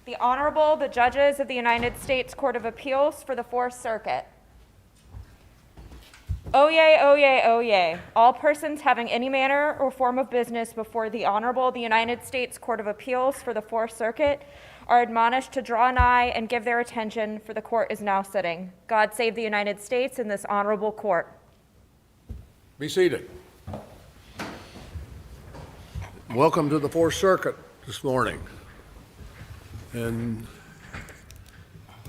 The Honorable, the Judges of the United States Court of Appeals for the Fourth Circuit. Oyez, oyez, oyez. All persons having any manner or form of business before the Honorable, the United States Court of Appeals for the Fourth Circuit are admonished to draw nigh and give their attention, for the court is now sitting. God save the United States and this honorable court. Be seated. Welcome to the Fourth Circuit this morning. And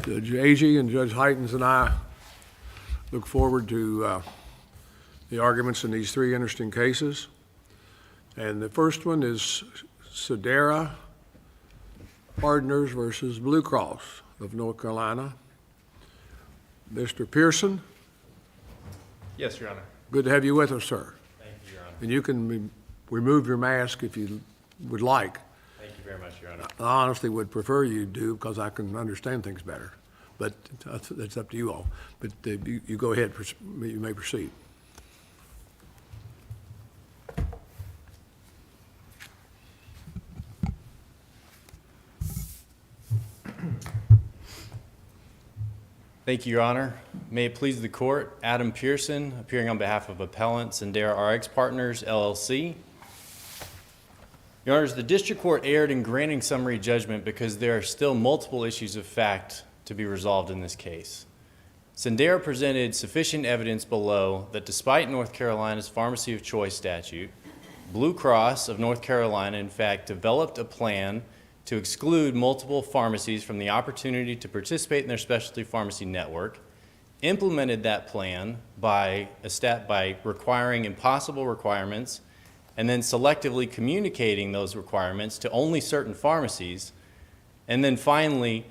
Judge Agee and Judge Heitens and I look forward to the arguments in these three interesting cases. And the first one is Sedera Partners versus Blue Cross of North Carolina. Mr. Pearson? Yes, Your Honor. Good to have you with us, sir. Thank you, Your Honor. And you can remove your mask if you would like. Thank you very much, Your Honor. I honestly would prefer you do because I can understand things better, but that's up to you all. But you go ahead, you may proceed. Thank you, Your Honor. May it please the court, Adam Pearson, appearing on behalf of appellants and Sendera RX Partners, LLC. Your Honors, the district court erred in granting summary judgment because there are still multiple issues of fact to be resolved in this case. Sendera presented sufficient evidence below that despite North Carolina's pharmacy of choice statute, Blue Cross of North Carolina, in fact, developed a plan to exclude multiple pharmacies from the opportunity to participate in their specialty pharmacy network, implemented that plan by requiring impossible requirements, and then selectively communicating those requirements to only certain pharmacies, and then finally,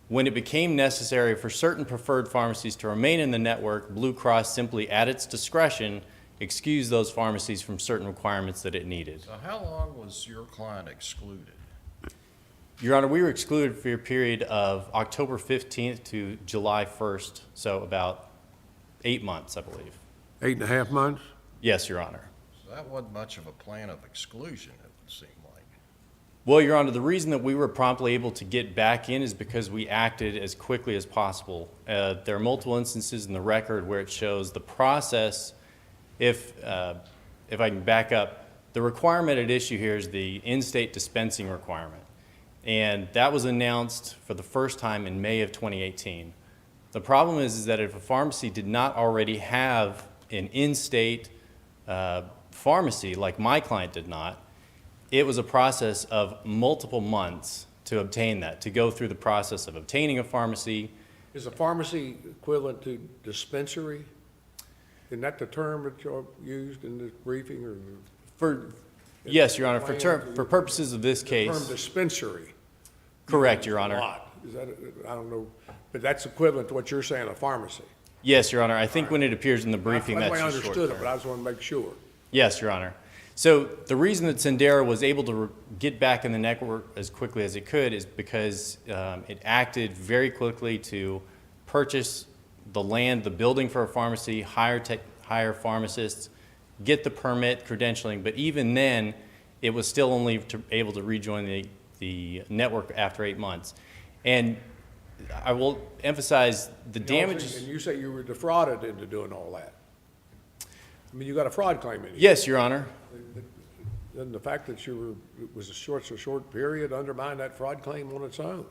when it became necessary for certain preferred pharmacies to remain in the network, Blue Cross simply, at its discretion, excused those pharmacies from certain requirements that it needed. So how long was your client excluded? Your Honor, we were excluded for a period of October 15th to July 1st, so about 8 months, I believe. 8.5 months? Yes, Your Honor. So that wasn't much of a plan of exclusion, it would seem like. Well, Your Honor, the reason that we were promptly able to get back in is because we acted as quickly as possible. There are multiple instances in the record where it shows the process. If I can back up, the requirement at issue here is the in-state dispensing requirement. And that was announced for the first time in May of 2018. The problem is that if a pharmacy did not already have an in-state pharmacy, like my client did not, it was a process of multiple months to obtain that, to go through the process of obtaining a pharmacy. Is a pharmacy equivalent to dispensary? Isn't that the term that you used in the briefing? Or Yes, Your Honor, for purposes of this case. The term dispensary. Correct, Your Honor. Is that, I don't know, but that's equivalent to what you're saying, a pharmacy. Yes, Your Honor. I think when it appears in the briefing, that's the way I just short understood it, term. but I just want to make sure. Yes, Your Honor. So the reason that Sendera was able to get back in the network as quickly as it could is because it acted very quickly to purchase the land, the building for a pharmacy, hire pharmacists, get the permit, credentialing, but even then, it was still only able to rejoin the network after 8 months. And I will emphasize the damages. And you say you were defrauded into doing all that. I mean, you got a fraud claim in you. Yes, Your Honor. Doesn't the fact that it was a short period undermine that fraud claim on its own?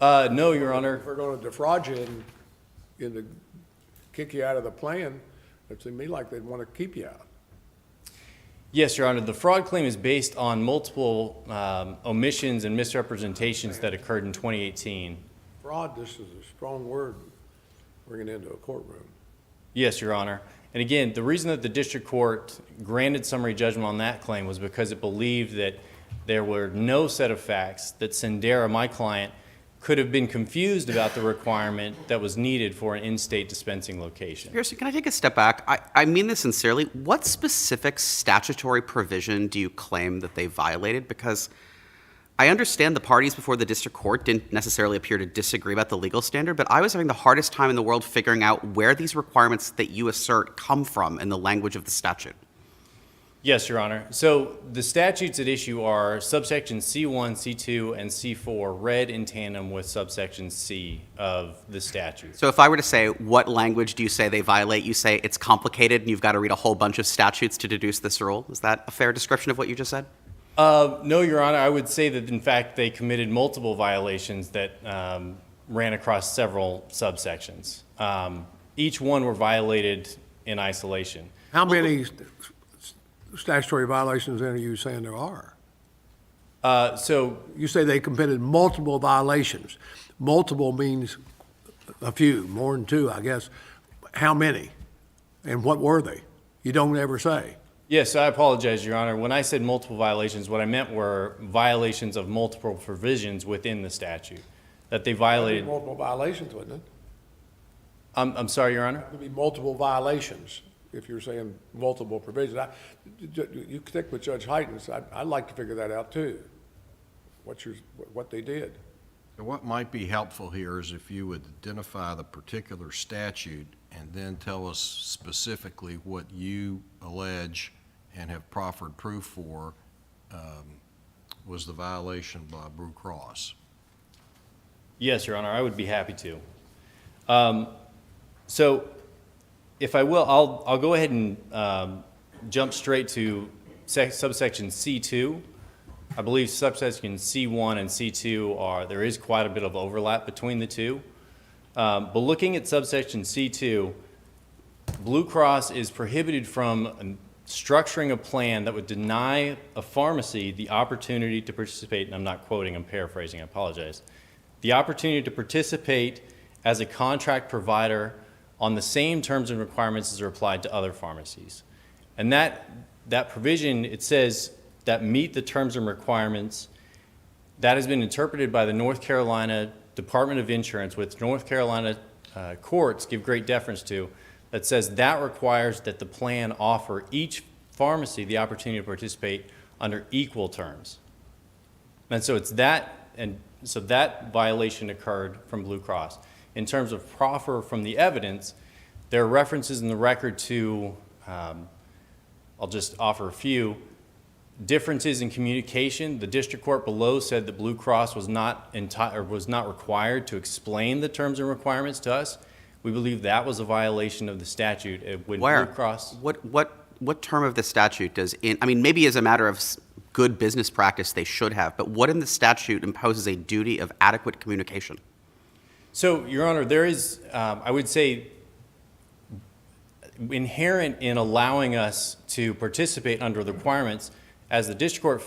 No, Your Honor. If we're going to defraud you and kick you out of the plan, it seems to me like they'd want to keep you out. Yes, Your Honor. The fraud claim is based on multiple omissions and misrepresentations that occurred in 2018. Fraud, this is a strong word, bringing it into a courtroom. Yes, Your Honor. And again, the reason that the district court granted summary judgment on that claim was because it believed that there were no set of facts that Sendera, my client, could have been confused about the requirement that was needed for an in-state dispensing location. Pearson, can I take a step back? I mean this sincerely. What specific statutory provision do you claim that they violated? Because I understand the parties before the district court didn't necessarily appear to disagree about the legal standard, but I was having the hardest time in the world figuring out where these requirements that you assert come from in the language of the statute. Yes, Your Honor. So the statutes at issue are subsection C1, C2, and C4 read in tandem with subsection C of the statute. So if I were to say, what language do you say they violate? You say it's complicated and you've got to read a whole bunch of statutes to deduce this rule. Is that a fair description of what you just said? No, Your Honor. I would say that, in fact, they committed multiple violations that ran across several subsections. Each one were violated in isolation. How many statutory violations then are you saying there are? So You say they committed multiple violations. Multiple means a few, more than two, I guess. How many? And what were they? You don't ever say. yes, I apologize, Your Honor. When I said multiple violations, what I meant were violations of multiple provisions within the statute, that they violated. Multiple violations, wouldn't it? I'm sorry, Your Honor? There'd be multiple violations if you're saying multiple provisions. You stick with Judge Heitens. I'd like to figure that out too. What they did. And what might be helpful here is if you would identify the particular statute and then tell us specifically what you allege and have proffered proof for was the violation by Blue Cross. Yes, Your Honor, I would be happy to. So, if I will, I'll go ahead and jump straight to subsection C2. I believe subsection C1 and C2 there is quite a bit of overlap between the two. But looking at subsection C2, Blue Cross is prohibited from structuring a plan that would deny a pharmacy the opportunity to participate, and I'm not quoting, I'm paraphrasing, I apologize, the opportunity to participate as a contract provider on the same terms and requirements as are applied to other pharmacies. And that provision, it says that meet the terms and requirements, that has been interpreted by the North Carolina Department of Insurance, which North Carolina courts give great deference to, that says that requires that the plan offer each pharmacy the opportunity to participate under equal terms. And so it's that, and so that violation occurred from Blue Cross. In terms of proffer from the evidence, there are references in the record to, I'll just offer a few, differences in communication. The district court below said that Blue Cross was not required to explain the terms and requirements to us. We believe that was a violation of the statute. When Where? Blue Cross, What term of the statute maybe as a matter of good business practice they should have, but what in the statute imposes a duty of adequate communication? So, Your Honor, there is, I would say, inherent in allowing us to participate under the requirements, as the district court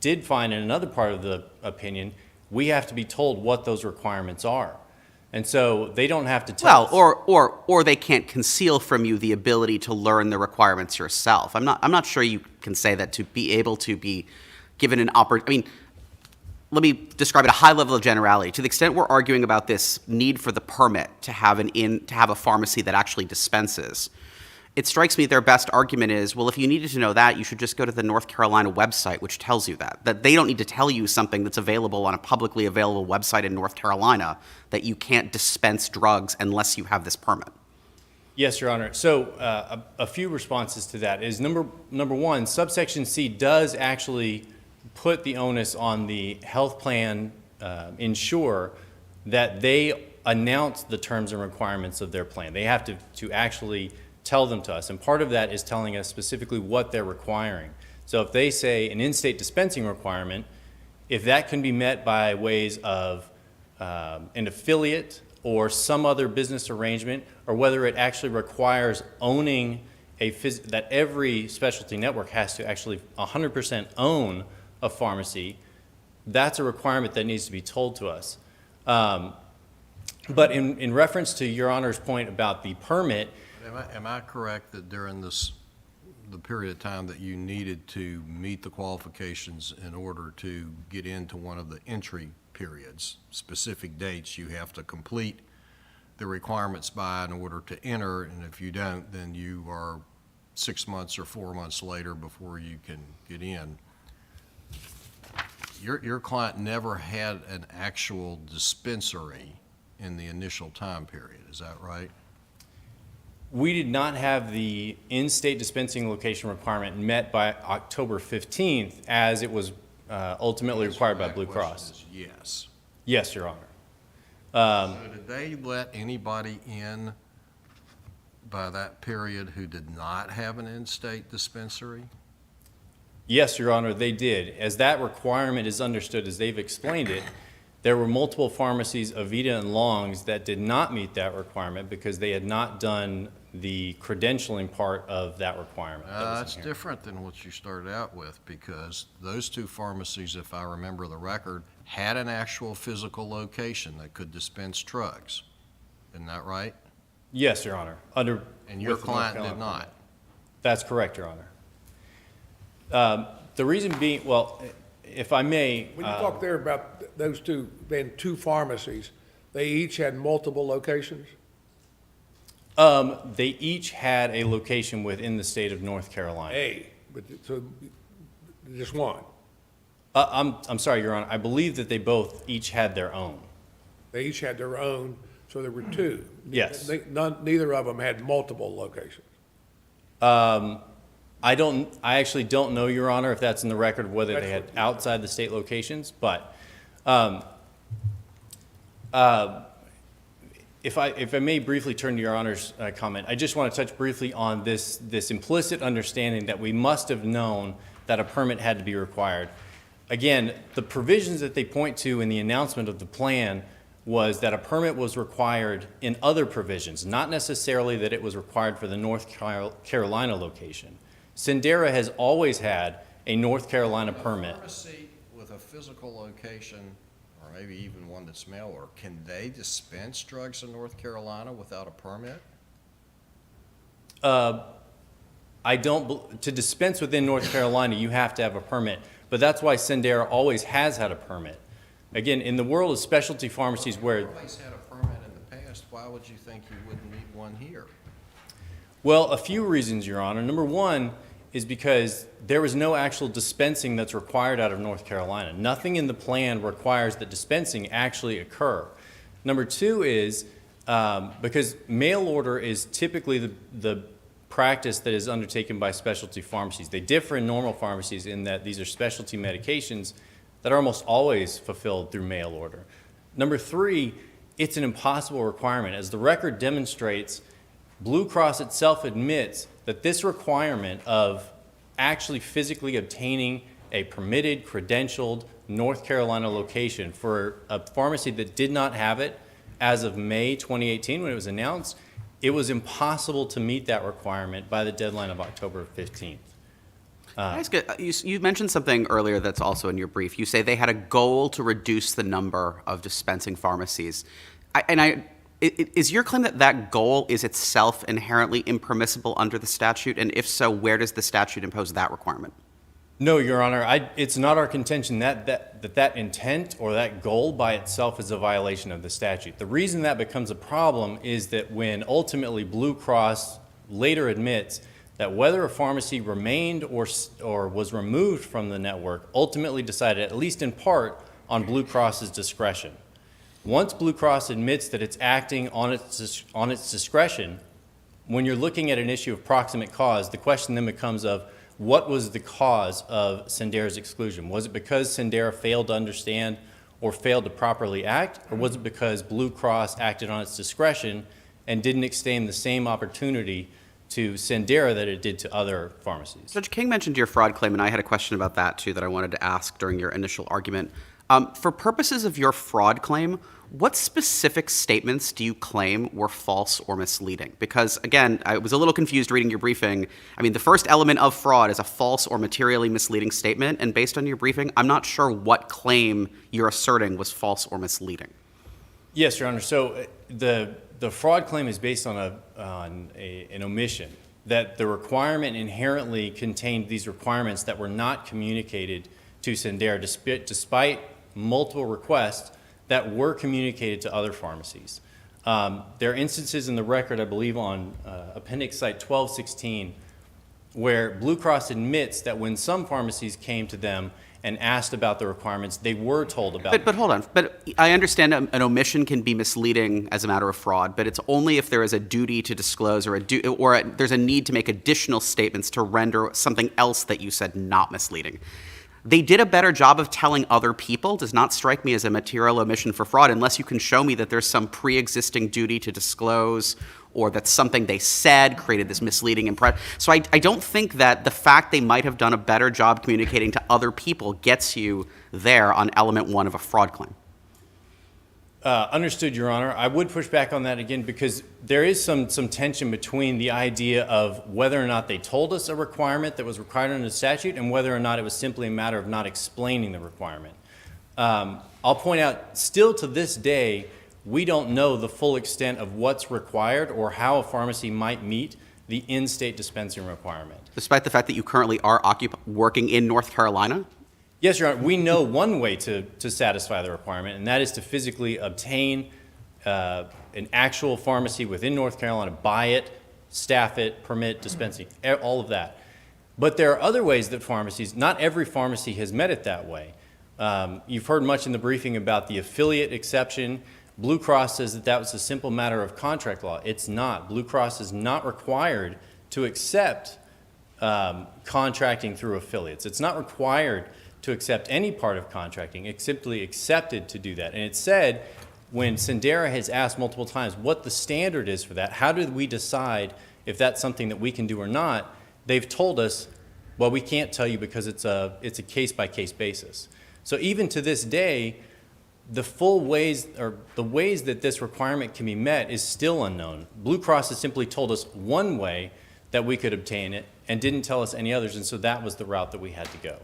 did find in another part of the opinion, we have to be told what those requirements are. And so they don't have to tell us. Or they can't conceal from you the ability to learn the requirements yourself. I'm not sure you can say that to be able to be given an opportunity. Let me describe it at a high level of generality. To the extent we're arguing about this need for the permit to have a pharmacy that actually dispenses, it strikes me their best argument is, well, if you needed to know that, you should just go to the North Carolina website, which tells you that they don't need to tell you something that's available on a publicly available website in North Carolina, that you can't dispense drugs unless you have this permit. Yes, Your Honor. So a few responses to that is, number one, subsection C does actually put the onus on the health plan insurer that they announce the terms and requirements of their plan. They have to actually tell them to us. And part of that is telling us specifically what they're requiring. So if they say an in-state dispensing requirement, if that can be met by ways of an affiliate or some other business arrangement, or whether it actually requires owning that every specialty network has to actually 100% own a pharmacy, that's a requirement that needs to be told to us. But in reference to Your Honor's point about the permit, Am I correct that during the period of time that you needed to meet the qualifications in order to get into one of the entry periods, specific dates you have to complete the requirements by in order to enter, and if you don't, then you are 6 months or 4 months later before you can get in? Your client never had an actual dispensary in the initial time period, is that right? We did not have the in-state dispensing location requirement met by October 15th as it was ultimately required by My Blue question Cross. is Yes. Yes, Your Honor. So did they let anybody in by that period who did not have an in-state dispensary? Yes, Your Honor, they did. As that requirement is understood as they've explained it, there were multiple pharmacies, Avita and Long's, that did not meet that requirement because they had not done the credentialing part of that requirement. that was That's in here. different than what you started out with, because those two pharmacies, if I remember the record, had an actual physical location that could dispense drugs. Isn't that right? Yes, Your Honor. And your with the North client Carolina did not. permit. That's correct, Your Honor. The reason being, well, if I may, When you talk there about those two, being two pharmacies, they each had multiple locations? they each had a location within the state of North Carolina. But, so, just one? I'm sorry, Your Honor. I believe that they both each had their own. They each had their own, so there were two? Yes. Neither of them had multiple locations? I actually don't know, Your Honor, if that's in the record, whether they had That's outside the state locations, but if I may briefly turn to Your Honor's comment, I just want to touch briefly on this implicit understanding that we must have known that a permit had to be required. Again, the provisions that they point to in the announcement of the plan was that a permit was required in other provisions, not necessarily that it was required for the North Carolina location. Sendera has always had a North Carolina permit. A pharmacy with a physical location, or maybe even one that's mail order, can they dispense drugs in North Carolina without a permit? To dispense within North Carolina, you have to have a permit, but that's why Sendera always has had a permit. Again, in the world of specialty pharmacies where, You've always had a permit in the past, why would you think you wouldn't need one here? well, a few reasons, Your Honor. Number one is because there was no actual dispensing that's required out of North Carolina. Nothing in the plan requires that dispensing actually occur. Number two is because mail order is typically the practice that is undertaken by specialty pharmacies. They differ in normal pharmacies in that these are specialty medications that are almost always fulfilled through mail order. Number three, it's an impossible requirement. As the record demonstrates, Blue Cross itself admits that this requirement of actually physically obtaining a permitted, credentialed North Carolina location for a pharmacy that did not have it as of May 2018 when it was announced, it was impossible to meet that requirement by the deadline of October 15th. You mentioned something earlier that's also in your brief. You say they had a goal to reduce the number of dispensing pharmacies. Is your claim that that goal is itself inherently impermissible under the statute? And if so, where does the statute impose that requirement? No, Your Honor, it's not our contention that intent or that goal by itself is a violation of the statute. The reason that becomes a problem is that when ultimately Blue Cross later admits that whether a pharmacy remained or was removed from the network ultimately decided, at least in part, on Blue Cross's discretion. Once Blue Cross admits that it's acting on its discretion, when you're looking at an issue of proximate cause, the question then becomes of what was the cause of Sendera's exclusion? Was it because Sendera failed to understand or failed to properly act, or was it because Blue Cross acted on its discretion and didn't extend the same opportunity to Sendera that it did to other pharmacies? Judge King mentioned your fraud claim, and I had a question about that too that I wanted to ask during your initial argument. For purposes of your fraud claim, what specific statements do you claim were false or misleading? Because, again, I was a little confused reading your briefing. I mean, the first element of fraud is a false or materially misleading statement, and based on your briefing, I'm not sure what claim you're asserting was false or misleading. Yes, Your Honor. So the fraud claim is based on an omission, that the requirement inherently contained these requirements that were not communicated to Sendera, despite multiple requests that were communicated to other pharmacies. There are instances in the record, I believe on Appendix Site 1216, where Blue Cross admits that when some pharmacies came to them and asked about the requirements, they were told about. But hold on. But I understand an omission can be misleading as a matter of fraud, but it's only if there is a duty to disclose or there's a need to make additional statements to render something else that you said not misleading. They did a better job of telling other people does not strike me as a material omission for fraud unless you can show me that there's some pre-existing duty to disclose or that something they said created this misleading impression. So I don't think that the fact they might have done a better job communicating to other people gets you there on element one of a fraud claim. Understood, Your Honor. I would push back on that again because there is some tension between the idea of whether or not they told us a requirement that was required under the statute and whether or not it was simply a matter of not explaining the requirement. I'll point out, still to this day, we don't know the full extent of what's required or how a pharmacy might meet the in-state dispensing requirement. Despite the fact that you currently are working in North Carolina? Yes, Your Honor. We know one way to satisfy the requirement, and that is to physically obtain an actual pharmacy within North Carolina, buy it, staff it, permit dispensing, all of that. But there are other ways that pharmacies, not every pharmacy has met it that way. You've heard much in the briefing about the affiliate exception. Blue Cross says that was a simple matter of contract law. It's not. Blue Cross is not required to accept contracting through affiliates. It's not required to accept any part of contracting. It's simply accepted to do that. And it said, when Sendera has asked multiple times what the standard is for that, how do we decide if that's something that we can do or not, they've told us, well, we can't tell you because it's a case-by-case basis. So even to this day, the full ways, or the ways that this requirement can be met is still unknown. Blue Cross has simply told us one way that we could obtain it and didn't tell us any others, and so that was the route that we had to go.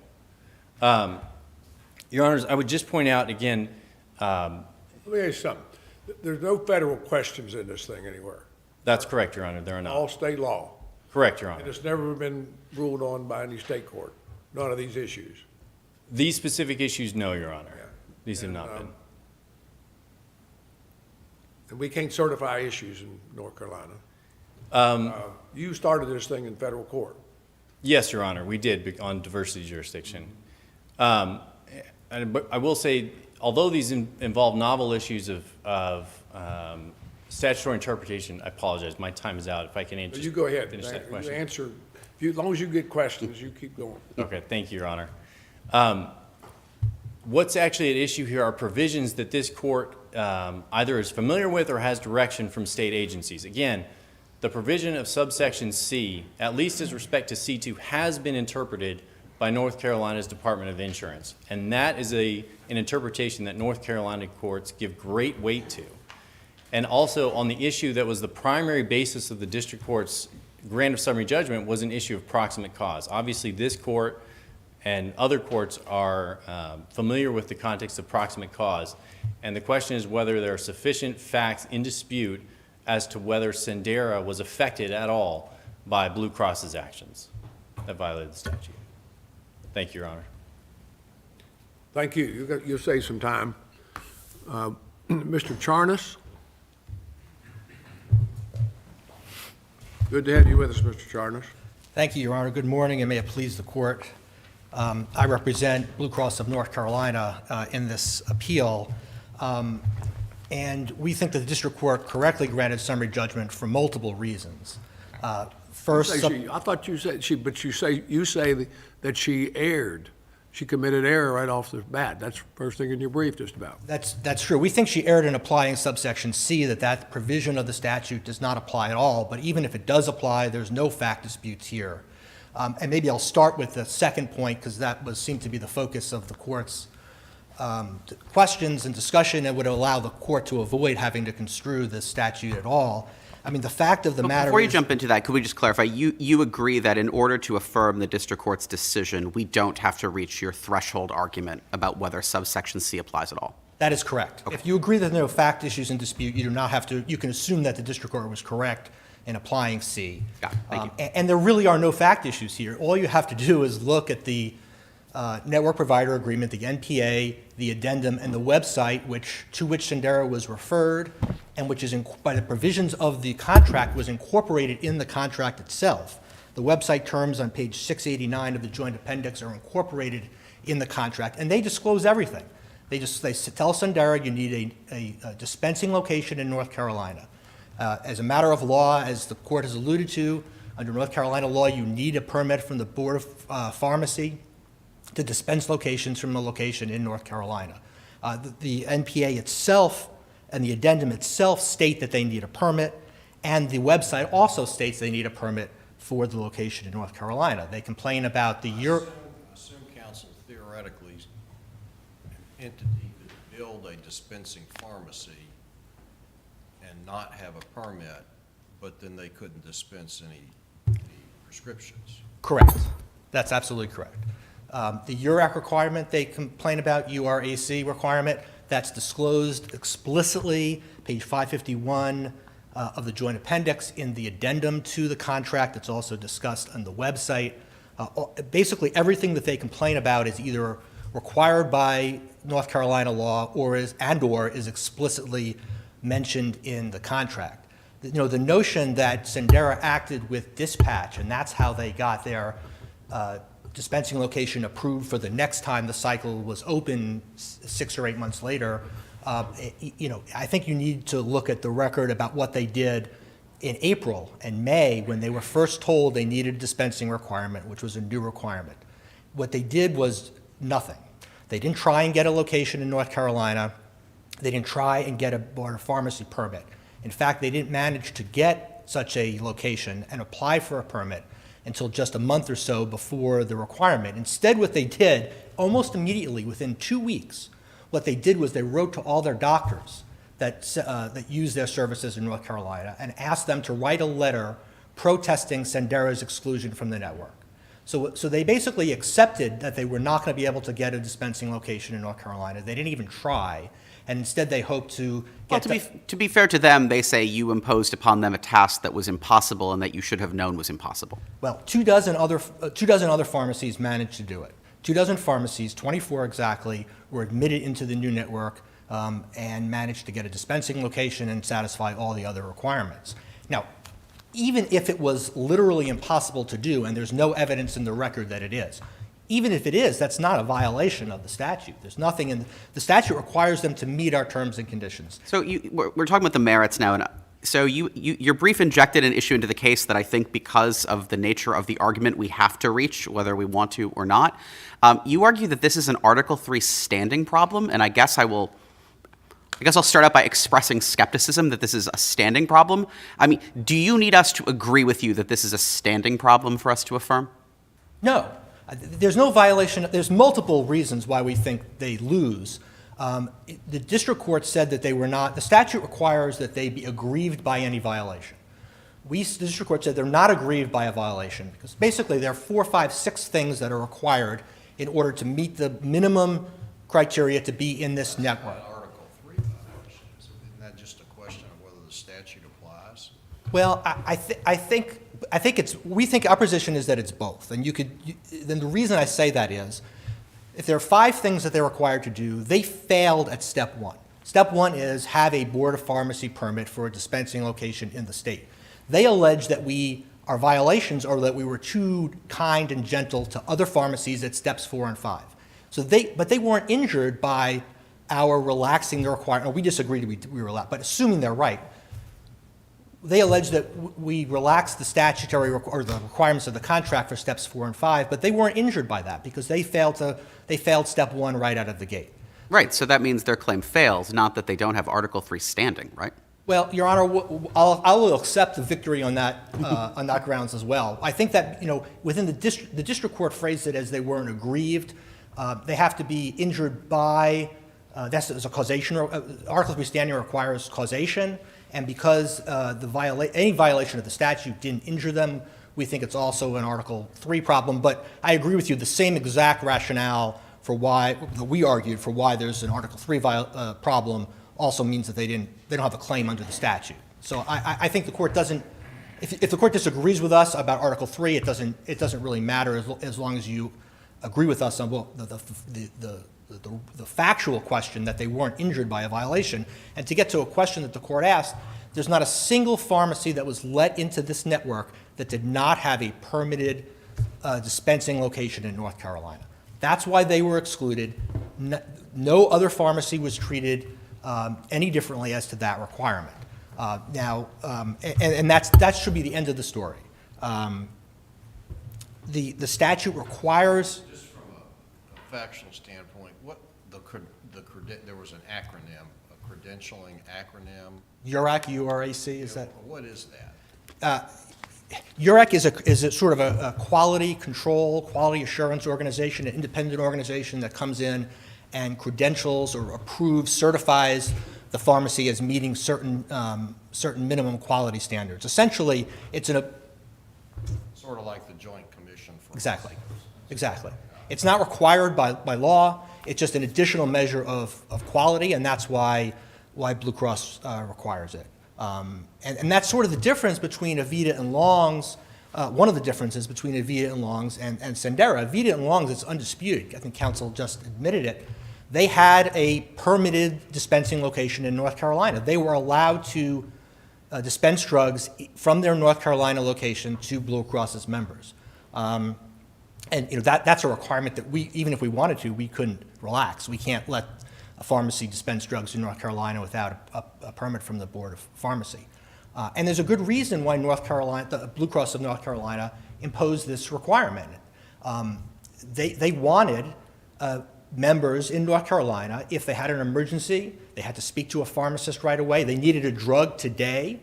Your Honors, I would just point out again. Let me ask you something. There's no federal questions in this thing anywhere. That's correct, Your Honor. There are not. All state law. Correct, Your Honor. And it's never been ruled on by any state court. None of these issues. These specific issues, no, Your Honor. Yeah. These have not been. And we can't certify issues in North Carolina. You started this thing in federal court. Yes, Your Honor, we did on diversity jurisdiction. But I will say, although these involve novel issues of statutory interpretation, I apologize, my time is out. If I can You go ahead. finish that question. You answer. As long as you get questions, you keep going. Okay, thank you, Your Honor. What's actually at issue here are provisions that this court either is familiar with or has direction from state agencies. Again, the provision of subsection C, at least as respect to C2, has been interpreted by North Carolina's Department of Insurance. And that is an interpretation that North Carolina courts give great weight to. And also on the issue that was the primary basis of the district court's grant of summary judgment was an issue of proximate cause. Obviously, this court and other courts are familiar with the context of proximate cause. And the question is whether there are sufficient facts in dispute as to whether Sendera was affected at all by Blue Cross's actions that violated the statute. Thank you, Your Honor. Thank you. You'll save some time. Mr. Charnas? Good to have you with us, Mr. Charnas. Thank you, Your Honor. Good morning, and may it please the court. I represent Blue Cross of North Carolina in this appeal, and we think that the district court correctly granted summary judgment for multiple reasons. First, I thought you said but you say that she erred. She committed error right off the bat. That's the first thing in your brief, just about. That's true. We think she erred in applying subsection C, that provision of the statute does not apply at all. But even if it does apply, there's no fact disputes here. And maybe I'll start with the second point, because that seemed to be the focus of the court's questions and discussion, and would allow the court to avoid having to construe the statute at all. I mean, the fact of the matter Before you is, jump into that, could we just clarify, you agree that in order to affirm the district court's decision, we don't have to reach your threshold argument about whether subsection C applies at all? that is correct. Okay. If you agree that there are no fact issues in dispute, you do not have to, you can assume that the district court was correct in applying C. Got it. Thank you. And there really are no fact issues here. All you have to do is look at the network provider agreement, the NPA, the addendum, and the website to which Sendera was referred, and which is, by the provisions of the contract, was incorporated in the contract itself. The website terms on page 689 of the joint appendix are incorporated in the contract, and they disclose everything. They tell Sendera you need a dispensing location in North Carolina. As a matter of law, as the court has alluded to, under North Carolina law, you need a permit from the Board of Pharmacy to dispense locations from a location in North Carolina. The NPA itself and the addendum itself state that they need a permit, and the website also states they need a permit for the location in North Carolina. They complain about the year. Assume counsel theoretically, an entity could build a dispensing pharmacy and not have a permit, but then they couldn't dispense any prescriptions. Correct. That's absolutely correct. The URAC requirement they complain about, URAC requirement, that's disclosed explicitly, page 551 of the joint appendix in the addendum to the contract. It's also discussed on the website. Basically, everything that they complain about is either required by North Carolina law or is explicitly mentioned in the contract. The notion that Sendera acted with dispatch, and that's how they got their dispensing location approved for the next time the cycle was open 6 or 8 months later, I think you need to look at the record about what they did in April and May when they were first told they needed a dispensing requirement, which was a new requirement. What they did was nothing. They didn't try and get a location in North Carolina. They didn't try and get a Board of Pharmacy permit. In fact, they didn't manage to get such a location and apply for a permit until just a month or so before the requirement. Instead, what they did, almost immediately, within 2 weeks, what they did was they wrote to all their doctors that use their services in North Carolina and asked them to write a letter protesting Sendera's exclusion from the network. So they basically accepted that they were not going to be able to get a dispensing location in North Carolina. They didn't even try, and instead they hoped to get to be fair to them, they say you imposed upon them a task that was impossible and that you should have known was impossible. Well, 24 other pharmacies managed to do it. 24 pharmacies, 24 exactly, were admitted into the new network and managed to get a dispensing location and satisfy all the other requirements. Now, even if it was literally impossible to do, and there's no evidence in the record that it is, even if it is, that's not a violation of the statute. There's nothing in the statute requires them to meet our terms and conditions. So we're talking about the merits now, and so your brief injected an issue into the case that I think because of the nature of the argument we have to reach, whether we want to or not. You argue that this is an Article III standing problem, and I guess I'll start out by expressing skepticism that this is a standing problem. I mean, do you need us to agree with you that this is a standing problem for us to affirm? No. There's no violation. There's multiple reasons why we think they lose. The district court said that they were not. The statute requires that they be aggrieved by any violation. The district court said they're not aggrieved by a violation because basically there are 4, 5, 6 things that are required in order to meet the minimum criteria to be in this network. Article 3 violations, isn't that just a question of whether the statute applies? Well, we think our position is that it's both. And then the reason I say that is, if there are 5 things that they're required to do, they failed at step 1. Step 1 is have a Board of Pharmacy permit for a dispensing location in the state. They allege that our violations are that we were too kind and gentle to other pharmacies at steps 4 and 5. But they weren't injured by our relaxing the requirement. We disagreed we relaxed, but assuming they're right, they allege that we relaxed the statutory or the requirements of the contract for steps 4 and 5, but they weren't injured by that because they failed step 1 right out of the gate. Right, so that means their claim fails, not that they don't have Article III standing, right? Well, Your Honor, I will accept the victory on that on that grounds as well. I think that within the district court phrased it as they weren't aggrieved. They have to be injured by. That's a causation. Article III standing requires causation, and because any violation of the statute didn't injure them, we think it's also an Article III problem. But I agree with you. The same exact rationale for why that we argued for why there's an Article III problem also means that they don't have a claim under the statute. So I think the court doesn't. If the court disagrees with us about Article III, it doesn't really matter as long as you agree with us on the factual question that they weren't injured by a violation. And to get to a question that the court asked, there's not a single pharmacy that was let into this network that did not have a permitted dispensing location in North Carolina. That's why they were excluded. No other pharmacy was treated any differently as to that requirement. That should be the end of the story. The statute requires. Just from a factual standpoint, there was an acronym, a credentialing acronym. URAC, URAC, is that? What is that? URAC is a sort of a quality control, quality assurance organization, an independent organization that comes in and credentials or approves, certifies the pharmacy as meeting certain minimum quality standards. Essentially, it's Sort of like the Joint Commission for. Exactly. It's not required by law. It's just an additional measure of quality, and that's why Blue Cross requires it. And that's sort of the difference between Avita and Long's. One of the differences between Avita and Long's and Sendera. Avita and Long's, it's undisputed. I think counsel just admitted it. They had a permitted dispensing location in North Carolina. They were allowed to dispense drugs from their North Carolina location to Blue Cross's members. And that's a requirement that even if we wanted to, we couldn't relax. We can't let a pharmacy dispense drugs in North Carolina without a permit from the Board of Pharmacy. And there's a good reason why the Blue Cross of North Carolina imposed this requirement. They wanted members in North Carolina, if they had an emergency, they had to speak to a pharmacist right away. They needed a drug today.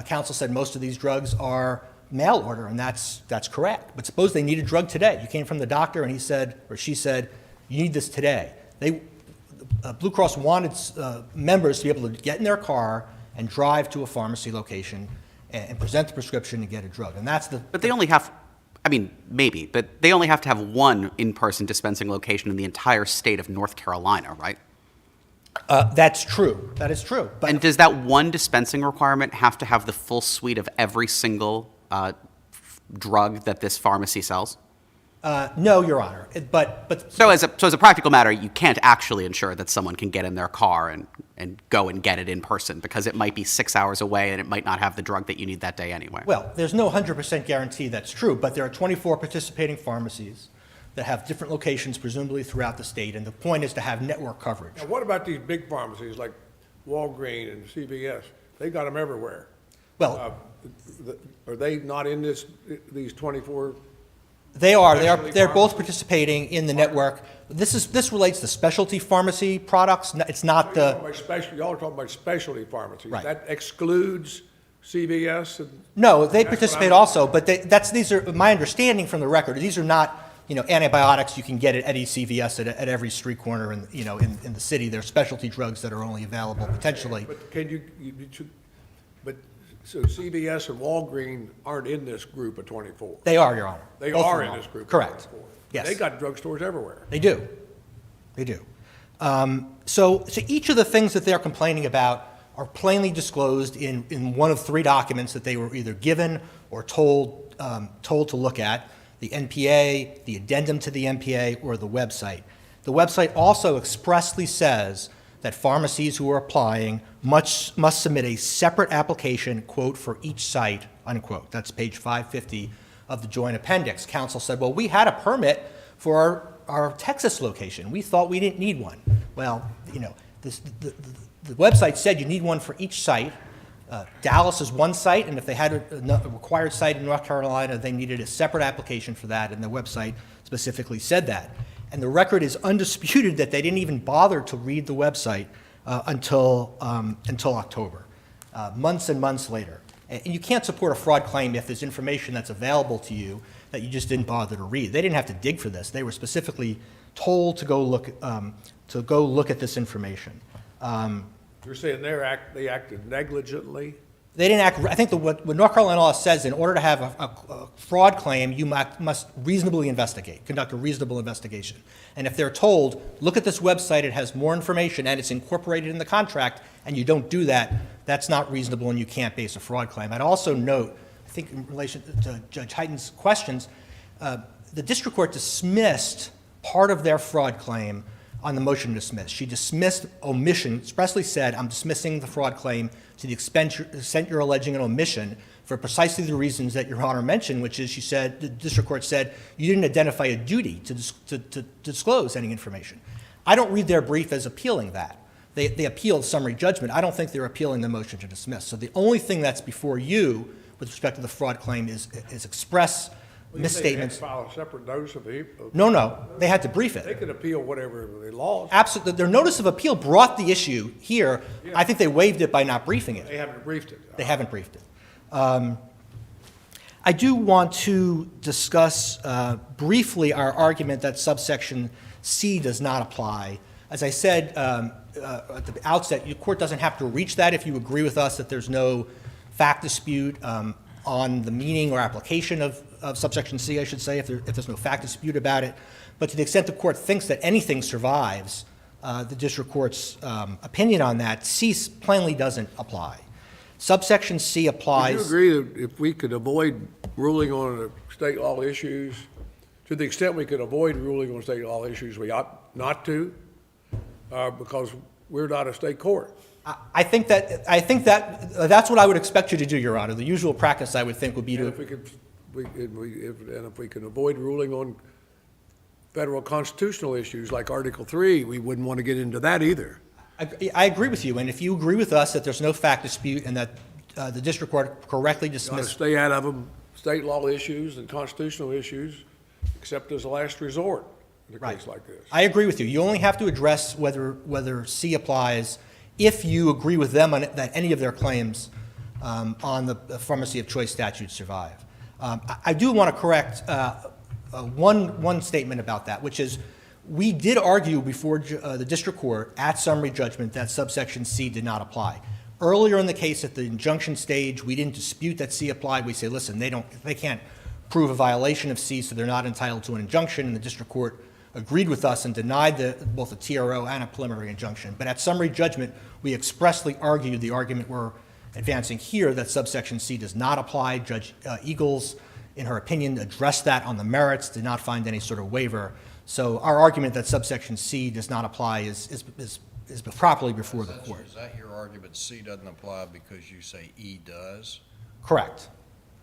Counsel said most of these drugs are mail order, and that's correct. But suppose they need a drug today. You came from the doctor, and he said, or she said, you need this today. Blue Cross wanted members to be able to get in their car and drive to a pharmacy location and present the prescription and get a drug. And that's the. But they only have, maybe, but they only have to have one in-person dispensing location in the entire state of North Carolina, right? That's true. That is true. But and does that one dispensing requirement have to have the full suite of every single drug that this pharmacy sells? No, Your Honor. So as a practical matter, you can't actually ensure that someone can get in their car and go and get it in person because it might be 6 hours away and it might not have the drug that you need that day anyway. Well, there's no 100% guarantee that's true, but there are 24 participating pharmacies that have different locations, presumably throughout the state, and the point is to have network coverage. Now, what about these big pharmacies like Walgreens and CVS? They got them everywhere. Well, are they not in these 24? they are. Specialty They're both pharmacies? participating in the network. This relates to specialty pharmacy products. It's not Y'all are talking about specialty pharmacies. Right. That excludes CVS? No, they That's what participate I'm- also, but these are my understanding from the record. These are not antibiotics you can get at any CVS at every street corner in the city. They're specialty drugs that are only available potentially. But so CVS and Walgreens aren't in this group of 24? They are, Your Honor. They Both of are them in are. this group of Correct. 24? Yes. They got drugstores everywhere. They do. They do. So each of the things that they're complaining about are plainly disclosed in one of three documents that they were either given or told to look at: the NPA, the addendum to the NPA, or the website. The website also expressly says that pharmacies who are applying must submit a separate application, quote, for each site, unquote. That's page 550 of the joint appendix. Counsel said, well, we had a permit for our Texas location. We thought we didn't need one. Well, the website said you need one for each site. Dallas is one site, and if they had a required site in North Carolina, they needed a separate application for that, and the website specifically said that. And the record is undisputed that they didn't even bother to read the website until October, months and months later. And you can't support a fraud claim if there's information that's available to you that you just didn't bother to read. They didn't have to dig for this. They were specifically told to go look at this information. You're saying they acted negligently? They didn't act. I think what North Carolina law says, in order to have a fraud claim, you must reasonably investigate, conduct a reasonable investigation. And if they're told, look at this website, it has more information, and it's incorporated in the contract, and you don't do that, that's not reasonable, and you can't base a fraud claim. I'd also note, I think in relation to Judge Hyten's questions, the district court dismissed part of their fraud claim on the motion to dismiss. She dismissed omission, expressly said, I'm dismissing the fraud claim to the extent you're alleging an omission for precisely the reasons that Your Honor mentioned, which is she said, the district court said, you didn't identify a duty to disclose any information. I don't read their brief as appealing that. They appealed summary judgment. I don't think they're appealing the motion to dismiss. So the only thing that's before you with respect to the fraud claim is express misstatements. They file a separate notice of the. No, they had to brief They it. could appeal whatever they lost. Absolutely, their notice of appeal brought the issue here. I think they waived it by not briefing it. They haven't briefed it. They haven't briefed it. I do want to discuss briefly our argument that subsection C does not apply. As I said at the outset, your court doesn't have to reach that if you agree with us that there's no fact dispute on the meaning or application of subsection C, I should say, if there's no fact dispute about it. But to the extent the court thinks that anything survives the district court's opinion on that, C plainly doesn't apply. Subsection C applies. Would you agree that if we could avoid ruling on state law issues, to the extent we could avoid ruling on state law issues, we ought not to, because we're not a state court? I think that's what I would expect you to do, Your Honor. The usual practice, I would think, would be And to. if we can avoid ruling on federal constitutional issues like Article 3, we wouldn't want to get into that either. I agree with you, and if you agree with us that there's no fact dispute and that the district court correctly Got to dismissed. stay out of them, state law issues and constitutional issues, except as a last resort in a case like this. I agree with you. You only have to address whether C applies if you agree with them on that any of their claims on the pharmacy of choice statute survive. I do want to correct one statement about that, which is we did argue before the district court at summary judgment that subsection C did not apply. Earlier in the case at the injunction stage, we didn't dispute that C applied. We say, listen, they can't prove a violation of C, so they're not entitled to an injunction, and the district court agreed with us and denied both a TRO and a preliminary injunction. But at summary judgment, we expressly argued the argument we're advancing here, that subsection C does not apply. Judge Eagles, in her opinion, addressed that on the merits, did not find any sort of waiver. So our argument that subsection C does not apply is properly before the court. Is that your argument, C doesn't apply because you say E does? Correct.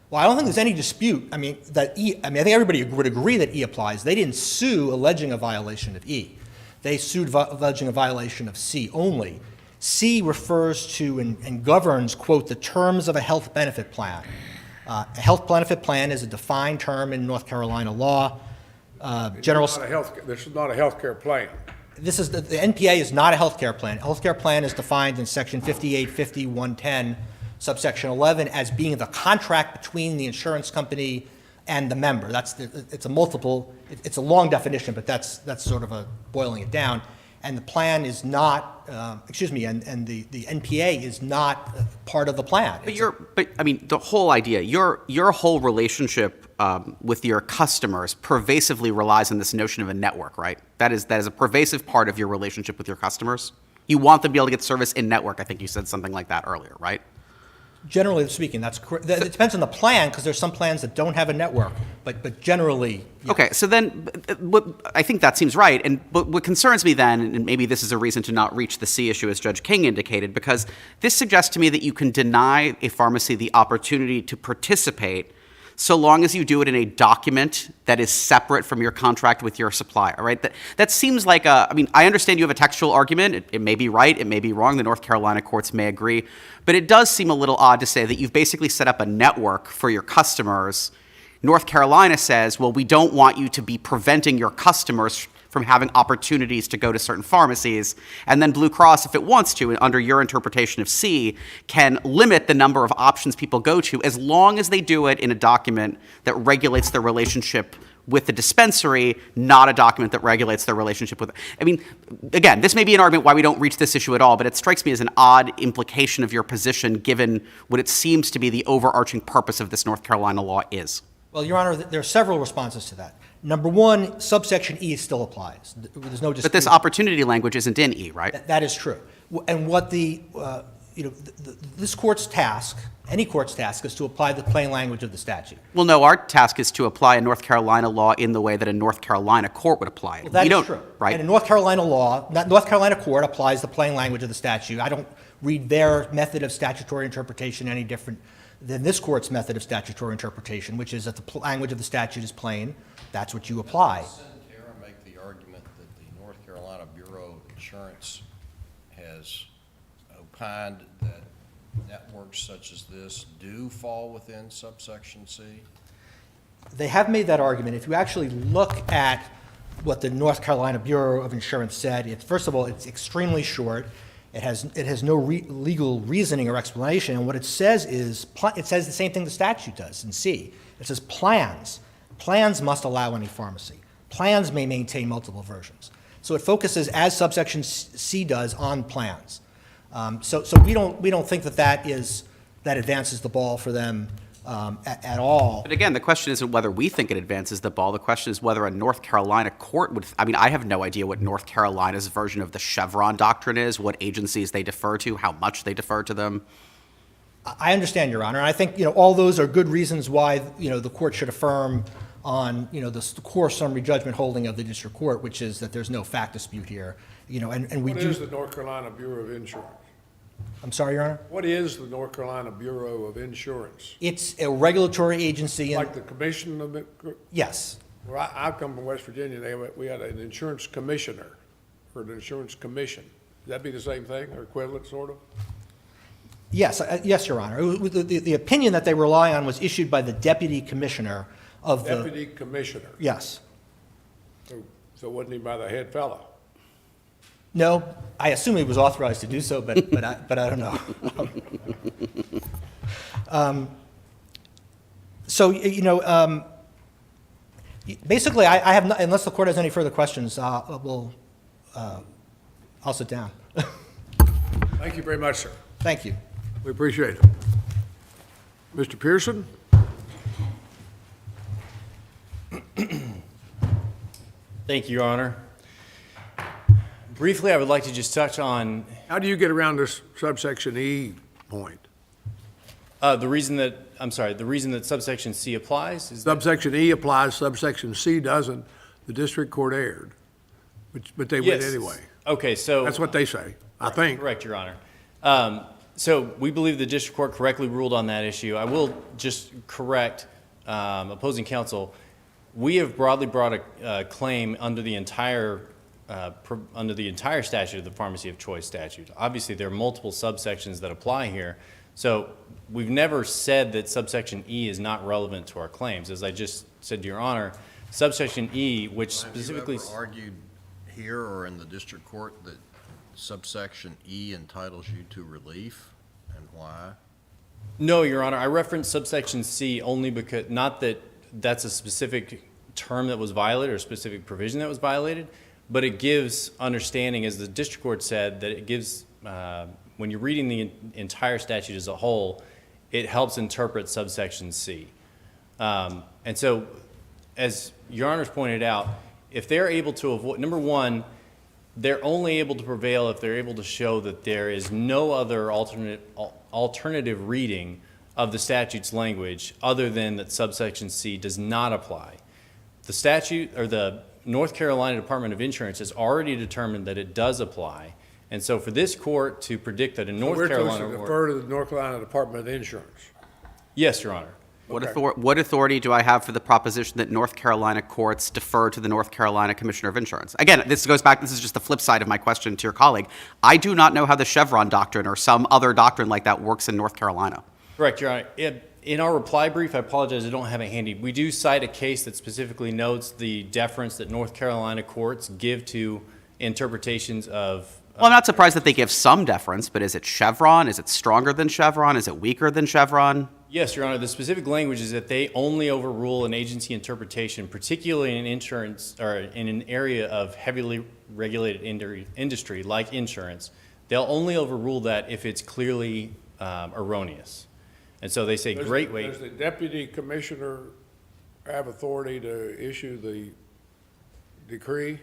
Well, I don't think there's any dispute. I think everybody would agree that E applies. They didn't sue alleging a violation of E. They sued alleging a violation of C only. C refers to and governs, quote, the terms of a health benefit plan. A health benefit plan is a defined term in North Carolina law. This is not a health care plan. The NPA is not a health care plan. A health care plan is defined in section 5850.110, subsection 11, as being the contract between the insurance company and the member. It's a long definition, but that's sort of boiling it down. And the plan is not, and the NPA is not part of the plan. The whole idea, your whole relationship with your customers pervasively relies on this notion of a network, right? That is a pervasive part of your relationship with your customers. You want them to be able to get service in network. I think you said something like that earlier, right? Generally speaking, that's correct. It depends on the plan, because there's some plans that don't have a network, but generally, yes. Okay, so then I think that seems right. But what concerns me then, and maybe this is a reason to not reach the C issue as Judge King indicated, because this suggests to me that you can deny a pharmacy the opportunity to participate so long as you do it in a document that is separate from your contract with your supplier, right? That seems like I understand you have a textual argument. It may be right, it may be wrong. The North Carolina courts may agree. But it does seem a little odd to say that you've basically set up a network for your customers. North Carolina says, well, we don't want you to be preventing your customers from having opportunities to go to certain pharmacies. And then Blue Cross, if it wants to, under your interpretation of C, can limit the number of options people go to as long as they do it in a document that regulates their relationship with the dispensary, not a document that regulates their relationship with. Again, this may be an argument why we don't reach this issue at all, but it strikes me as an odd implication of your position given what it seems to be the overarching purpose of this North Carolina law is. Well, Your Honor, there are several responses to that. Number one, subsection E still applies. There's no dispute. But this opportunity language isn't in E, right? That is true. And what the this court's task, any court's task, is to apply the plain language of the statute. Well, no, our task is to apply a North Carolina law in the way that a North Carolina court would apply it. Well, that We is don't- true. Right? And in North Carolina law, North Carolina court applies the plain language of the statute. I don't read their method of statutory interpretation any different than this court's method of statutory interpretation, which is that the language of the statute is plain. That's what you apply. Does Tara make the argument that the North Carolina Bureau of Insurance has opined that networks such as this do fall within subsection C? They have made that argument. If you actually look at what the North Carolina Bureau of Insurance said, first of all, it's extremely short. It has no legal reasoning or explanation. And what it says is, it says the same thing the statute does in C. It says plans. Plans must allow any pharmacy. Plans may maintain multiple versions. So it focuses, as subsection C does, on plans. So we don't think that advances the ball for them at all. But again, the question isn't whether we think it advances the ball. The question is whether a North Carolina court would. I mean, I have no idea what North Carolina's version of the Chevron doctrine is, what agencies they defer to, how much they defer to them. I understand, Your Honor. And I think, all those are good reasons why, the court should affirm on, the core summary judgment holding of the district court, which is that there's no fact dispute here. And we What do. is the North Carolina Bureau of Insurance? I'm sorry, Your Honor? What is the North Carolina Bureau of Insurance? It's a regulatory agency. Like the commission of it? Yes. Well, I come from West Virginia. We had an insurance commissioner or an insurance commission. Would that be the same thing or equivalent, sort of? Yes, yes, Your Honor. The opinion that they rely on was issued by the deputy commissioner of the. Deputy commissioner. Yes. So wasn't he by the head fellow? No, I assume he was authorized to do so, but I don't know. Basically, I have not, unless the court has any further questions, I'll sit down. Thank you very much, sir. Thank you. We appreciate it. Mr. Pearson? Thank you, Your Honor. Briefly, I would like to just touch on How do you get around this subsection E point? the reason that subsection C applies is that, Subsection E applies, subsection C doesn't. The district court erred, but they went yes. anyway. Okay, so. That's what they say, I think. Correct, Your Honor. So we believe the district court correctly ruled on that issue. I will just correct opposing counsel. We have broadly brought a claim under the entire statute of the Pharmacy of Choice statute. Obviously, there are multiple subsections that apply here. So we've never said that subsection E is not relevant to our claims. As I just said to Your Honor, subsection E, which specifically. Have you ever argued here or in the district court that subsection E entitles you to relief, and why? No, Your Honor. I referenced subsection C only because, not that that's a specific term that was violated or a specific provision that was violated, but it gives understanding, as the district court said, that it gives, when you're reading the entire statute as a whole, it helps interpret subsection C. And so, as Your Honor's pointed out, if they're able to avoid, number one, they're only able to prevail if they're able to show that there is no other alternative reading of the statute's language other than that subsection C does not apply. The statute, or the North Carolina Department of Insurance, has already determined that it does apply. And so for this court to predict that in North Carolina. We're supposed to defer to the North Carolina Department of Insurance. Yes, Your Honor. What authority do I have for the proposition that North Carolina courts defer to the North Carolina Commissioner of Insurance? Again, this is just the flip side of my question to your colleague. I do not know how the Chevron doctrine or some other doctrine like that works in North Carolina. Correct, Your Honor. In our reply brief, I apologize, I don't have it handy. We do cite a case that specifically notes the deference that North Carolina courts give to interpretations of. Well, I'm not surprised that they give some deference, but is it Chevron? Is it stronger than Chevron? Is it weaker than Chevron? Yes, Your Honor. The specific language is that they only overrule an agency interpretation, particularly in insurance or in an area of heavily regulated industry like insurance. They'll only overrule that if it's clearly erroneous. And so they say great weight. Does the deputy commissioner have authority to issue the decree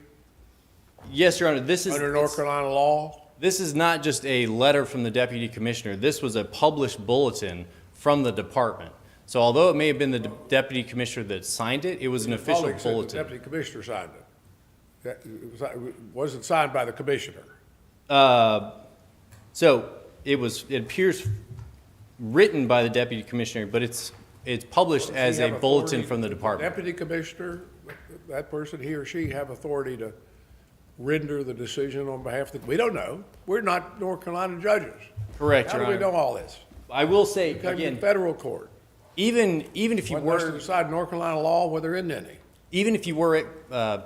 Yes, Your Honor. This is under North Carolina law? This is not just a letter from the deputy commissioner. This was a published bulletin from the department. So although it may have been the deputy commissioner that signed it, it was an official Colleague said the bulletin. deputy commissioner signed it. It wasn't signed by the commissioner. So it appears written by the deputy commissioner, but it's published Does as he a have bulletin authority- from the department. Deputy commissioner, that person, he or she have authority to render the decision on behalf of the, we don't know. We're not North Carolina judges. Correct, How Your do we know Honor. all this? I will say, It comes in again, federal court. even if you One has to were, decide North Carolina law whether in any. even if you were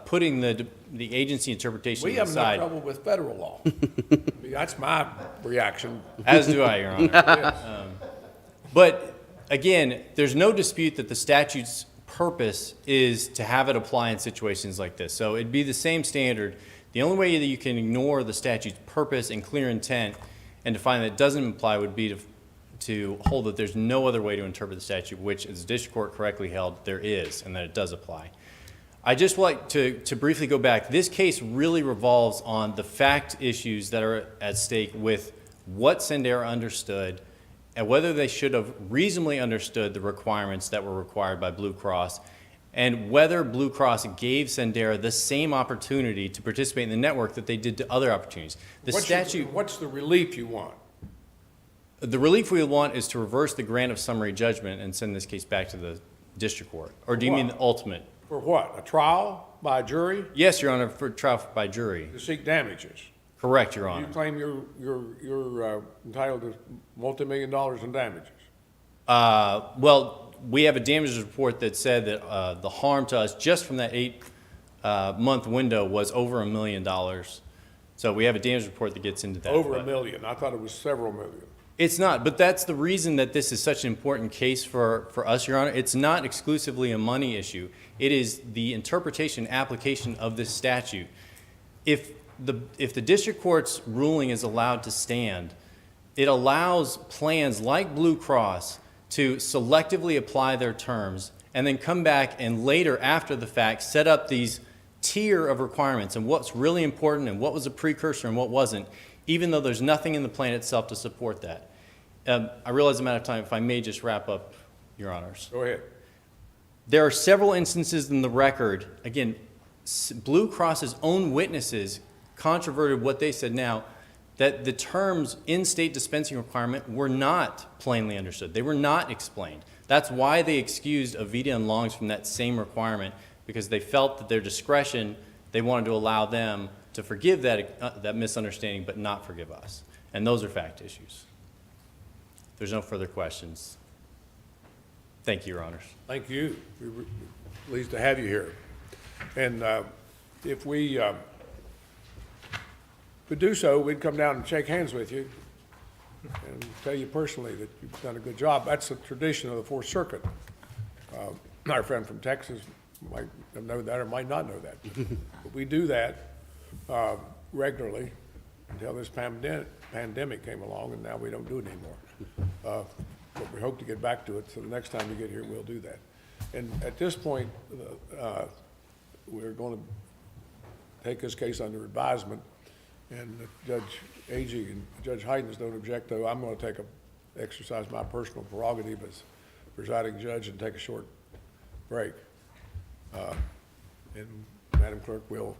putting the agency interpretation We have no aside, trouble with federal law. That's my reaction. as do I, Your Honor. Yes. But again, there's no dispute that the statute's purpose is to have it apply in situations like this. So it'd be the same standard. The only way that you can ignore the statute's purpose and clear intent and to find that it doesn't apply would be to hold that there's no other way to interpret the statute, which, as the district court correctly held, there is, and that it does apply. I just like to briefly go back. This case really revolves on the fact issues that are at stake with what Sendera understood and whether they should have reasonably understood the requirements that were required by Blue Cross, and whether Blue Cross gave Sendera the same opportunity to participate in the network that they did to other opportunities. The statute, What's the relief you want? the relief we want is to reverse the grant of summary judgment and send this case back to the district court. Or do you mean the ultimate? For what? A trial by a jury Yes, Your Honor, for trial by jury. to seek damages? Correct, Your You Honor. claim you're entitled to multi-million dollars in damages. Well, we have a damages report that said that the harm to us just from that 8-month window was over $1 million. So we have a damages report that gets into that. Over but $1 million. I thought it was several million. It's not, but that's the reason that this is such an important case for us, Your Honor. It's not exclusively a money issue. It is the interpretation, application of this statute. If the district court's ruling is allowed to stand, it allows plans like Blue Cross to selectively apply their terms and then come back and later, after the fact, set up these tier of requirements and what's really important and what was a precursor and what wasn't, even though there's nothing in the plan itself to support that. I realize I'm out of time. If I may just wrap up, Your Honors. Go ahead. There are several instances in the record, again, Blue Cross's own witnesses controverted what they said now, that the terms in-state dispensing requirement were not plainly understood. They were not explained. That's why they excused Avita and Longs from that same requirement, because they felt that their discretion, they wanted to allow them to forgive that misunderstanding but not forgive us. And those are fact issues. If there's no further questions. Thank you, Your Honors. Thank you. We're pleased to have you here. And if we could do so, we'd come down and shake hands with you and tell you personally that you've done a good job. That's a tradition of the Fourth Circuit. Our friend from Texas might know that or might not know that. But we do that regularly until this pandemic came along, and now we don't do it anymore. But we hope to get back to it, so the next time you get here, we'll do that. And at this point, we're going to take this case under advisement, and if Judge Agee and Judge Heitens don't object, though, I'm going to exercise my personal prerogative as presiding judge and take a short break. And Madam Clerk will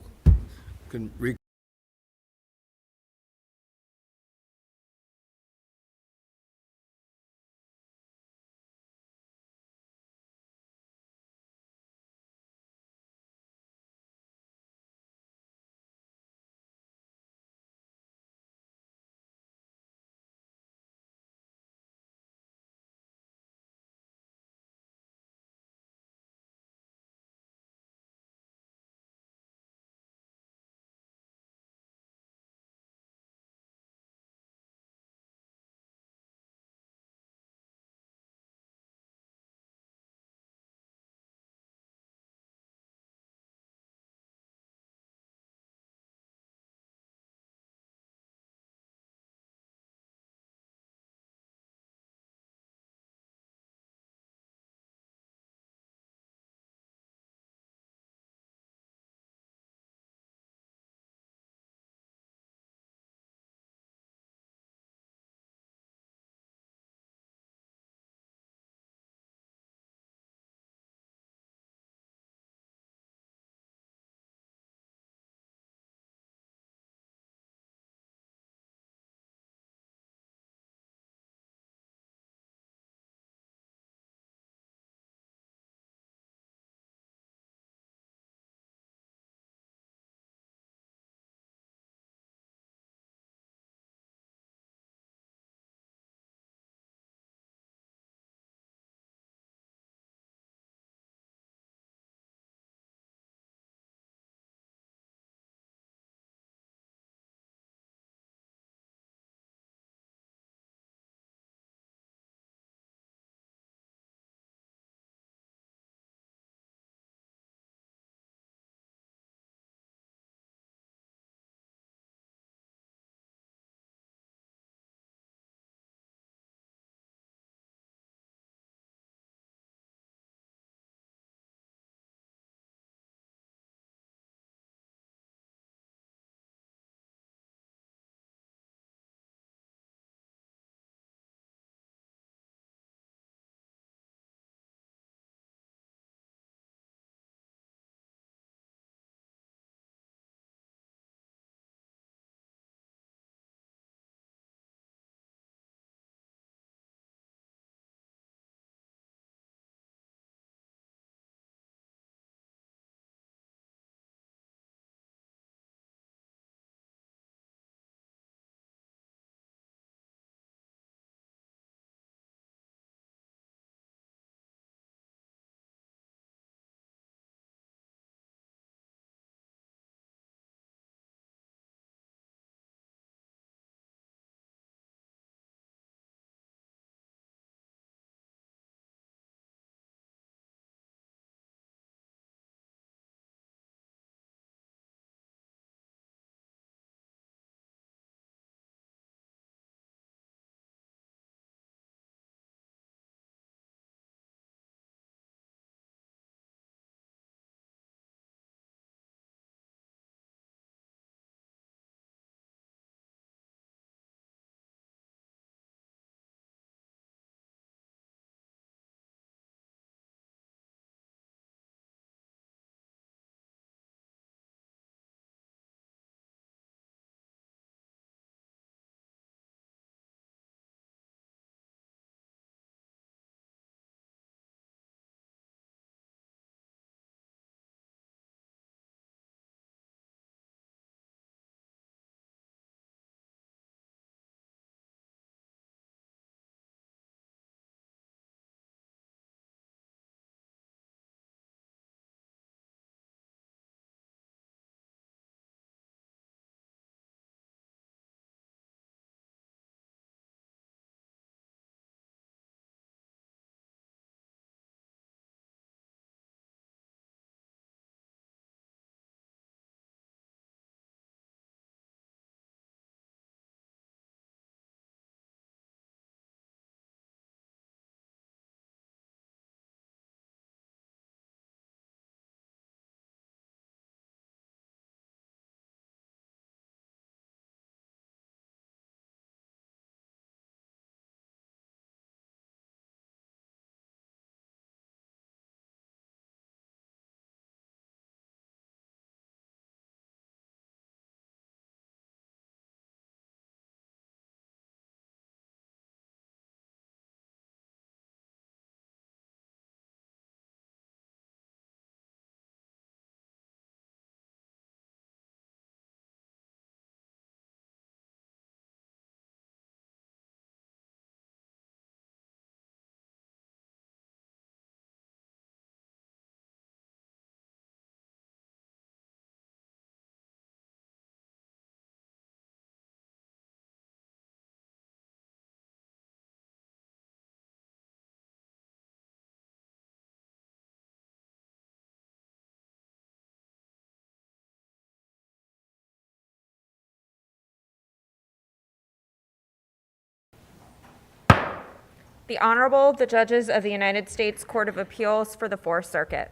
The Honorable, the Judges of the United States Court of Appeals for the Fourth Circuit.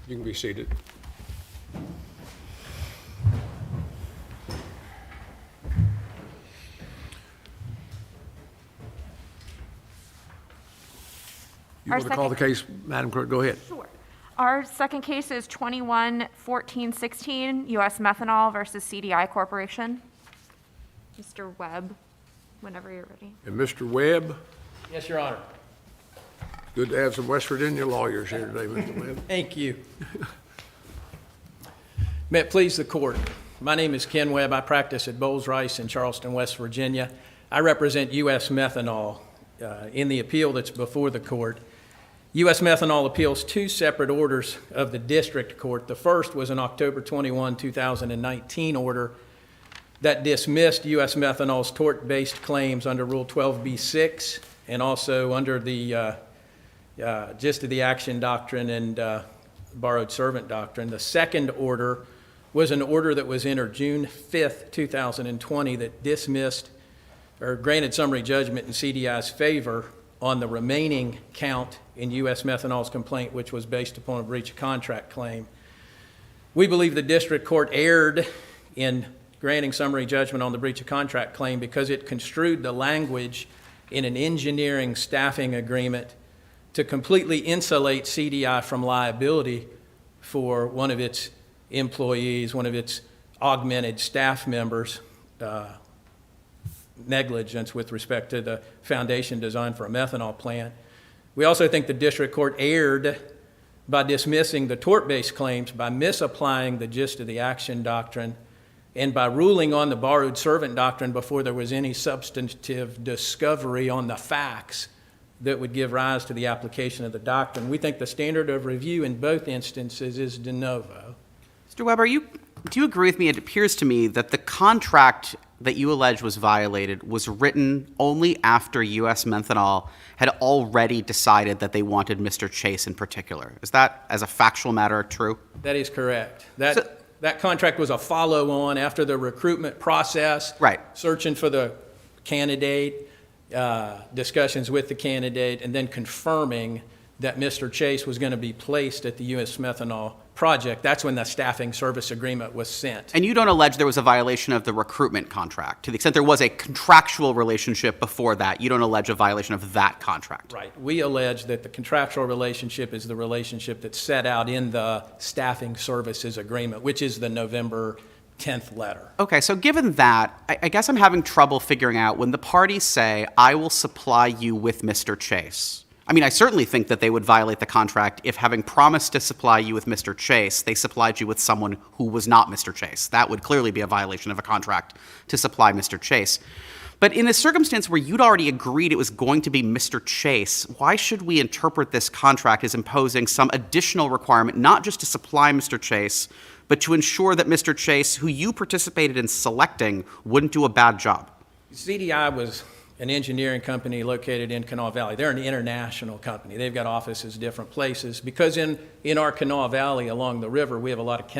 You can be seated. You Our want to call the case, Madam Clerk? Go ahead. Sure. Our second case is 21-1416, U.S. Methanol versus CDI Corporation. Mr. Webb, whenever you're ready. And Mr. Webb, Yes, Your Honor. good to have some West Virginia lawyers here today, Mr. Webb. Thank you. May it please the court. My name is Ken Webb. I practice at Bowles Rice in Charleston, West Virginia. I represent U.S. Methanol in the appeal that's before the court. U.S. Methanol appeals two separate orders of the district court. The first was an October 21, 2019 order that dismissed U.S. Methanol's tort-based claims under Rule 12b-6 and also under the gist of the action doctrine and borrowed servant doctrine. The second order was an order that was entered June 5th, 2020 that dismissed or granted summary judgment in CDI's favor on the remaining count in U.S. Methanol's complaint, which was based upon a breach of contract claim. We believe the district court erred in granting summary judgment on the breach of contract claim because it construed the language in an engineering staffing agreement to completely insulate CDI from liability for one of its employees, one of its augmented staff members, negligence with respect to the foundation design for a methanol plant. We also think the district court erred by dismissing the tort-based claims by misapplying the gist of the action doctrine and by ruling on the borrowed servant doctrine before there was any substantive discovery on the facts that would give rise to the application of the doctrine. We think the standard of review in both instances is de novo. Mr. Webb, do you agree with me? It appears to me that the contract that you allege was violated was written only after U.S. Methanol had already decided that they wanted Mr. Chase in particular. Is that, as a factual matter, true? That is correct. That contract was a follow-on after the recruitment process. Right. Searching for the candidate, discussions with the candidate, and then confirming that Mr. Chase was going to be placed at the U.S. Methanol project. That's when the staffing service agreement was sent. And you don't allege there was a violation of the recruitment contract. To the extent there was a contractual relationship before that, you don't allege a violation of that contract. Right. We allege that the contractual relationship is the relationship that's set out in the staffing services agreement, which is the November 10th letter. Okay, so given that, I guess I'm having trouble figuring out when the parties say, I will supply you with Mr. Chase. I mean, I certainly think that they would violate the contract if, having promised to supply you with Mr. Chase, they supplied you with someone who was not Mr. Chase. That would clearly be a violation of a contract to supply Mr. Chase. But in a circumstance where you'd already agreed it was going to be Mr. Chase, why should we interpret this contract as imposing some additional requirement, not just to supply Mr. Chase, but to ensure that Mr. Chase, who you participated in selecting, wouldn't do a bad job? CDI was an engineering company located in Kanawha Valley. They're an international company. They've got offices different places. Because in our Kanawha Valley along the river, we have a lot of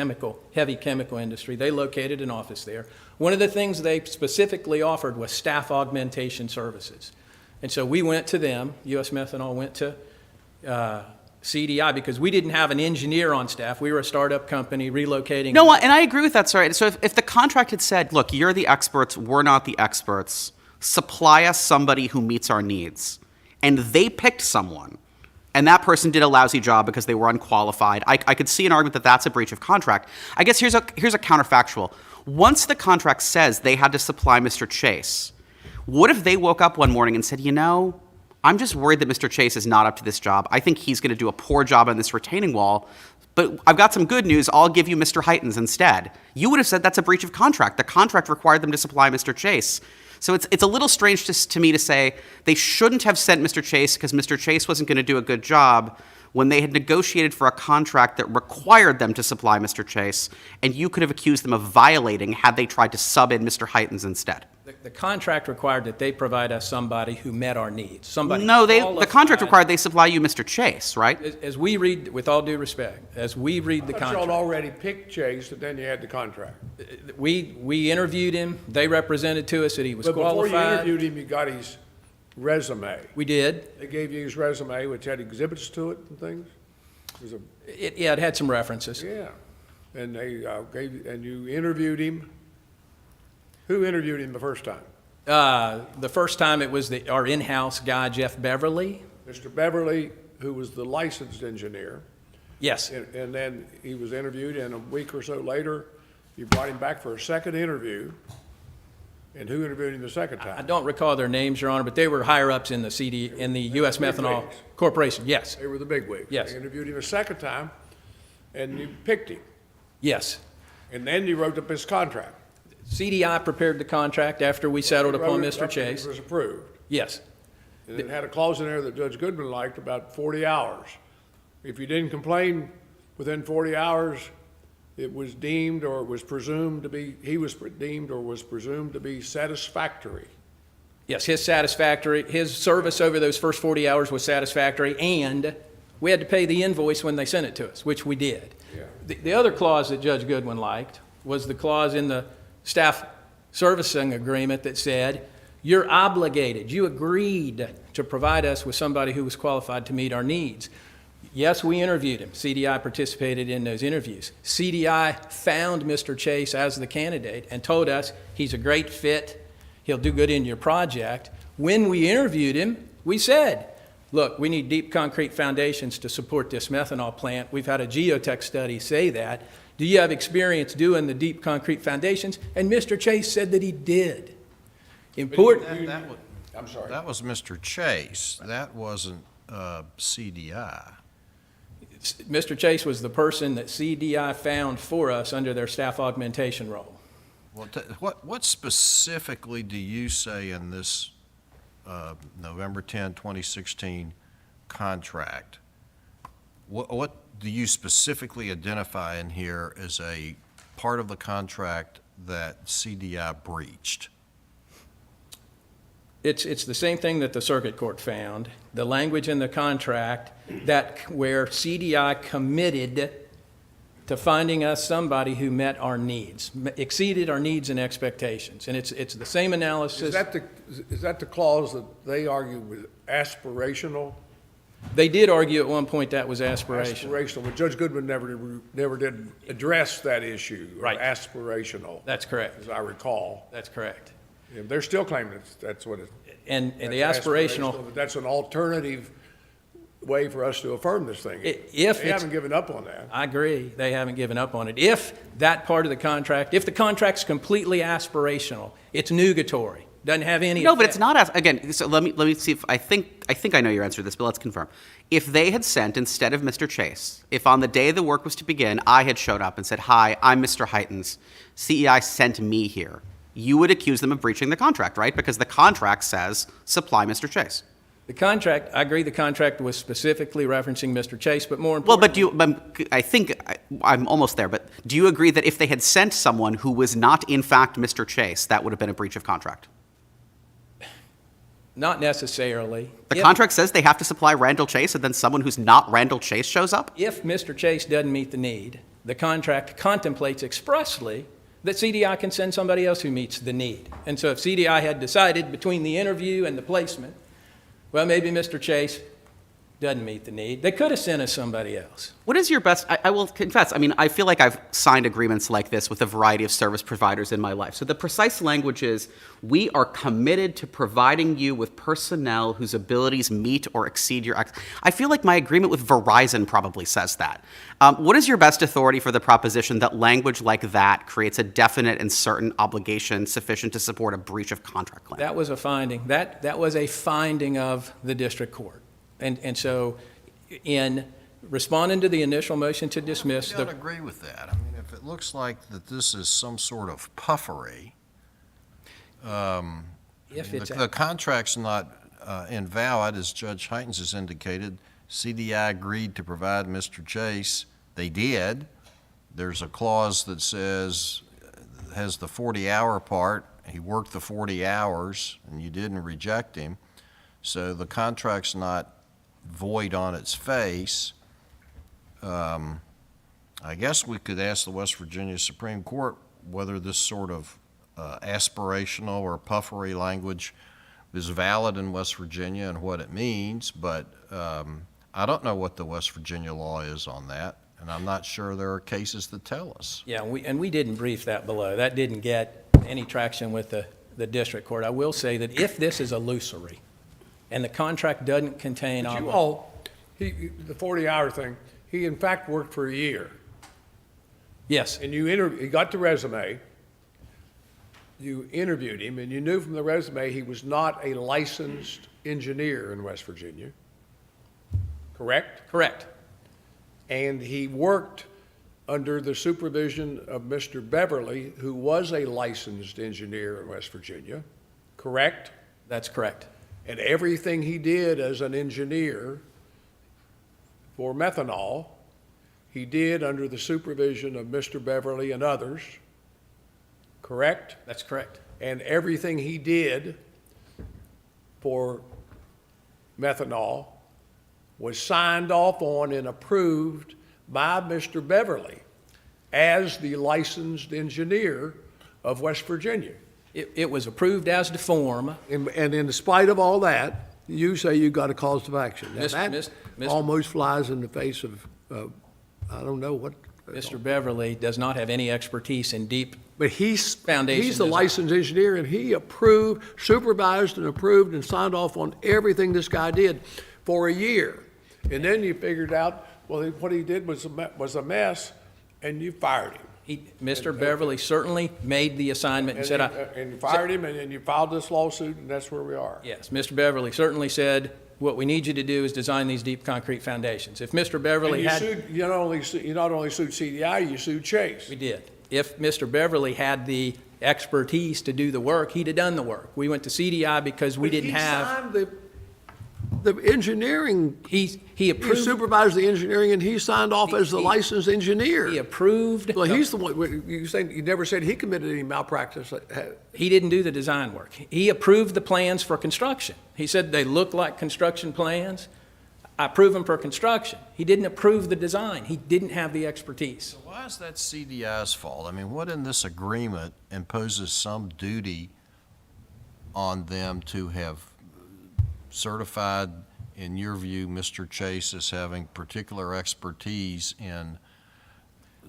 heavy chemical industry. They located an office there. One of the things they specifically offered was staff augmentation services. And so we went to them, U.S. Methanol went to CDI, because we didn't have an engineer on staff. We were a startup company relocating. No, and I agree with that, sorry. So if the contract had said, look, you're the experts, we're not the experts, supply us somebody who meets our needs, and they picked someone, and that person did a lousy job because they were unqualified, I could see an argument that that's a breach of contract. I guess here's a counterfactual. Once the contract says they had to supply Mr. Chase, what if they woke up one morning and said, you know, I'm just worried that Mr. Chase is not up to this job. I think he's going to do a poor job on this retaining wall, but I've got some good news. I'll give you Mr. Heitens instead. You would have said that's a breach of contract. The contract required them to supply Mr. Chase. So it's a little strange to me to say they shouldn't have sent Mr. Chase because Mr. Chase wasn't going to do a good job when they had negotiated for a contract that required them to supply Mr. Chase, and you could have accused them of violating had they tried to sub in Mr. Heitens instead. The contract required that they provide us somebody who met our needs, somebody No, the contract qualified. required they supply you Mr. Chase, right? As we read, with all due respect, as we read the I thought y'all contract, already picked Chase, and then you had the contract. we interviewed him. They represented to us that he was But before you qualified. interviewed him, you got his resume. We did. They gave you his resume, which had exhibits to it and things? It was a, Yeah, it had some references. yeah. And they and you interviewed him. Who interviewed him the first time? The first time it was our in-house guy, Jeff Beverly. Mr. Beverly, who was the licensed engineer. Yes. And then he was interviewed, and a week or so later, you brought him back for a second interview. And who interviewed him the second I time? don't recall their names, Your Honor, but they were higher ups in the U.S. Methanol wigs. Corporation. Yes. They were the bigwigs. Yes. They interviewed him a second time, and you picked him. Yes. And then you wrote up his contract. CDI prepared the contract after we settled You upon wrote it Mr. up and Chase. it was approved. Yes. And it had a clause in there that Judge Goodman liked about 40 hours. If you didn't complain within 40 hours, it was deemed or was presumed to be, he was deemed or was presumed to be satisfactory. Yes, his service over those first 40 hours was satisfactory, and we had to pay the invoice when they sent it to us, which we did. Yeah. The other clause that Judge Goodwin liked was the clause in the staff servicing agreement that said, you're obligated, you agreed to provide us with somebody who was qualified to meet our needs. Yes, we interviewed him. CDI participated in those interviews. CDI found Mr. Chase as the candidate and told us he's a great fit, he'll do good in your project. When we interviewed him, we said, look, we need deep concrete foundations to support this methanol plant. We've had a geotech study say that. Do you have experience doing the deep concrete foundations? And Mr. Chase said that he did. Important. I'm sorry. That was Mr. Chase. That wasn't CDI. Mr. Chase was the person that CDI found for us under their staff augmentation role. What specifically do you say in this November 10, 2016 contract? What do you specifically identify in here as a part of the contract that CDI breached? It's the same thing that the circuit court found. The language in the contract that where CDI committed to finding us somebody who met our needs, exceeded our needs and expectations. And it's the same analysis. Is that the clause that they argue was aspirational? They did argue at one point that was aspirational. Aspirational, but Judge Goodman never did address that issue. Of Right. Aspirational. That's correct. As I recall. That's correct. And they're still claiming that's what it. And the that's aspirational, but that's an alternative way for us to affirm this thing. If They it's- haven't given up on that. I agree, they haven't given up on it. If that part of the contract, if the contract's completely aspirational, it's nugatory, doesn't have any No, but effect. it's not as, again, so let me see if I think I know your answer to this, but let's confirm. If they had sent, instead of Mr. Chase, if on the day the work was to begin, I had showed up and said, hi, I'm Mr. Heitens, CEI sent me here, you would accuse them of breaching the contract, right? Because the contract says, supply Mr. Chase. The contract, I agree the contract was specifically referencing Mr. Chase, but more Well, importantly. but I think I'm almost there, but do you agree that if they had sent someone who was not in fact Mr. Chase, that would have been a breach of contract? Not necessarily. The contract says they have to supply Randall Chase, and then someone who's not Randall Chase shows up? If Mr. Chase doesn't meet the need, the contract contemplates expressly that CDI can send somebody else who meets the need. And so if CDI had decided between the interview and the placement, well, maybe Mr. Chase doesn't meet the need, they could have sent us somebody else. What is your best, I will confess, I mean, I feel like I've signed agreements like this with a variety of service providers in my life. So the precise language is, we are committed to providing you with personnel whose abilities meet or exceed your, I feel like my agreement with Verizon probably says that. What is your best authority for the proposition that language like that creates a definite and certain obligation sufficient to support a breach of contract claim? That was a finding. That was a finding of the district court. And so in responding to the initial motion to dismiss, I don't agree with that. I mean, if it looks like that this is some sort of puffery, if it's the contract's not invalid, as Judge Heitens has indicated. CDI agreed to provide Mr. Chase. They did. There's a clause that says, has the 40-hour part, he worked the 40 hours, and you didn't reject him, so the contract's not void on its face. I guess we could ask the West Virginia Supreme Court whether this sort of aspirational or puffery language is valid in West Virginia and what it means, but I don't know what the West Virginia law is on that, and I'm not sure there are cases that tell us. Yeah, we didn't brief that below. That didn't get any traction with the district court. I will say that if this is illusory and the contract doesn't contain But you all, the 40-hour thing, he in fact worked for a year. Yes, And he got the resume, you interviewed him, and you knew from the resume he was not a licensed engineer in West Virginia, correct? correct. And he worked under the supervision of Mr. Beverly, who was a licensed engineer in West Virginia, correct? That's correct. And everything he did as an engineer for methanol, he did under the supervision of Mr. Beverly and others, correct? That's correct. And everything he did for methanol was signed off on and approved by Mr. Beverly as the licensed engineer of West Virginia. It was approved as to form. And in spite of all that, you say you got a cause of action. Now, that almost flies in the face of, I don't know what. Mr. Beverly does not have any expertise in deep But he's foundation the design. licensed engineer, and he approved, supervised and approved and signed off on everything this guy did for a year. And then you figured out, well, what he did was a mess, and you fired him. Mr. Beverly certainly made the assignment and said, And you fired him, and then you filed this lawsuit, and that's where we are. yes, Mr. Beverly certainly said, what we need you to do is design these deep concrete foundations. If Mr. Beverly And had. you not only sued CDI, you sued Chase. We did. If Mr. Beverly had the expertise to do the work, he'd have done the work. We went to CDI because we didn't have. He signed the engineering. He He approved. supervised the engineering, and he signed off as the licensed engineer. He approved. Well, he's the one, you never said he committed any malpractice. He didn't do the design work. He approved the plans for construction. He said they look like construction plans. I approve them for construction. He didn't approve the design. He didn't have the expertise. Why is that CDI's fault? I mean, what in this agreement imposes some duty on them to have certified, in your view, Mr. Chase as having particular expertise in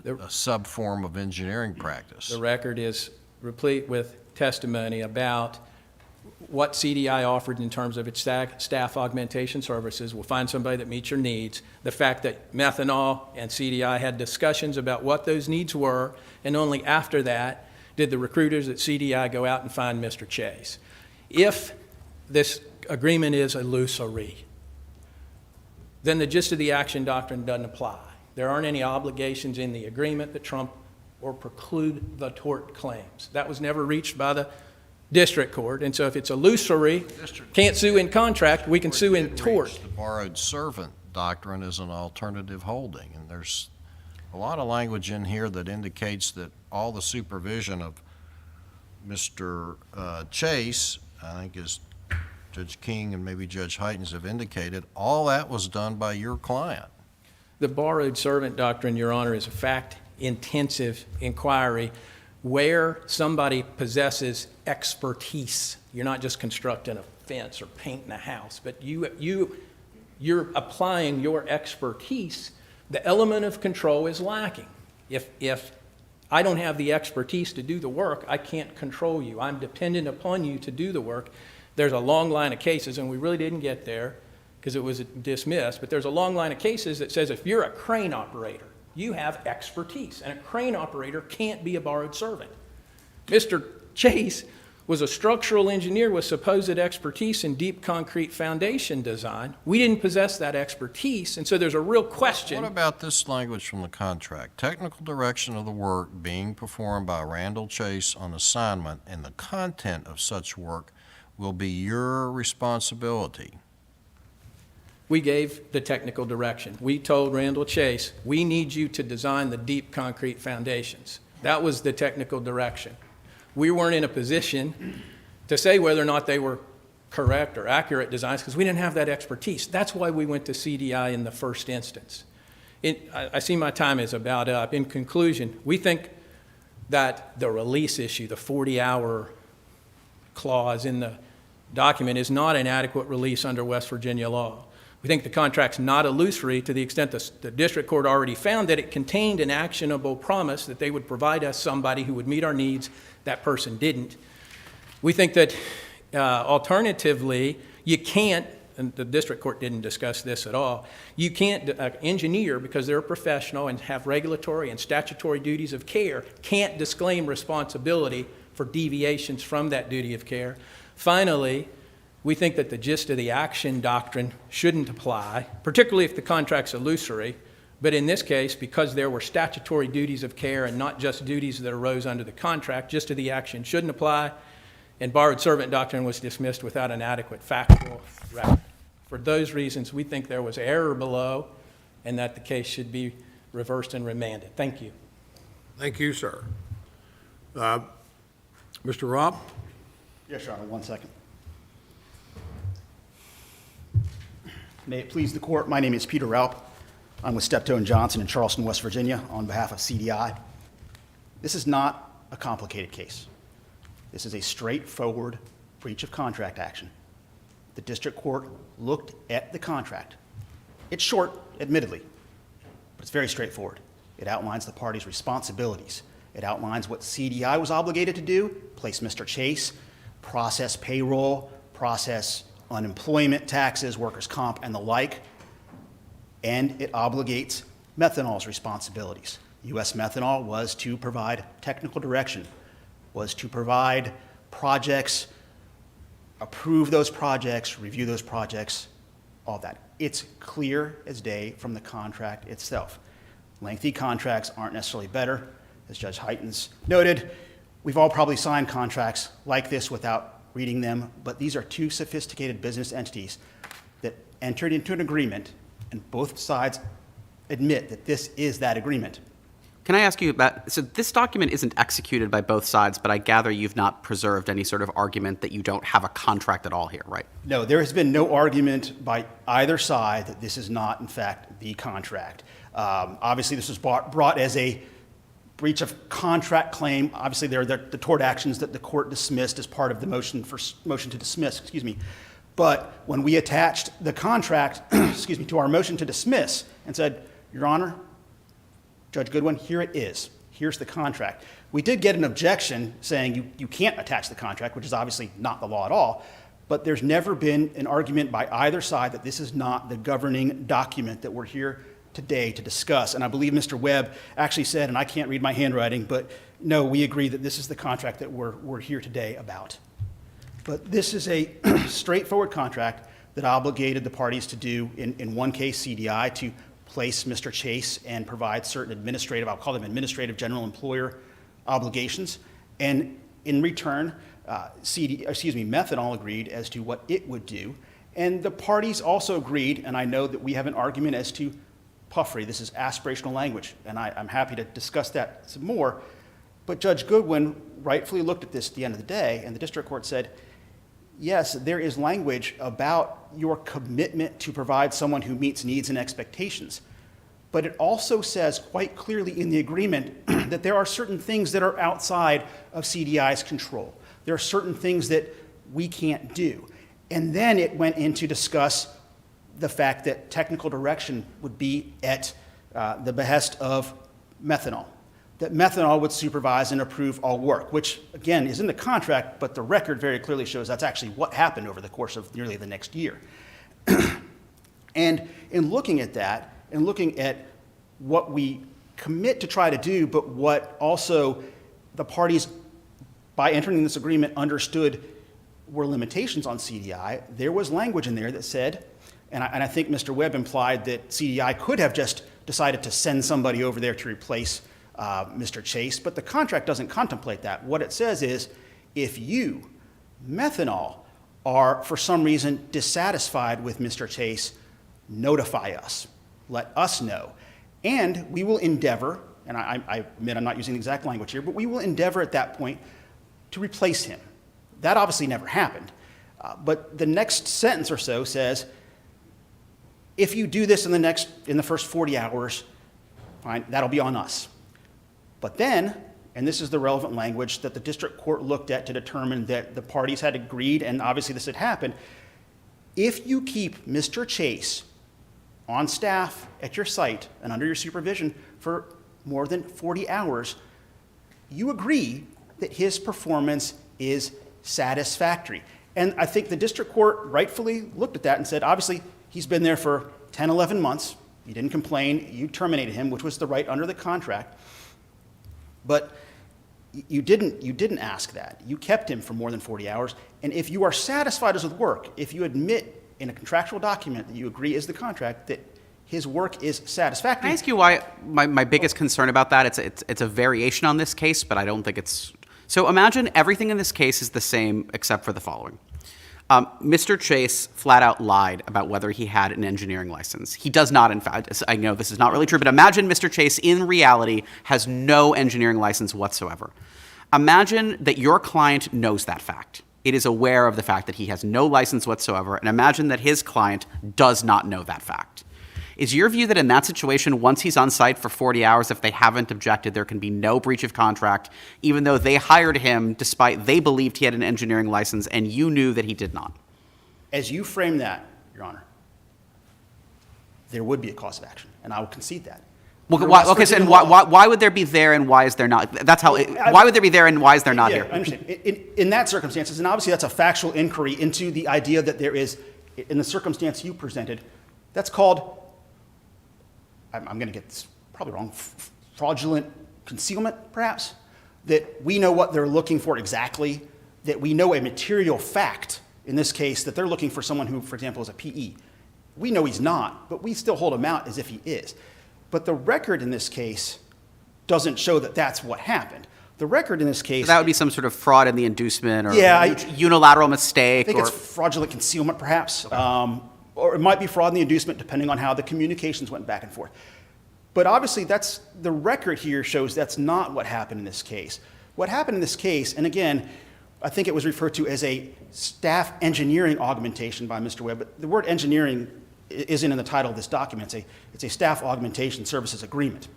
a subform of engineering practice? The record is replete with testimony about what CDI offered in terms of its staff augmentation services. We'll find somebody that meets your needs. The fact that methanol and CDI had discussions about what those needs were, and only after that did the recruiters at CDI go out and find Mr. Chase. If this agreement is illusory, then the gist of the action doctrine doesn't apply. There aren't any obligations in the agreement that trump or preclude the tort claims. That was never reached by the district court, and so if it's illusory, can't sue in contract, we can sue in tort. The borrowed servant doctrine is an alternative holding, and there's a lot of language in here that indicates that all the supervision of Mr. Chase, I think as Judge King and maybe Judge Heitens have indicated, all that was done by your client. The borrowed servant doctrine, Your Honor, is a fact-intensive inquiry where somebody possesses expertise. You're not just constructing a fence or painting a house, but you're applying your expertise. The element of control is lacking. If I don't have the expertise to do the work, I can't control you. I'm dependent upon you to do the work. There's a long line of cases, and we really didn't get there because it was dismissed, but there's a long line of cases that says if you're a crane operator, you have expertise, and a crane operator can't be a borrowed servant. Mr. Chase was a structural engineer with supposed expertise in deep concrete foundation design. We didn't possess that expertise, and so there's a real question. What about this language from the contract? Technical direction of the work being performed by Randall Chase on assignment, and the content of such work will be your responsibility. We gave the technical direction. We told Randall Chase, we need you to design the deep concrete foundations. That was the technical direction. we weren't in a position to say whether or not they were correct or accurate designs because we didn't have that expertise. That's why we went to CDI in the first instance. I see my time is about up. In conclusion, we think that the release issue, the 40-hour clause in the document, is not an adequate release under West Virginia law. We think the contract's not illusory to the extent the district court already found that it contained an actionable promise that they would provide us somebody who would meet our needs. That person didn't. We think that alternatively, you can't, and the district court didn't discuss this at all, you can't, engineer, because they're a professional and have regulatory and statutory duties of care, can't disclaim responsibility for deviations from that duty of care. Finally, we think that the gist of the action doctrine shouldn't apply, particularly if the contract's illusory. But in this case, because there were statutory duties of care and not just duties that arose under the contract, gist of the action shouldn't apply, and borrowed servant doctrine was dismissed without an adequate factual record. For those reasons, we think there was error below and that the case should be reversed and remanded. Thank you. Thank you, sir. Mr. Ropp? Yes, Your Honor, 1 second. May it please the court, my name is Peter Raup. I'm with Steptoe & Johnson in Charleston, West Virginia, on behalf of CDI. This is not a complicated case. This is a straightforward breach of contract action. The district court looked at the contract. It's short, admittedly, but it's very straightforward. It outlines the parties' responsibilities. It outlines what CDI was obligated to do: place Mr. Chase, process payroll, process unemployment taxes, workers' comp, and the like. And it obligates Methanol's responsibilities. U.S. Methanol was to provide technical direction, was to provide projects, approve those projects, review those projects, all that. It's clear as day from the contract itself. Lengthy contracts aren't necessarily better. As Judge Heitens noted, we've all probably signed contracts like this without reading them, but these are two sophisticated business entities that entered into an agreement, and both sides admit that this is that agreement. Can I ask you about, so this document isn't executed by both sides, but I gather you've not preserved any sort of argument that you don't have a contract at all here, right? No, there has been no argument by either side that this is not, in fact, the contract. Obviously, this was brought as a breach of contract claim. Obviously, there are the tort actions that the court dismissed as part of the motion to dismiss, But when we attached the contract, to our motion to dismiss and said, Your Honor, Judge Goodwin, here it is. Here's the contract. We did get an objection saying you can't attach the contract, which is obviously not the law at all, but there's never been an argument by either side that this is not the governing document that we're here today to discuss. And I believe Mr. Webb actually said, and I can't read my handwriting, but no, we agree that this is the contract that we're here today about. But this is a straightforward contract that obligated the parties to do, in one case, CDI, to place Mr. Chase and provide certain administrative, I'll call them administrative general employer obligations. And in return, Methanol agreed as to what it would do. And the parties also agreed, and I know that we have an argument as to puffery. This is aspirational language, and I'm happy to discuss that some more. But Judge Goodwin rightfully looked at this at the end of the day, and the district court said, yes, there is language about your commitment to provide someone who meets needs and expectations. But it also says quite clearly in the agreement that there are certain things that are outside of CDI's control. There are certain things that we can't do. And then it went in to discuss the fact that technical direction would be at the behest of Methanol, that Methanol would supervise and approve all work, which, again, is in the contract, but the record very clearly shows that's actually what happened over the course of nearly the next year. And in looking at that, and looking at what we commit to try to do, but what also the parties, by entering this agreement, understood were limitations on CDI, there was language in there that said, and I think Mr. Webb implied that CDI could have just decided to send somebody over there to replace Mr. Chase, but the contract doesn't contemplate that. What it says is, if you, Methanol, are for some reason dissatisfied with Mr. Chase, notify us. Let us know. And we will endeavor, and I admit I'm not using the exact language here, but we will endeavor at that point to replace him. That obviously never happened. But the next sentence or so says, if you do this in the first 40 hours, fine, that'll be on us. But then, and this is the relevant language that the district court looked at to determine that the parties had agreed, and obviously this had happened, if you keep Mr. Chase on staff at your site and under your supervision for more than 40 hours, you agree that his performance is satisfactory. And I think the district court rightfully looked at that and said, obviously, he's been there for 10, 11 months. You didn't complain. You terminated him, which was the right under the contract. But you didn't ask that. You kept him for more than 40 hours. And if you are satisfied with his work, if you admit in a contractual document that you agree is the contract that his work is satisfactory. Can I ask you why my biggest concern about that, it's a variation on this case, but I don't think it's... So imagine everything in this case is the same except for the following. Mr. Chase flat out lied about whether he had an engineering license. He does not, in fact. I know this is not really true, but imagine Mr. Chase in reality has no engineering license whatsoever. Imagine that your client knows that fact. It is aware of the fact that he has no license whatsoever, and imagine that his client does not know that fact. Is your view that in that situation, once he's on site for 40 hours, if they haven't objected, there can be no breach of contract, even though they hired him despite they believed he had an engineering license and you knew that he did not? As you frame that, Your Honor, there would be a cause of action, and I will concede that. Well, why would there be there and why is there not? That's how. Why would there be there and why is there not yeah, here? I understand. In that circumstances, and obviously that's a factual inquiry into the idea that there is, in the circumstance you presented, that's called, I'm going to get this probably wrong, fraudulent concealment, perhaps, that we know what they're looking for exactly, that we know a material fact, in this case, that they're looking for someone who, for example, is a PE. We know he's not, but we still hold him out as if he is. But the record in this case doesn't show that that's what happened. The record in this case... So that would be some sort of fraud in the inducement or yeah, unilateral mistake? I think it's fraudulent concealment, perhaps. Okay. Or it might be fraud in the inducement, depending on how the communications went back and forth. But obviously, the record here shows that's not what happened in this case. What happened in this case, and again, I think it was referred to as a staff engineering augmentation by Mr. Webb, but the word engineering isn't in the title of this document. It's a staff augmentation services agreement.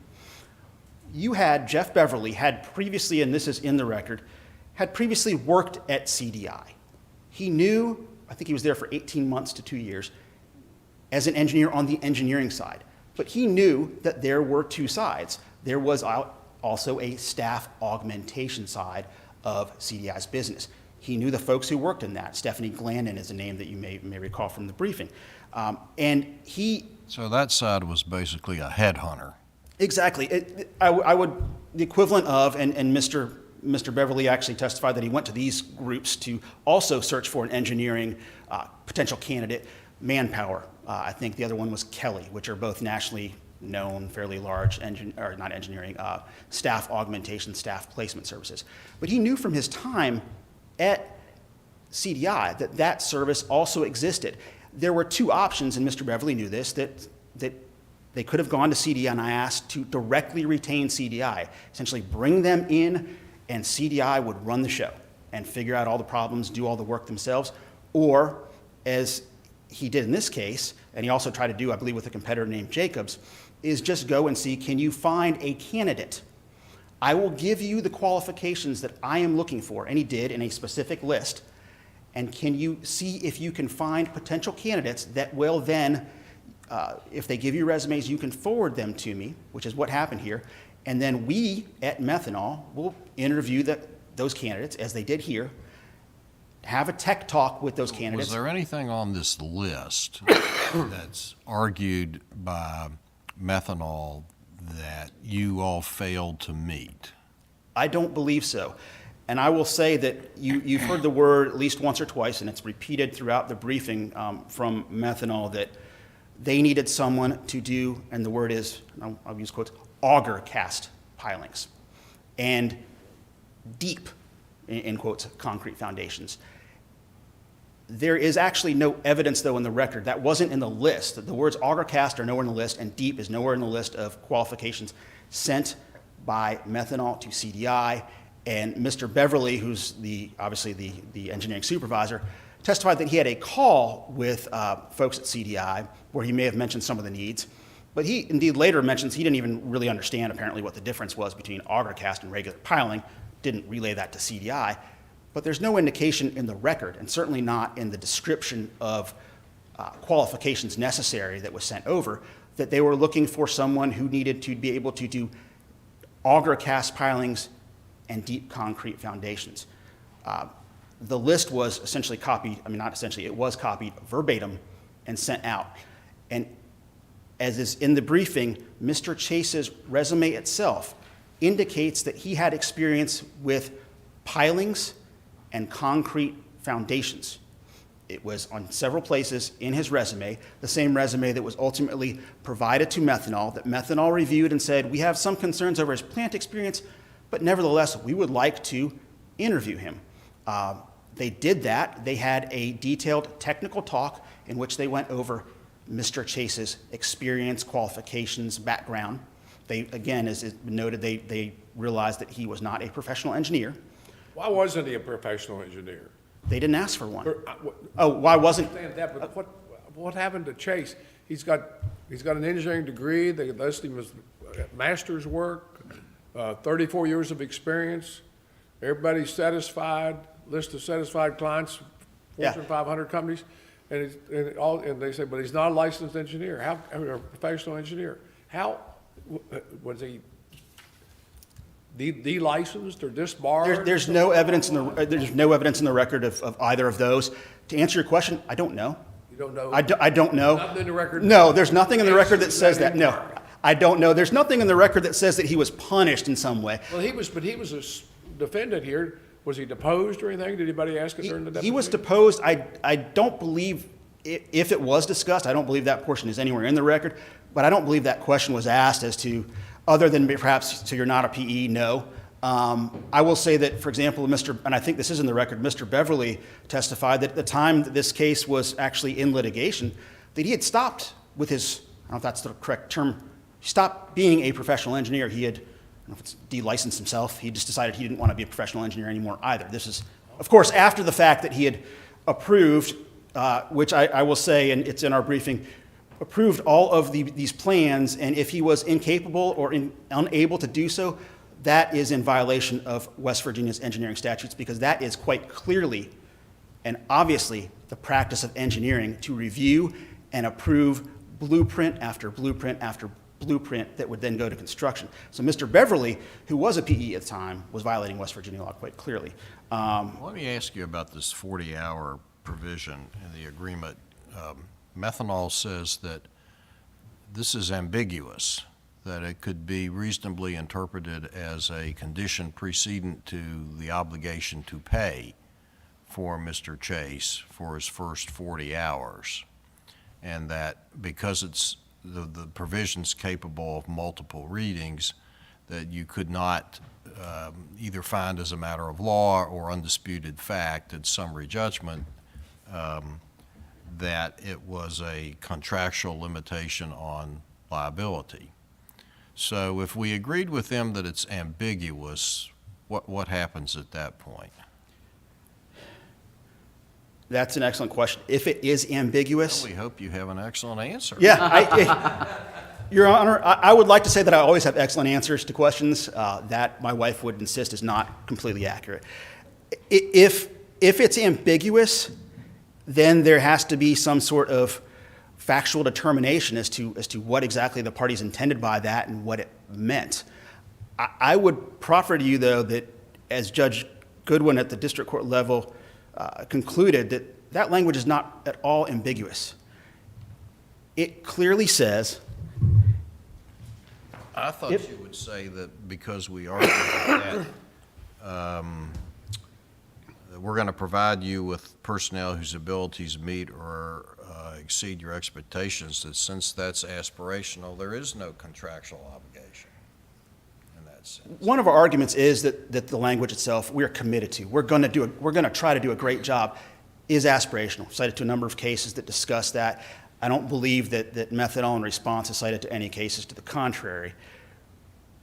You had, Jeff Beverly had previously, and this is in the record, had previously worked at CDI. He knew, I think he was there for 18 months to 2 years, as an engineer on the engineering side. But he knew that there were two sides. There was also a staff augmentation side of CDI's business. He knew the folks who worked in that. Stephanie Glandon is a name that you may recall from the briefing. So that side was basically a headhunter. Exactly. The equivalent of, and Mr. Beverly actually testified that he went to these groups to also search for an engineering potential candidate, Manpower. I think the other one was Kelly, which are both nationally known, fairly large, staff augmentation, staff placement services. But he knew from his time at CDI that service also existed. There were two options, and Mr. Beverly knew this, that they could have gone to CDI and I asked to directly retain CDI, essentially bring them in, and CDI would run the show and figure out all the problems, do all the work themselves, or as he did in this case, and he also tried to do, I believe, with a competitor named Jacobs, is just go and see, can you find a candidate? I will give you the qualifications that I am looking for, and he did in a specific list, and can you see if you can find potential candidates that will then, if they give you resumes, you can forward them to me, which is what happened here, and then we at Methanol will interview those candidates, as they did here, have a tech talk with those candidates. Was there anything on this list that's argued by Methanol that you all failed to meet? I don't believe so. And I will say that you've heard the word at least once or twice, and it's repeated throughout the briefing from Methanol, that they needed someone to do, and the word is, I'll use quotes, auger cast pilings, and deep, in quotes, concrete foundations. There is actually no evidence, though, in the record. That wasn't in the list. The words auger cast are nowhere in the list, and deep is nowhere in the list of qualifications sent by Methanol to CDI. And Mr. Beverly, who's obviously the engineering supervisor, testified that he had a call with folks at CDI where he may have mentioned some of the needs, but he indeed later mentions he didn't even really understand apparently what the difference was between auger cast and regular piling, didn't relay that to CDI. But there's no indication in the record, and certainly not in the description of qualifications necessary that was sent over, that they were looking for someone who needed to be able to do auger cast pilings and deep concrete foundations. The list was essentially copied, I mean, not essentially, it was copied verbatim and sent out. And as is in the briefing, Mr. Chase's resume itself indicates that he had experience with pilings and concrete foundations. It was on several places in his resume, the same resume that was ultimately provided to Methanol, that Methanol reviewed and said, we have some concerns over his plant experience, but nevertheless, we would like to interview him. They did that. They had a detailed technical talk in which they went over Mr. Chase's experience, qualifications, background. They, again, as is noted, they realized that he was not a professional engineer. Why wasn't he a professional engineer? They didn't ask for one. Or, Oh, why wasn't? I understand that, but what happened to Chase? He's got an engineering degree. They listed him as master's work, 34 years of experience. Everybody's satisfied. List of satisfied clients, Fortune 500 companies, and they say, but he's not a licensed engineer. A professional engineer? How was he de-licensed or disbarred? There's no evidence in the record of either of those. To answer your question, I don't know. You don't know? I don't know. Nothing in the record? No, there's nothing in the record that says that. No, part. I don't know. There's nothing in the record that says that he was punished in some way. Well, he was a defendant here. Was he deposed or anything? Did anybody ask it during the deposition? He was deposed. I don't believe, if it was discussed, I don't believe that portion is anywhere in the record, but I don't believe that question was asked as to, other than perhaps, so you're not a PE, no. I will say that, for example, and I think this is in the record, Mr. Beverly testified that at the time that this case was actually in litigation, that he had stopped with his, I don't know if that's the correct term, stopped being a professional engineer. He had, I don't know if it's de-licensed himself. He just decided he didn't want to be a professional engineer anymore either. This is, of course, after the fact that he had approved, which I will say, and it's in our briefing, approved all of these plans, and if he was incapable or unable to do so, that is in violation of West Virginia's engineering statutes, because that is quite clearly and obviously the practice of engineering to review and approve blueprint after blueprint after blueprint that would then go to construction. So Mr. Beverly, who was a PE at the time, was violating West Virginia law quite clearly. Let me ask you about this 40-hour provision in the agreement. Methanol says that this is ambiguous, that it could be reasonably interpreted as a condition precedent to the obligation to pay for Mr. Chase for his first 40 hours, and that because it's the provision's capable of multiple readings, that you could not either find as a matter of law or undisputed fact in summary judgment that it was a contractual limitation on liability. So if we agreed with them that it's ambiguous, what happens at that point? That's an excellent question. If it is ambiguous. Well, we hope you have an excellent answer. Yeah. Your Honor, I would like to say that I always have excellent answers to questions. That my wife would insist is not completely accurate. If it's ambiguous, then there has to be some sort of factual determination as to what exactly the parties intended by that and what it meant. I would proffer to you, though, that as Judge Goodwin at the district court level concluded, that language is not at all ambiguous. It clearly says. I thought you would say that because we argued that we're going to provide you with personnel whose abilities meet or exceed your expectations, that since that's aspirational, there is no contractual obligation in that sense. One of our arguments is that the language itself we're committed to. We're going to try to do a great job is aspirational. Cited to a number of cases that discuss that. I don't believe that Methanol in response is cited to any cases to the contrary.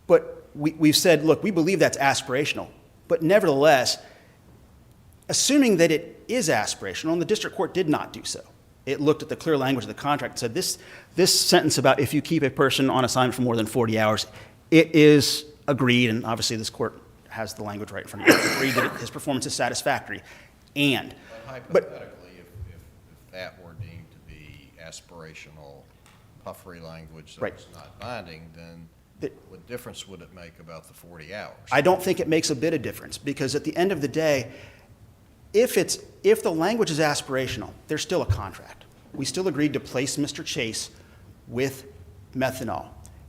But we've said, look, we believe that's aspirational. But nevertheless, assuming that it is aspirational, and the district court did not do so, it looked at the clear language of the contract and said this sentence about if you keep a person on assignment for more than 40 hours, it is agreed, and obviously this court has the language right in front of you, agreed that his performance is satisfactory. And, but Hypothetically, if that were deemed to be aspirational, puffery language Right. that's not binding, then what difference would it make about the 40 hours? I don't think it makes a bit of difference, because at the end of the day, if the language is aspirational, there's still a contract. We still agreed to place Mr. Chase with methanol.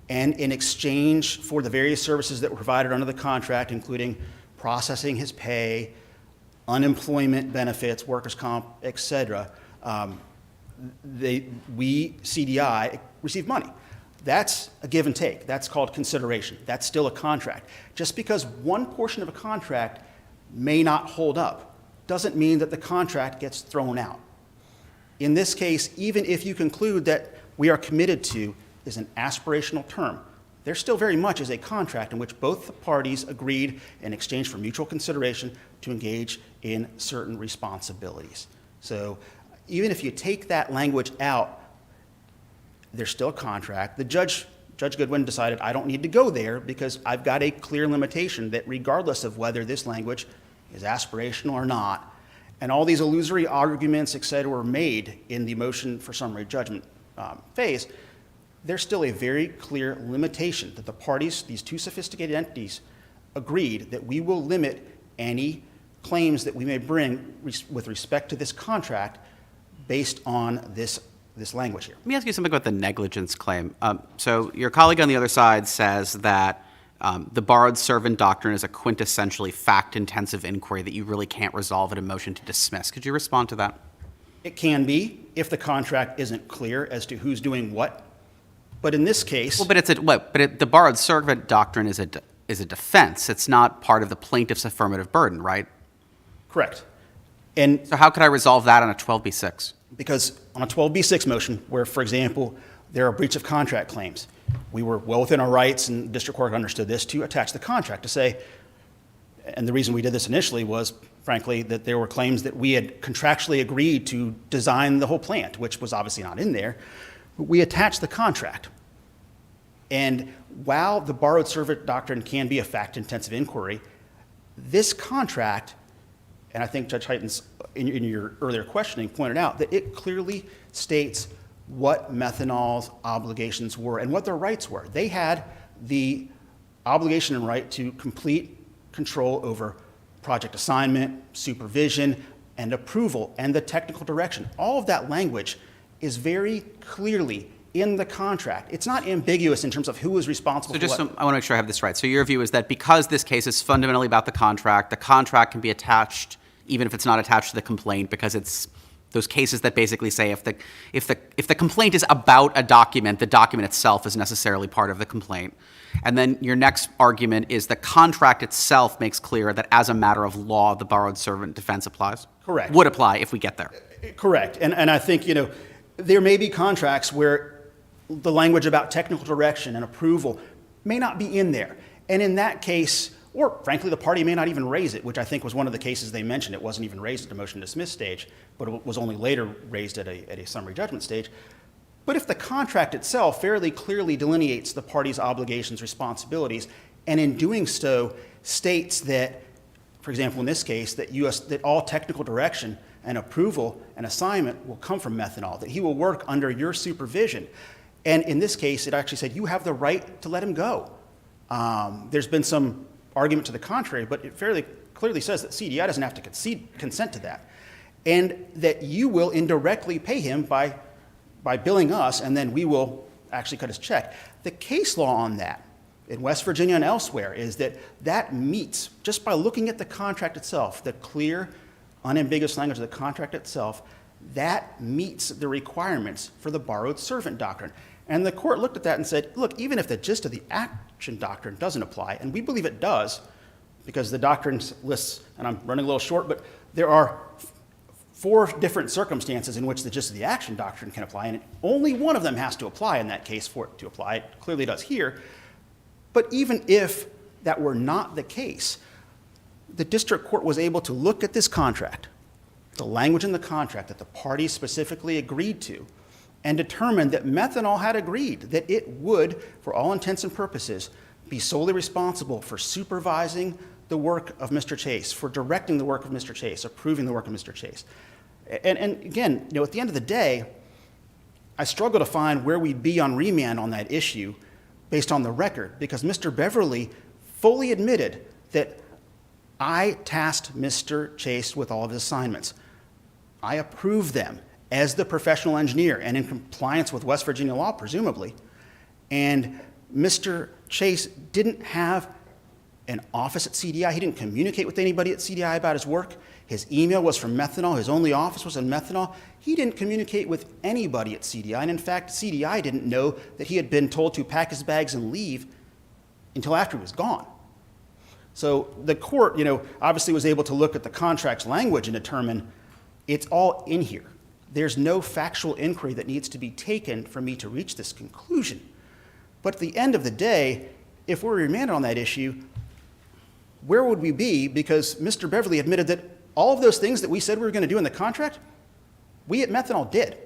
And in exchange for the various services that were provided under the contract, including processing his pay, unemployment benefits, workers' comp, et cetera, CDI, received money. That's a give and take. That's called consideration. That's still a contract. Just because one portion of a contract may not hold up doesn't mean that the contract gets thrown out. In this case, even if you conclude that we are committed to is an aspirational term, there still very much is a contract in which both the parties agreed in exchange for mutual consideration to engage in certain responsibilities. So even if you take that language out, there's still a contract. Judge Goodwin decided I don't need to go there because I've got a clear limitation that regardless of whether this language is aspirational or not, and all these illusory arguments, et cetera, were made in the motion for summary judgment phase, there's still a very clear limitation that the parties, these two sophisticated entities, agreed that we will limit any claims that we may bring with respect to this contract based on this language here. Let me ask you something about the negligence claim. So your colleague on the other side says that the borrowed servant doctrine is a quintessentially fact-intensive inquiry that you really can't resolve at a motion to dismiss. Could you respond to that? It can be if the contract isn't clear as to who's doing what. But in this case, Well, but the borrowed servant doctrine is a defense. It's not part of the plaintiff's affirmative burden, right? correct. And So how could I resolve that on a 12b-6? because on a 12b6 motion, where, for example, there are breach of contract claims, we were well within our rights, and the district court understood this, to attach the contract to say, and the reason we did this initially was, frankly, that there were claims that we had contractually agreed to design the whole plant, which was obviously not in there. But we attached the contract. And while the borrowed servant doctrine can be a fact-intensive inquiry, this contract, and I think Judge Heitens, in your earlier questioning, pointed out that it clearly states what methanol's obligations were and what their rights were. They had the obligation and right to complete control over project assignment, supervision, and approval, and the technical direction. All of that language is very clearly in the contract. It's not ambiguous in terms of who is responsible So for just what. so, I want to make sure I have this right. So your view is that because this case is fundamentally about the contract can be attached even if it's not attached to the complaint, because it's those cases that basically say if the complaint is about a document, the document itself is necessarily part of the complaint. And then your next argument is the contract itself makes clear that as a matter of law, the borrowed servant defense applies? Correct. Would apply if we get there. Correct. And I think, there may be contracts where the language about technical direction and approval may not be in there. And in that case, or frankly, the party may not even raise it, which I think was one of the cases they mentioned. It wasn't even raised at the motion to dismiss stage, but it was only later raised at a summary judgment stage. But if the contract itself fairly clearly delineates the party's obligations, responsibilities, and in doing so states that, for example, in this case, that all technical direction and approval and assignment will come from methanol, that he will work under your supervision. And in this case, it actually said you have the right to let him go. There's been some argument to the contrary, but it fairly clearly says that CDI doesn't have to consent to that. And that you will indirectly pay him by billing us, and then we will actually cut his check. The case law on that, in West Virginia and elsewhere, is that meets, just by looking at the contract itself, the clear, unambiguous language of the contract itself, that meets the requirements for the borrowed servant doctrine. And the court looked at that and said, look, even if the gist of the action doctrine doesn't apply, and we believe it does, because the doctrine lists, and I'm running a little short, but there are 4 different circumstances in which the gist of the action doctrine can apply, and only one of them has to apply in that case for it to apply. It clearly does here. But even if that were not the case, the district court was able to look at this contract, the language in the contract that the parties specifically agreed to, and determined that Methanol had agreed that it would, for all intents and purposes, be solely responsible for supervising the work of Mr. Chase, for directing the work of Mr. Chase, approving the work of Mr. Chase. And again, at the end of the day, I struggle to find where we'd be on remand on that issue based on the record, because Mr. Beverly fully admitted that I tasked Mr. Chase with all of his assignments. I approved them as the professional engineer and in compliance with West Virginia law, presumably. And Mr. Chase didn't have an office at CDI. He didn't communicate with anybody at CDI about his work. His email was from Methanol. His only office was in Methanol. He didn't communicate with anybody at CDI. And in fact, CDI didn't know that he had been told to pack his bags and leave until after he was gone. So the court, obviously was able to look at the contract's language and determine it's all in here. There's no factual inquiry that needs to be taken for me to reach this conclusion. But at the end of the day, if we're remanded on that issue, where would we be? Because Mr. Beverly admitted that all of those things that we said we were going to do in the contract, we at Methanol did.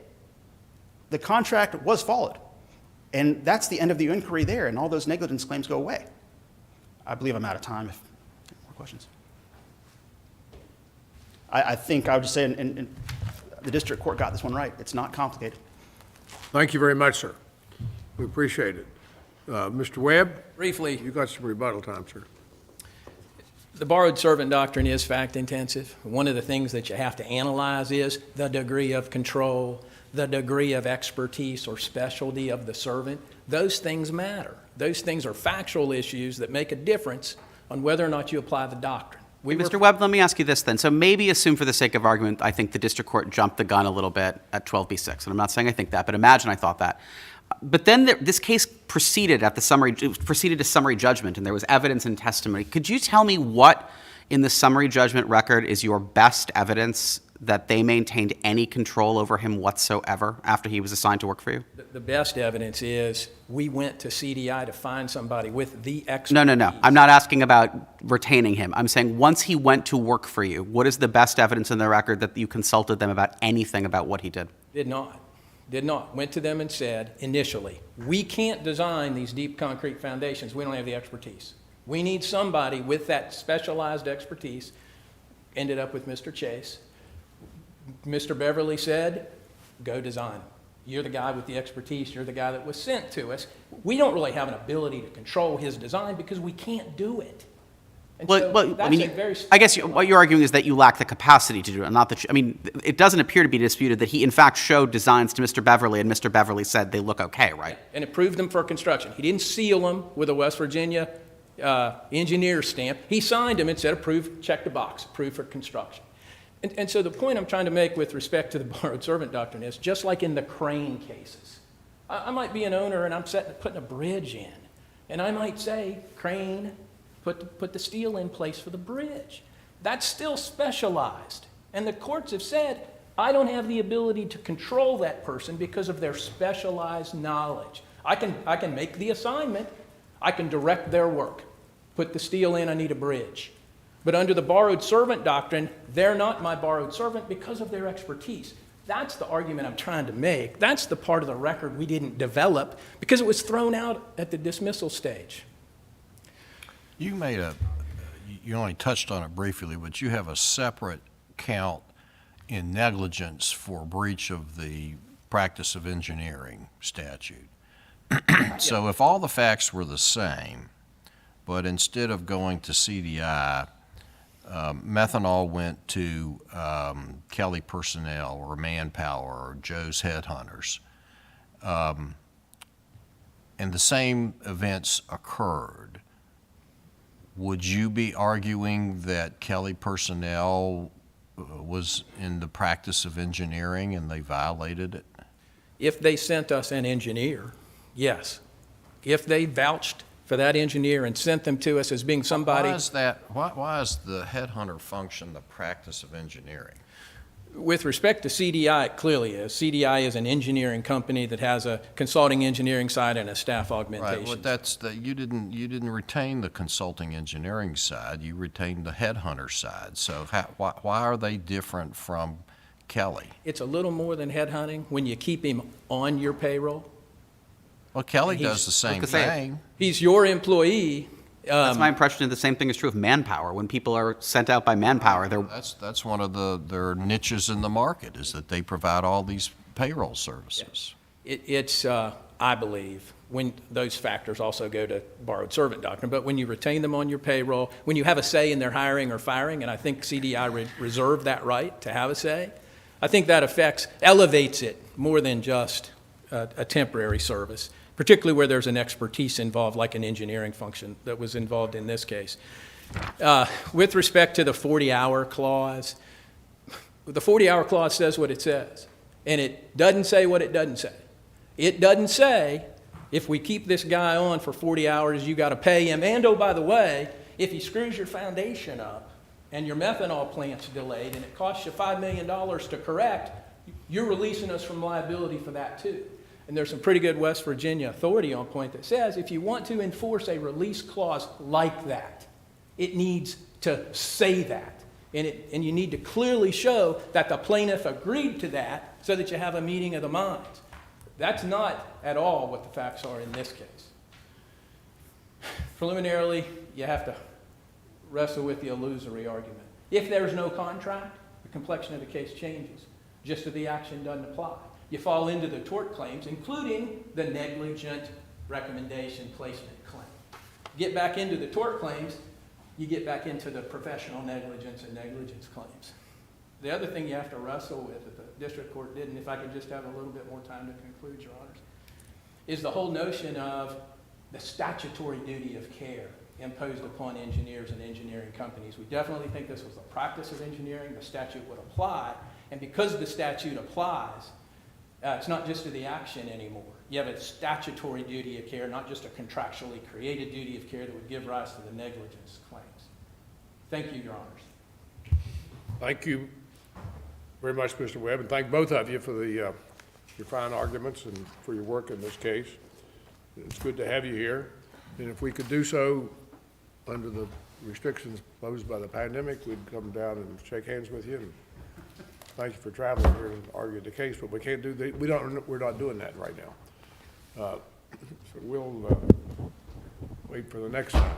The contract was followed. And that's the end of the inquiry there, and all those negligence claims go away. I believe I'm out of time. If more questions. I think I would just say, and the district court got this one right. It's not complicated. Thank you very much, sir. We appreciate it. Mr. Webb? Briefly, You got some rebuttal time, sir. the borrowed servant doctrine is fact-intensive. One of the things that you have to analyze is the degree of control, the degree of expertise or specialty of the servant. Those things matter. Those things are factual issues that make a difference on whether or not you apply the doctrine. Mr. Webb, let me ask you this then. So maybe assume for the sake of argument, I think the district court jumped the gun a little bit at 12b6. And I'm not saying I think that, but imagine I thought that. But then this case proceeded to summary judgment, and there was evidence and testimony. Could you tell me what in the summary judgment record is your best evidence that they maintained any control over him whatsoever after he was assigned to work for you? The best evidence is we went to CDI to find somebody with the expertise. No. I'm not asking about retaining him. I'm saying once he went to work for you, what is the best evidence in the record that you consulted them about anything about what he did? Did not. Went to them and said, initially, we can't design these deep concrete foundations. We don't have the expertise. We need somebody with that specialized expertise. Ended up with Mr. Chase. Mr. Beverly said, go design. You're the guy with the expertise. You're the guy that was sent to us. We don't really have an ability to control his design because we can't do it. And so I guess what you're arguing is that you lack the capacity to do it, not that it doesn't appear to be disputed that he, in fact, showed designs to Mr. Beverly, and Mr. Beverly said they look okay, right? And approved them for construction. He didn't seal them with a West Virginia engineer stamp. He signed them and said, approved, check the box, approved for construction. And so the point I'm trying to make with respect to the borrowed servant doctrine is, just like in the crane cases, I might be an owner and I'm putting a bridge in, and I might say, crane, put the steel in place for the bridge. That's still specialized. And the courts have said, I don't have the ability to control that person because of their specialized knowledge. I can make the assignment. I can direct their work. Put the steel in, I need a bridge. But under the borrowed servant doctrine, they're not my borrowed servant because of their expertise. That's the argument I'm trying to make. That's the part of the record we didn't develop because it was thrown out at the dismissal stage. You only touched on it briefly, but you have a separate count in negligence for breach of the practice of engineering statute. So if all the facts were the same, but instead of going to CDI, Methanol went to Kelly Personnel or Manpower or Joe's Headhunters, and the same events occurred, would you be arguing that Kelly Personnel was in the practice of engineering and they violated it? If they sent us an engineer, yes. If they vouched for that engineer and sent them to us as being somebody. Why is that? Why is the headhunter function the practice of engineering? With respect to CDI, it clearly is. CDI is an engineering company that has a consulting engineering side and a staff augmentation. Right, well, you didn't retain the consulting engineering side, you retained the headhunter side. So why are they different from Kelly? It's a little more than headhunting when you keep him on your payroll. Well, Kelly does the same gonna say- thing. He's your employee. That's my impression. The same thing is true of Manpower. When people are sent out by Manpower, they're That's one of their niches in the market, is that they provide all these payroll services. It's, I believe, when those factors also go to borrowed servant doctrine, but when you retain them on your payroll, when you have a say in their hiring or firing, and I think CDI reserved that right to have a say, I think that elevates it more than just a temporary service, particularly where there's an expertise involved, like an engineering function that was involved in this case. With respect to the 40-hour clause, the 40-hour clause says what it says, and it doesn't say what it doesn't say. It doesn't say, if we keep this guy on for 40 hours, you got to pay him, and oh, by the way, if he screws your foundation up and your methanol plant's delayed and it costs you $5 million to correct, you're releasing us from liability for that too. And there's some pretty good West Virginia authority on point that says if you want to enforce a release clause like that, it needs to say that. And you need to clearly show that the plaintiff agreed to that so that you have a meeting of the minds. That's not at all what the facts are in this case. Preliminarily, you have to wrestle with the illusory argument. If there's no contract, the complexion of the case changes. Just that the action doesn't apply. You fall into the tort claims, including the negligent recommendation placement claim. Get back into the tort claims, you get back into the professional negligence and negligence claims. The other thing you have to wrestle with that the district court did, and if I could just have a little bit more time to conclude, Your Honors, is the whole notion of the statutory duty of care imposed upon engineers and engineering companies. We definitely think this was the practice of engineering. The statute would apply, and because the statute applies, it's not just to the action anymore. You have a statutory duty of care, not just a contractually created duty of care that would give rise to the negligence claims. Thank you, Your Honors. Thank you very much, Mr. Webb, and thank both of you for your fine arguments and for your work in this case. It's good to have you here, and if we could do so under the restrictions posed by the pandemic, we'd come down and shake hands with you. And thank you for traveling here and argue the case, but we can't do the, we're not doing that right now. So we'll wait for the next time.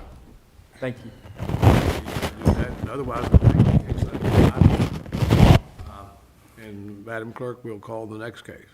Thank you. Do that, and otherwise, we'll take the case under advisement. And Madam Clerk, we'll call the next case.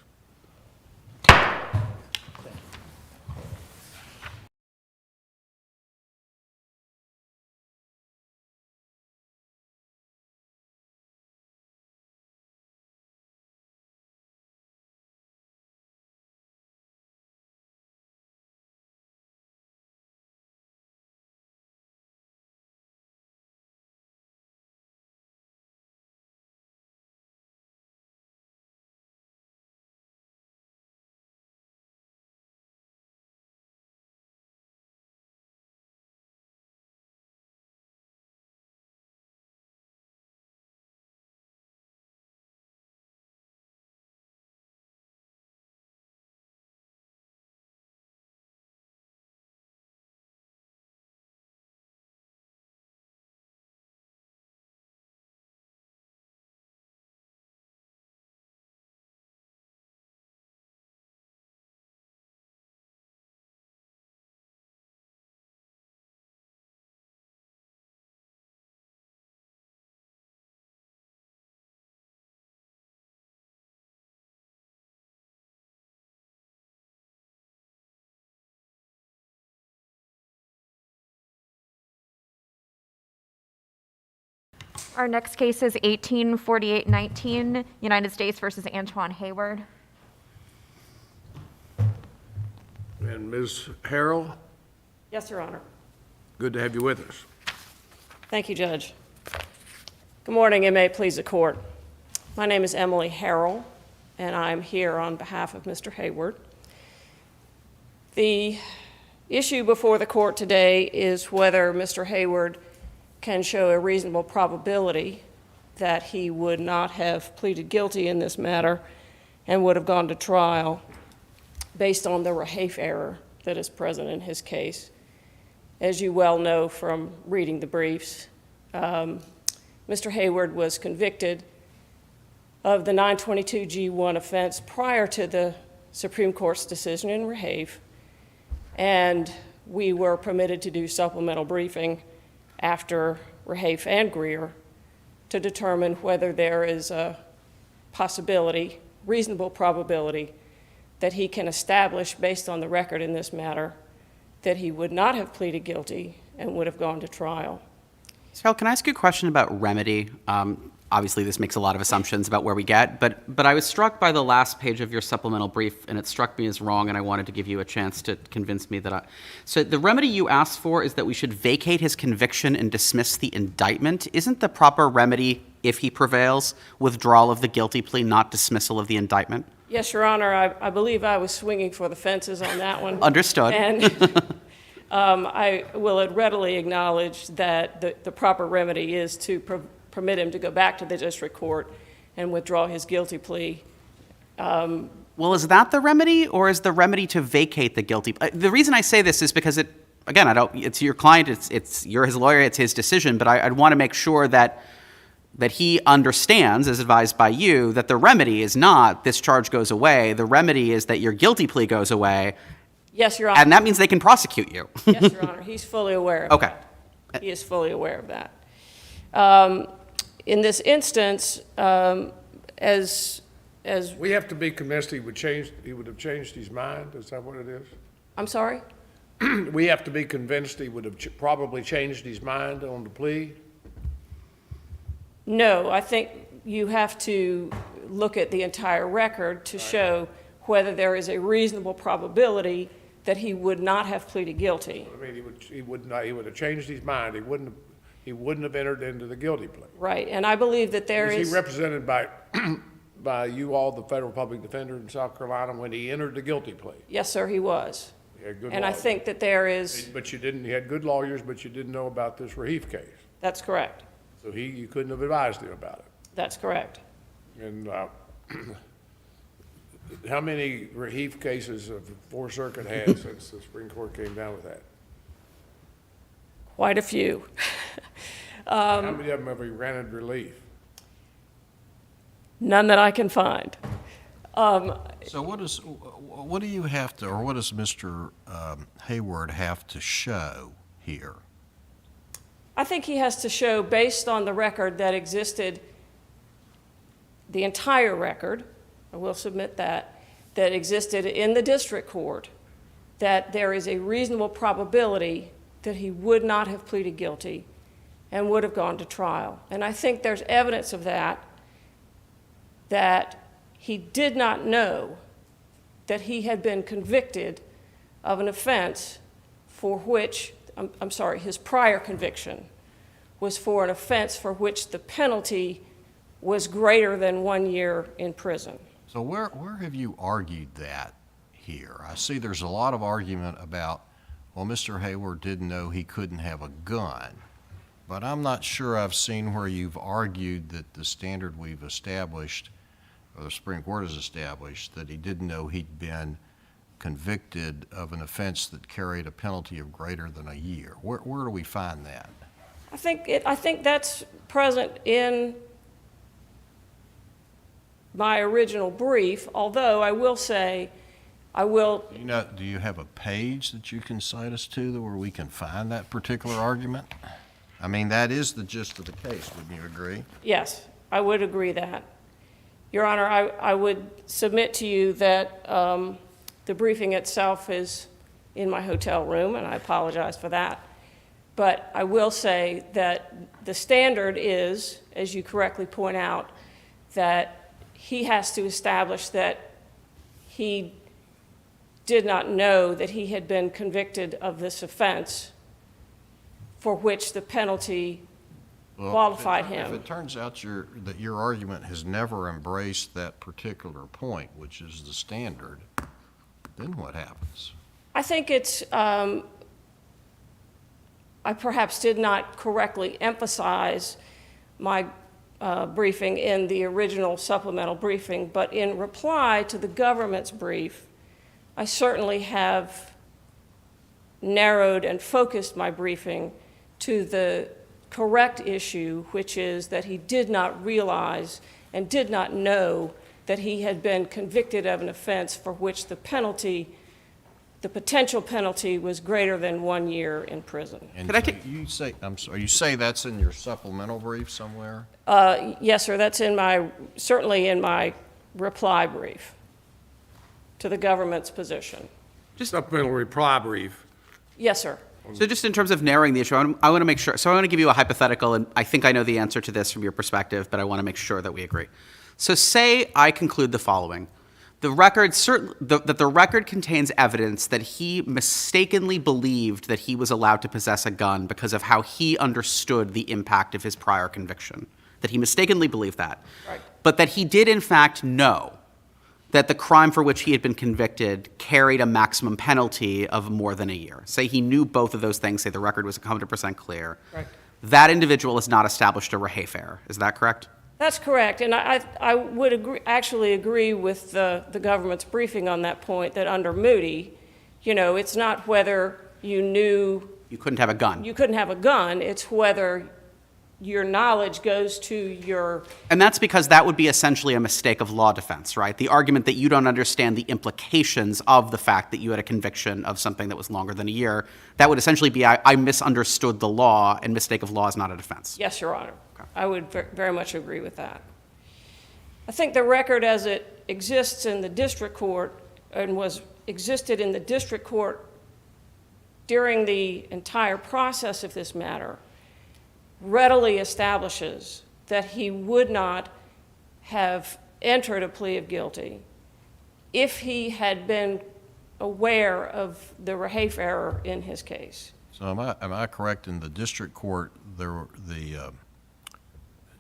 Our next case is 184819, United States versus Antoine Hayward. And Ms. Harrell, Yes, Your Honor. good to have you with us. Thank you, Judge. Good morning, and may it please the court. My name is Emily Harrell, and I'm here on behalf of Mr. Hayward. The issue before the court today is whether Mr. Hayward can show a reasonable probability that he would not have pleaded guilty in this matter and would have gone to trial based on the Rahafe error that is present in his case. As you well know from reading the briefs, Mr. Hayward was convicted of the 922G1 offense prior to the Supreme Court's decision in Rahafe, and we were permitted to do supplemental briefing after Rahafe and Greer to determine whether there is a possibility, reasonable probability, that he can establish, based on the record in this matter, that he would not have pleaded guilty and would have gone to trial. Sarah, can I ask you a question about remedy? Obviously, this makes a lot of assumptions about where we get, but I was struck by the last page of your supplemental brief, and it struck me as wrong, and I wanted to give you a chance to convince me that So the remedy you asked for is that we should vacate his conviction and dismiss the indictment. Isn't the proper remedy, if he prevails, withdrawal of the guilty plea, not dismissal of the indictment? Yes, Your Honor, I believe I was swinging for the fences on that one. Understood. And I will readily acknowledge that the proper remedy is to permit him to go back to the district court and withdraw his guilty plea. Well, is that the remedy, or is the remedy to vacate the guilty plea? The reason I say this is because it's your client, you're his lawyer, it's his decision, but I'd want to make sure that he understands, as advised by you, that the remedy is not this charge goes away. The remedy is that your guilty plea goes away. Yes, Your Honor. And that means they can prosecute you. Yes, Your Honor. He's fully aware of Okay. that. He is fully aware of that. In this instance, as We have to be convinced he would have changed his mind? Is that what it is? I'm sorry? We have to be convinced he would have probably changed his mind on the plea? No, I think you have to look at the entire record to show whether there is a reasonable probability that he would not have pleaded guilty. I mean, he would have changed his mind. He wouldn't have entered into the guilty plea. Right, and I believe that there Was is... he represented by you all, the federal public defender in South Carolina, when he entered the guilty plea? Yes, sir, he was. He had good And I lawyers. think that there is... But you had good lawyers, but you didn't know about this Rahafe case. That's correct. So you couldn't have advised him about it. That's correct. And how many Rahafe cases have the Fourth Circuit had since the Supreme Court came down with that? Quite a few. How many of them have we granted relief? None that I can find. So what do you have to, or what does Mr. Hayward have to show here? I think he has to show, based on the record that existed, the entire record, I will submit that existed in the district court, that there is a reasonable probability that he would not have pleaded guilty and would have gone to trial. And I think there's evidence of that he did not know that he had been convicted of an offense for which, his prior conviction was for an offense for which the penalty was greater than 1 year in prison. So where have you argued that here? I see there's a lot of argument about, well, Mr. Hayward didn't know he couldn't have a gun, but I'm not sure I've seen where you've argued that the standard we've established, or the Supreme Court has established, that he didn't know he'd been convicted of an offense that carried a penalty of greater than a year. Where do we find that? I think that's present in my original brief, although I will say, Do you have a page that you can cite us to where we can find that particular argument? I mean, that is the gist of the case, wouldn't you agree? Yes, I would agree that. Your Honor, I would submit to you that the briefing itself is in my hotel room, and I apologize for that. But I will say that the standard is, as you correctly point out, that he has to establish that he did not know that he had been convicted of this offense for which the penalty qualified him. If it turns out that your argument has never embraced that particular point, which is the standard, then what happens? I think it's, I perhaps did not correctly emphasize my briefing in the original supplemental briefing, but in reply to the government's brief, I certainly have narrowed and focused my briefing to the correct issue, which is that he did not realize and did not know that he had been convicted of an offense for which the penalty, the potential penalty, was greater than 1 year in prison. And Could I take- you say, I'm sorry, you say that's in your supplemental brief somewhere? Yes, sir, that's in my, certainly in my reply brief to the government's position. Supplemental reply brief. Yes, sir. So just in terms of narrowing the issue, I want to make sure, so I want to give you a hypothetical, and I think I know the answer to this from your perspective, but I want to make sure that we agree. So say I conclude the following. The record that the record contains evidence that he mistakenly believed that he was allowed to possess a gun because of how he understood the impact of his prior conviction. That he mistakenly believed that. Right. But that he did in fact know that the crime for which he had been convicted carried a maximum penalty of more than a year. Say he knew both of those things, say the record was 100% clear. Right. That individual has not established a rehafe error. Is that correct? That's correct, and I would actually agree with the government's briefing on that point, that under Moody, you know, it's not whether you knew You couldn't have a gun. you couldn't have a gun, it's whether your knowledge goes to your... And that's because that would be essentially a mistake of law defense, right? The argument that you don't understand the implications of the fact that you had a conviction of something that was longer than a year, that would essentially be, I misunderstood the law, and mistake of law is not a defense. Yes, Your Honor. I would very much agree with that. I think the record as it exists in the district court and existed in the district court during the entire process of this matter readily establishes that he would not have entered a plea of guilty if he had been aware of the rehafe error in his case. So am I correct, in the district court, the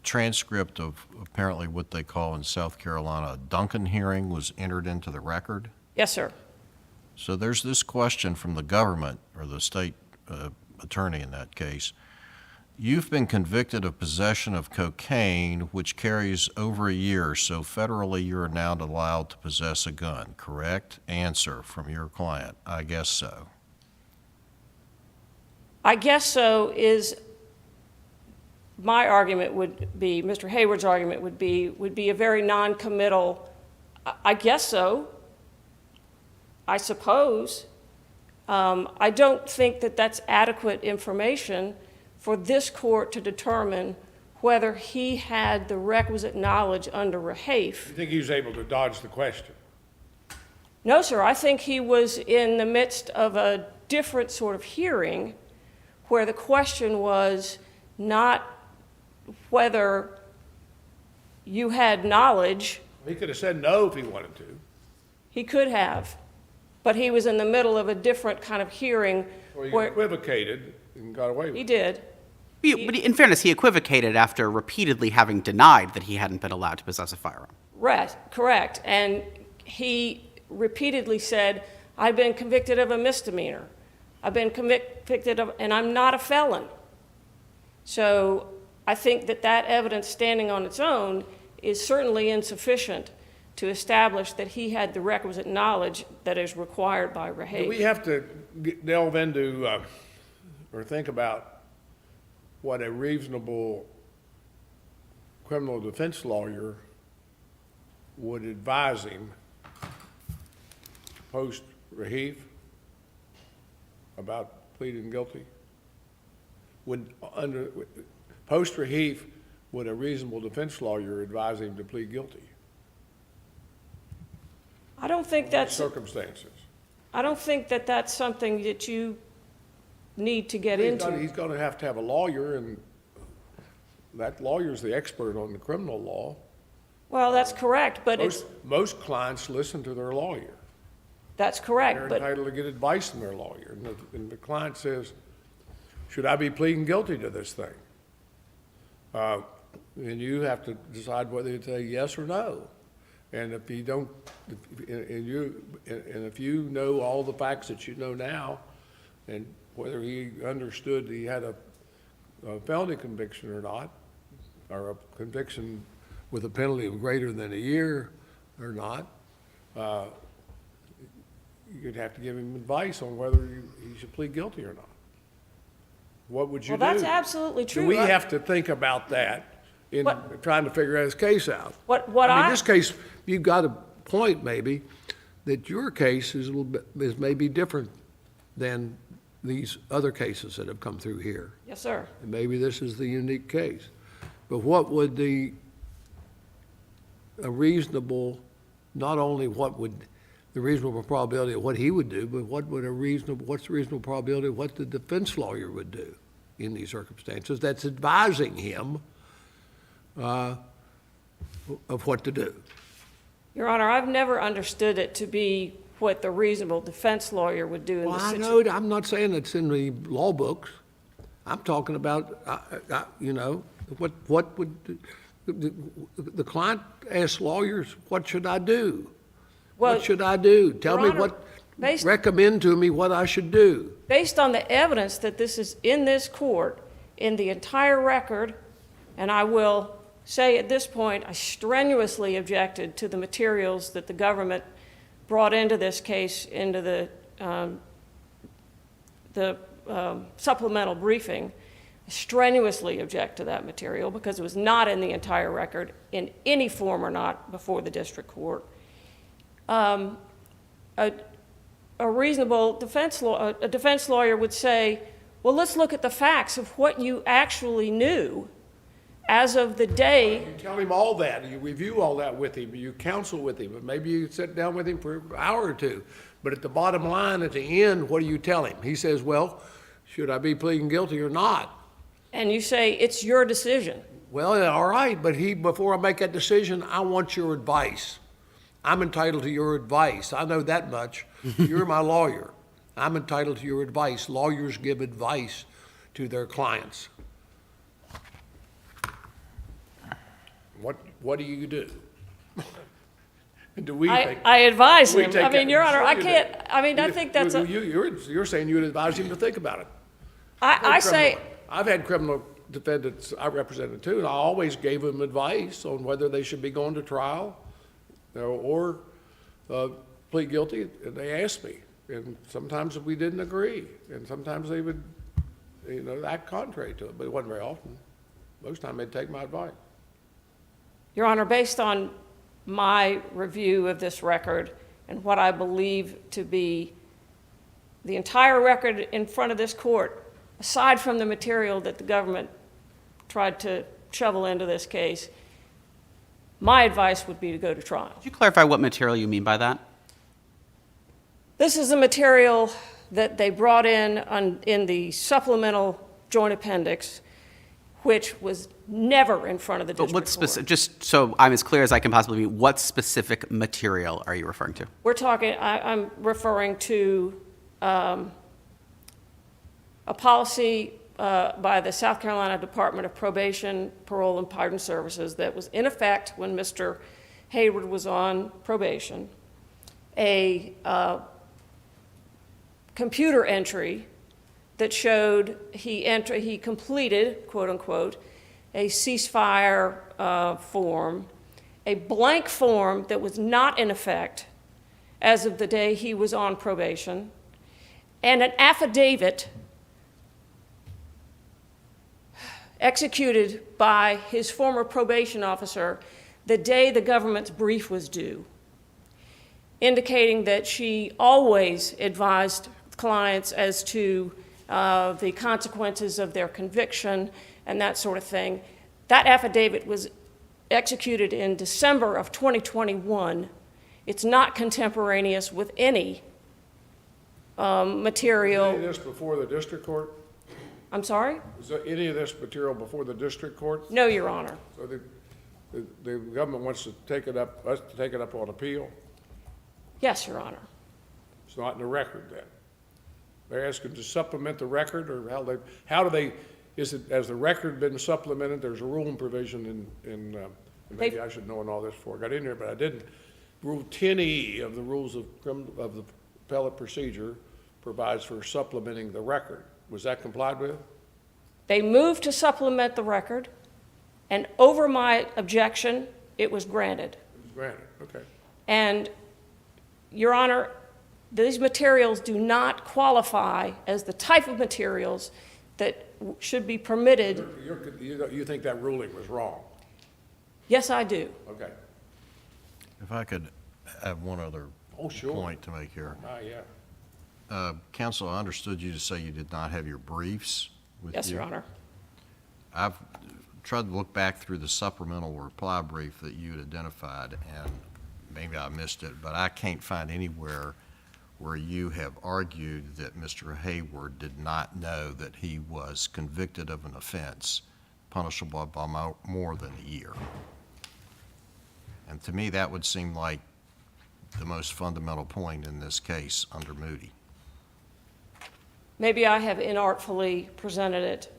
transcript of apparently what they call in South Carolina a Duncan hearing was entered into the record? Yes, sir. So there's this question from the government, or the state attorney in that case. You've been convicted of possession of cocaine, which carries over a year, so federally you're now allowed to possess a gun, correct? Answer from your client, I guess so. I guess so is, my argument would be, Mr. Hayward's argument would be a very non-committal, I guess so, I suppose. I don't think that that's adequate information for this court to determine whether he had the requisite knowledge under rehafe. You think he was able to dodge the question? No, sir, I think he was in the midst of a different sort of hearing where the question was not whether you had knowledge. He could have said no if he wanted to. He could have, but he was in the middle of a different kind of hearing Or he where equivocated and got away with he it. did. But in fairness, he equivocated after repeatedly having denied that he hadn't been allowed to possess a firearm. Right, correct. And he repeatedly said, I've been convicted of a misdemeanor. I've been convicted of, and I'm not a felon. So I think that that evidence standing on its own is certainly insufficient to establish that he had the requisite knowledge that is required by rehafe. Do we have to delve into or think about what a reasonable criminal defense lawyer would advise him post-rehafe about pleading guilty? Post-rehafe, would a reasonable defense lawyer advise him to plead guilty? I don't think that's, Circumstances. I don't think that that's something that you need to get into. He's going to have a lawyer, and that lawyer's the expert on the criminal law. Well, that's correct, but it's, Most clients listen to their lawyer. that's They're correct, but entitled to get advice from their lawyer. And the client says, should I be pleading guilty to this thing? And you have to decide whether you say yes or no. And if you don't, and if you know all the facts that you know now, and whether he understood he had a felony conviction or not, or a conviction with a penalty of greater than a year or not, you'd have to give him advice on whether he should plead guilty or not. What would you do? Well, that's absolutely true. Do we have to think about that in trying to figure his case out? What I mean, I- this case, you've got a point maybe that your case is a little bit, is maybe different than these other cases that have come through here. Yes, sir. And maybe this is the unique case. But what would a reasonable, not only what would the reasonable probability of what he would do, but what's the reasonable probability of what the defense lawyer would do in these circumstances that's advising him of what to do? Your Honor, I've never understood it to be what the reasonable defense lawyer would do in Well, this I situation. know, I'm not saying it's in the law books. I'm talking about, what would, the client asks lawyers, what should I do? Well, What should I do? Tell Your me Honor, what, based- recommend to me what I should do. Based on the evidence that this is in this court, in the entire record, and I will say at this point, I strenuously objected to the materials that the government brought into this case, into the supplemental briefing. I strenuously object to that material because it was not in the entire record in any form or not before the district court. A reasonable defense lawyer would say, well, let's look at the facts of what you actually knew as of the day. You tell him all that, you review all that with him, you counsel with him, and maybe you sit down with him for an hour or two. But at the bottom line, at the end, what do you tell him? He says, well, should I be pleading guilty or not? And you say, it's your decision. Well, all right, but before I make that decision, I want your advice. I'm entitled to your advice. I know that much. You're my lawyer. I'm entitled to your advice. Lawyers give advice to their clients. What do you do? Do we think? I advise we him. take I mean, that- Your Honor, sure I you do. can't, I mean, I think that's a, You're saying you'd advise him to think about it. I say, I've had criminal defendants I represented too, and I always gave them advice on whether they should be going to trial, or plead guilty, and they asked me. And sometimes we didn't agree, and sometimes they would, act contrary to it, but it wasn't very often. Most of the time they'd take my advice. Your Honor, based on my review of this record and what I believe to be the entire record in front of this court, aside from the material that the government tried to shovel into this case, my advice would be to go to trial. Could you clarify what material you mean by that? This is the material that they brought in the supplemental joint appendix, which was never in front of the But district what court. specific, just so I'm as clear as I can possibly be, what specific material are you referring to? We're talking, I'm referring to a policy by the South Carolina Department of Probation, Parole, and Pardon Services that was in effect when Mr. Hayward was on probation, a computer entry that showed he completed, quote unquote, a ceasefire form, a blank form that was not in effect as of the day he was on probation, and an affidavit executed by his former probation officer the day the government's brief was due, indicating that she always advised clients as to the consequences of their conviction and that sort of thing. That affidavit was executed in December of 2021. It's not contemporaneous with any material. Any of this before the district court? I'm sorry? Is there any of this material before the district court? No, Your Honor. So the government wants to take it up, us to take it up on appeal? Yes, Your Honor. It's not in the record then? They're asking to supplement the record, or how do they, is it, has the record been supplemented? There's a rule and provision in maybe I should know all this before I got in here, but I didn't. Rule 10E of the rules of the appellate procedure provides for supplementing the record. Was that complied with? They moved to supplement the record, And over my objection, it was granted. It was granted, okay. And, Your Honor, these materials do not qualify as the type of materials that should be permitted. You think that ruling was wrong? Yes, I do. Okay. If I could have one other Oh, sure. point to make here. Yeah. Counsel, I understood you to say you did not have your briefs with you. Yes, Your Honor. I've tried to look back through the supplemental reply brief that you had identified, and maybe I missed it, but I can't find anywhere where you have argued that Mr. Hayward did not know that he was convicted of an offense punishable by more than a year. And to me, that would seem like the most fundamental point in this case under Moody. Maybe I have inartfully presented it.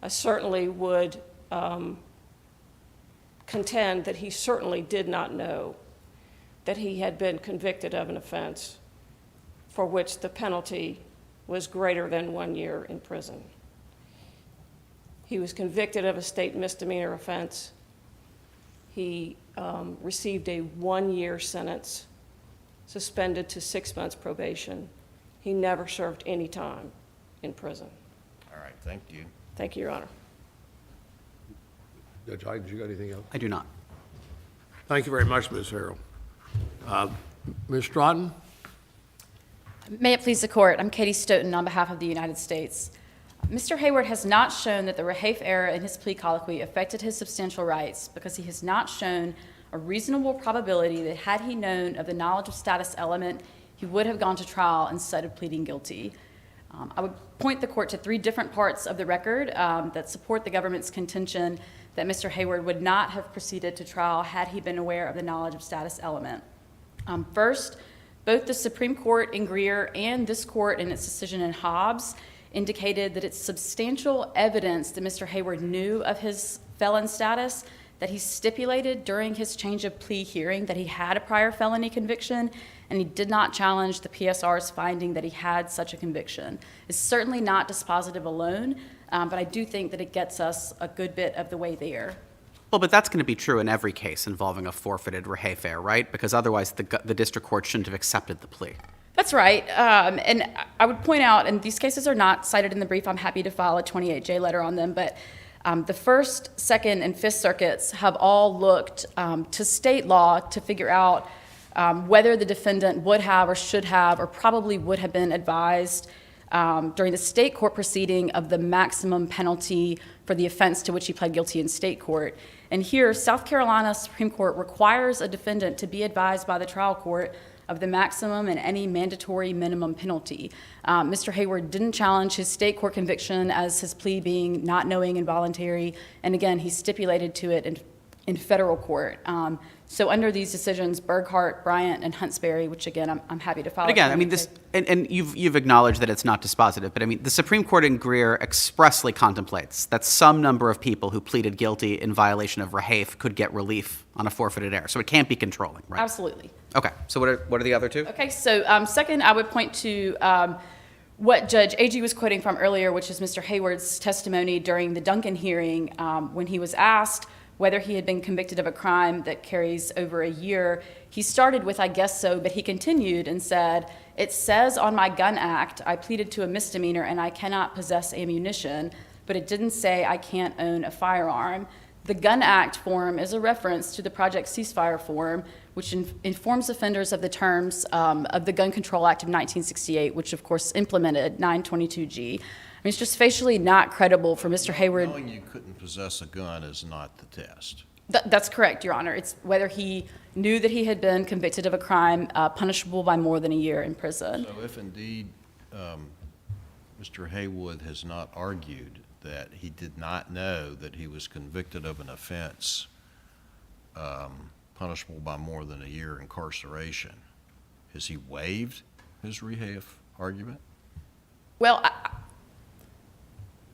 I certainly would contend that he certainly did not know that he had been convicted of an offense for which the penalty was greater than 1 year in prison. He was convicted of a state misdemeanor offense. He received a 1-year sentence, suspended to 6 months probation. He never served any time in prison. All right, thank you. Thank you, Your Honor. Judge Hyden, you got anything else? I do not. Thank you very much, Ms. Harrell. Ms. Stratton? May it please the court, I'm Katie Stoughton on behalf of the United States. Mr. Hayward has not shown that the Rahafe error in his plea colloquy affected his substantial rights because he has not shown a reasonable probability that had he known of the knowledge of status element, he would have gone to trial instead of pleading guilty. I would point the court to 3 different parts of the record that support the government's contention that Mr. Hayward would not have proceeded to trial had he been aware of the knowledge of status element. First, both the Supreme Court in Greer and this court in its decision in Hobbs indicated that it's substantial evidence that Mr. Hayward knew of his felon status, that he stipulated during his change of plea hearing that he had a prior felony conviction, and he did not challenge the PSR's finding that he had such a conviction. It's certainly not dispositive alone, but I do think that it gets us a good bit of the way there. Well, but that's going to be true in every case involving a forfeited Rahafe error, right? Because otherwise the district court shouldn't have accepted the plea. That's right. And I would point out, and these cases are not cited in the brief, I'm happy to file a 28J letter on them, but the First, Second, and Fifth Circuits have all looked to state law to figure out whether the defendant would have or should have or probably would have been advised during the state court proceeding of the maximum penalty for the offense to which he pled guilty in state court. And here, South Carolina Supreme Court requires a defendant to be advised by the trial court of the maximum and any mandatory minimum penalty. Mr. Hayward didn't challenge his state court conviction as his plea being not knowing and voluntary, and again, he stipulated to it in federal court. So under these decisions, Burghardt, Bryant, and Huntsbury, which again, I'm happy to file. But again, I mean, this, and you've acknowledged that it's not dispositive, but I mean, the Supreme Court in Greer expressly contemplates that some number of people who pleaded guilty in violation of Rahafe could get relief on a forfeited error. So it can't be controlling, right? Absolutely. Okay, so what are the other 2? Okay, so second, I would point to what Judge Agee was quoting from earlier, which is Mr. Hayward's testimony during the Duncan hearing when he was asked whether he had been convicted of a crime that carries over a year. He started with, I guess so, but he continued and said, "It says on my gun act, I pleaded to a misdemeanor and I cannot possess ammunition, but it didn't say I can't own a firearm." The gun act form is a reference to the Project Ceasefire form, which informs offenders of the terms of the Gun Control Act of 1968, which of course implemented 922G. I mean, it's just facially not credible for Mr. Hayward. Knowing you couldn't possess a gun is not the test. That's correct, Your Honor. It's whether he knew that he had been convicted of a crime punishable by more than a year in prison. So if indeed Mr. Haywood has not argued that he did not know that he was convicted of an offense punishable by more than a year incarceration, has he waived his Rahafe argument? Well,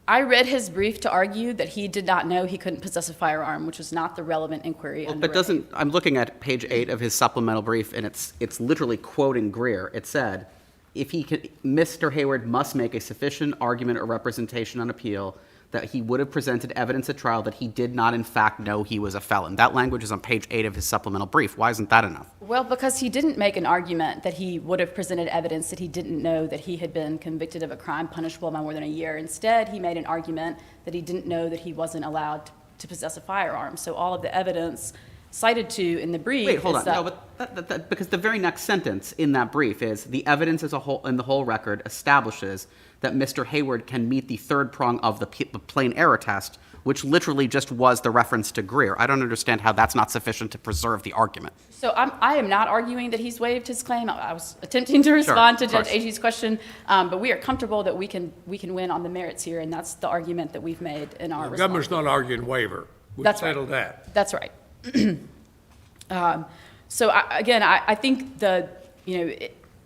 I read his brief to argue that he did not know he couldn't possess a firearm, which was not the relevant inquiry. Well, but doesn't, I'm looking at page 8 of his supplemental brief, and it's literally quoting Greer. It said, if he could, Mr. Hayward must make a sufficient argument or representation on appeal that he would have presented evidence at trial that he did not in fact know he was a felon. That language is on page 8 of his supplemental brief. Why isn't that enough? Well, because he didn't make an argument that he would have presented evidence that he didn't know that he had been convicted of a crime punishable by more than a year. Instead, he made an argument that he didn't know that he wasn't allowed to possess a firearm. So all of the evidence cited to in the brief Wait, hold is on. that... No, but because the very next sentence in that brief is the evidence as a whole in the whole record establishes that Mr. Hayward can meet the third prong of the plain error test, which literally just was the reference to Greer. I don't understand how that's not sufficient to preserve the argument. So I am not arguing that he's waived his claim. I was attempting to respond to Judge Agee's question, but we are comfortable that we can win on the merits here, and that's the argument that we've made in our The response. government's not arguing waiver. We've That's right. settled that. That's right. So I think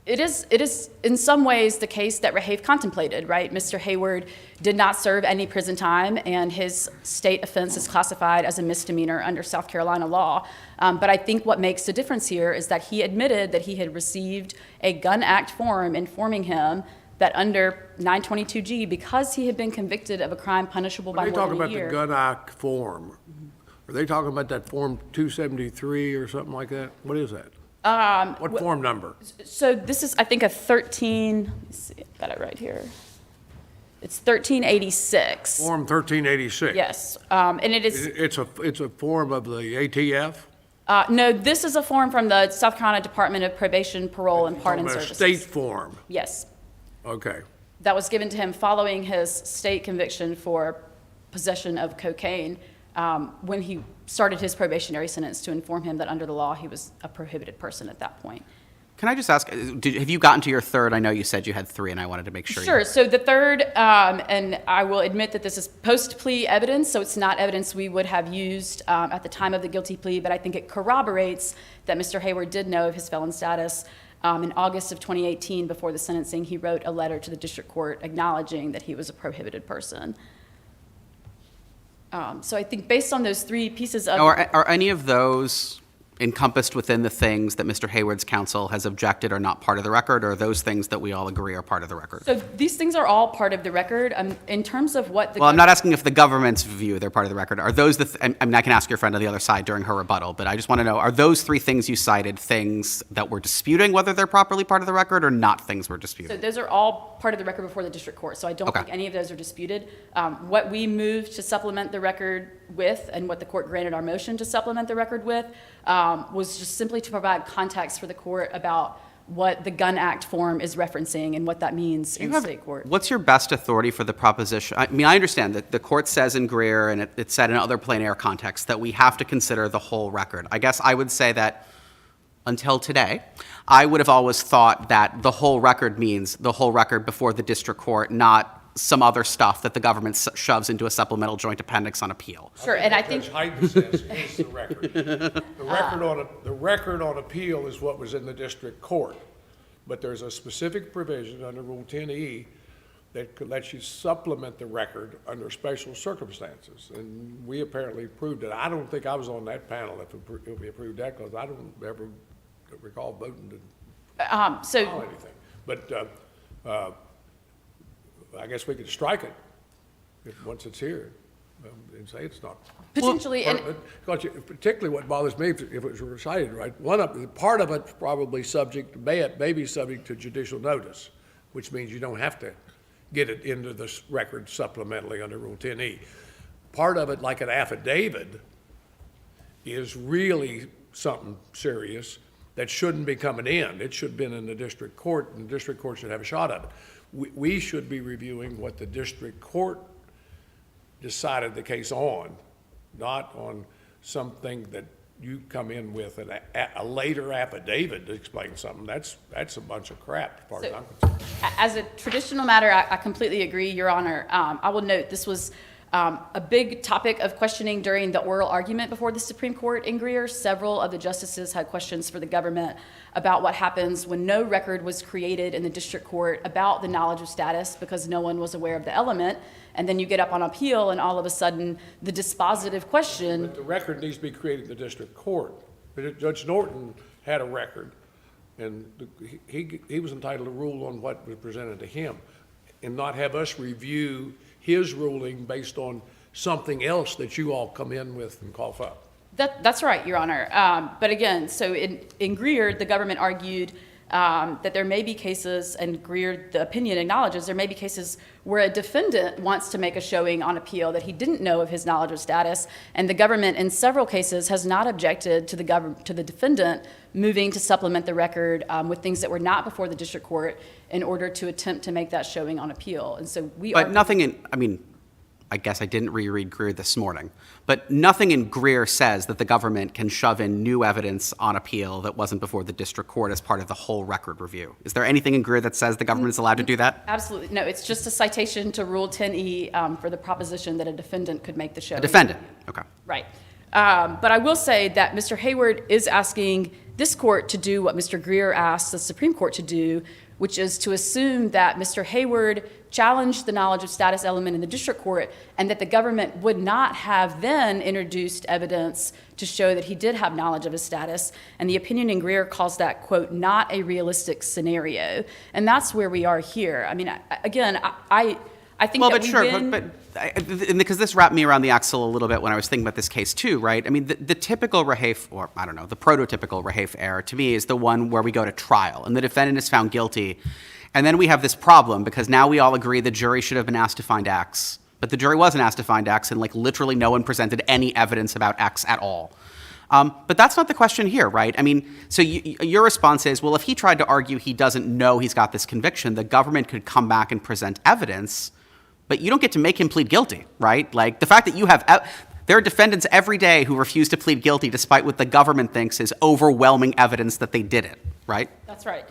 it is in some ways the case that Rahave contemplated, right? Mr. Hayward did not serve any prison time, and his state offense is classified as a misdemeanor under South Carolina law. But I think what makes the difference here is that he admitted that he had received a Gun Act form informing him that under 922G, because he had been convicted of a crime punishable by When they more talk than a about year. the Gun Act form, are they talking about that Form 273 or something like that? What is that? What form number? So this is, I think, a 13, let me see, I've got it right here. It's 1386. Form 1386? Yes, and it is, It's a form of the ATF? no, this is a form from the South Carolina Department of Probation, Parole, and Pardon Talking about Services. a state form? Yes, Okay. that was given to him following his state conviction for possession of cocaine, when he started his probationary sentence to inform him that under the law he was a prohibited person at that point. Can I just ask, have you gotten to your third? I know you said you had 3, and I wanted to make sure. Sure. So the third, and I will admit that this is post-plea evidence, so it's not evidence we would have used at the time of the guilty plea, but I think it corroborates that Mr. Hayward did know of his felon status. In August of 2018, before the sentencing, he wrote a letter to the district court acknowledging that he was a prohibited person. So I think based on those 3 pieces of... Are any of those encompassed within the things that Mr. Hayward's counsel has objected are not part of the record, or are those things that we all agree are part of the record? So these things are all part of the record. In terms of what the... Well, I'm not asking if the government's view they're part of the record. Are those I mean, I can ask your friend on the other side during her rebuttal, but I just want to know, are those 3 things you cited things that we're disputing whether they're properly part of the record or not things we're disputing? So those are all part of the record before the district court, so I don't Okay. think any of those are disputed. What we moved to supplement the record with, and what the court granted our motion to supplement the record with, was just simply to provide context for the court about what the Gun Act form is referencing and what that means in state court. What's your best authority for the proposition? I mean, I understand that the court says in Greer, and it said in other plein air contexts, that we have to consider the whole record. I guess I would say that until today, I would have always thought that the whole record means the whole record before the district court, not some other stuff that the government shoves into a supplemental joint appendix on appeal. Sure, and I think... Judge Hyten says is the record. The record on appeal is what was in the district court, but there's a specific provision under Rule 10E that lets you supplement the record under special circumstances, and we apparently approved it. I don't think I was on that panel if we approved that, because I don't ever recall voting to so file anything. But I guess we could strike it once it's here and say it's not. potentially, and Particularly what bothers me, if it was recited right, part of it's probably may be subject to judicial notice, which means you don't have to get it into this record supplementally under Rule 10E. Part of it, like an affidavit, is really something serious that shouldn't be coming in. It should have been in the district court, and the district court should have a shot at it. We should be reviewing what the district court decided the case on, not on something that you come in with a later affidavit to explain something. That's a bunch of crap, as far as I'm concerned. as a traditional matter, I completely agree, Your Honor. I will note this was a big topic of questioning during the oral argument before the Supreme Court in Greer. Several of the justices had questions for the government about what happens when no record was created in the district court about the knowledge of status because no one was aware of the element. And then you get up on appeal and all of a sudden the dispositive question. But the record needs to be created in the district court. Judge Norton had a record, and he was entitled to rule on what was presented to him and not have us review his ruling based on something else that you all come in with and cough up. That's right, Your Honor. But again, so in Greer, the government argued that there may be cases, and Greer, the opinion acknowledges, there may be cases where a defendant wants to make a showing on appeal that he didn't know of his knowledge of status, and the government in several cases has not objected to the defendant moving to supplement the record with things that were not before the district court in order to attempt to make that showing on appeal. And so we But nothing in, I mean, I guess I didn't reread Greer this morning, but nothing in Greer says that the government can shove in new evidence on appeal that wasn't before the district court as part of the whole record review. Is there anything in Greer that says the government is allowed to do that? Absolutely. No, it's just a citation to Rule 10E for the proposition that a defendant could make the showing. A defendant, okay. Right. But I will say that Mr. Hayward is asking this court to do what Mr. Greer asked the Supreme Court to do, which is to assume that Mr. Hayward challenged the knowledge of status element in the district court and that the government would not have then introduced evidence to show that he did have knowledge of his status. And the opinion in Greer calls that, quote, not a realistic scenario. And that's where we are here. I mean, again, I think Well, that but we sure, win. because this wrapped me around the axle a little bit when I was thinking about this case too, right? I mean, the typical Rahafe, or I don't know, the prototypical Rahafe error to me is the one where we go to trial and the defendant is found guilty. And then we have this problem because now we all agree the jury should have been asked to find X, but the jury wasn't asked to find X, and like literally no one presented any evidence about X at all. But that's not the question here, right? I mean, so your response is, well, if he tried to argue he doesn't know he's got this conviction, the government could come back and present evidence, but you don't get to make him plead guilty, right? Like the fact that you have, there are defendants every day who refuse to plead guilty despite what the government thinks is overwhelming evidence that they did it, right? That's right.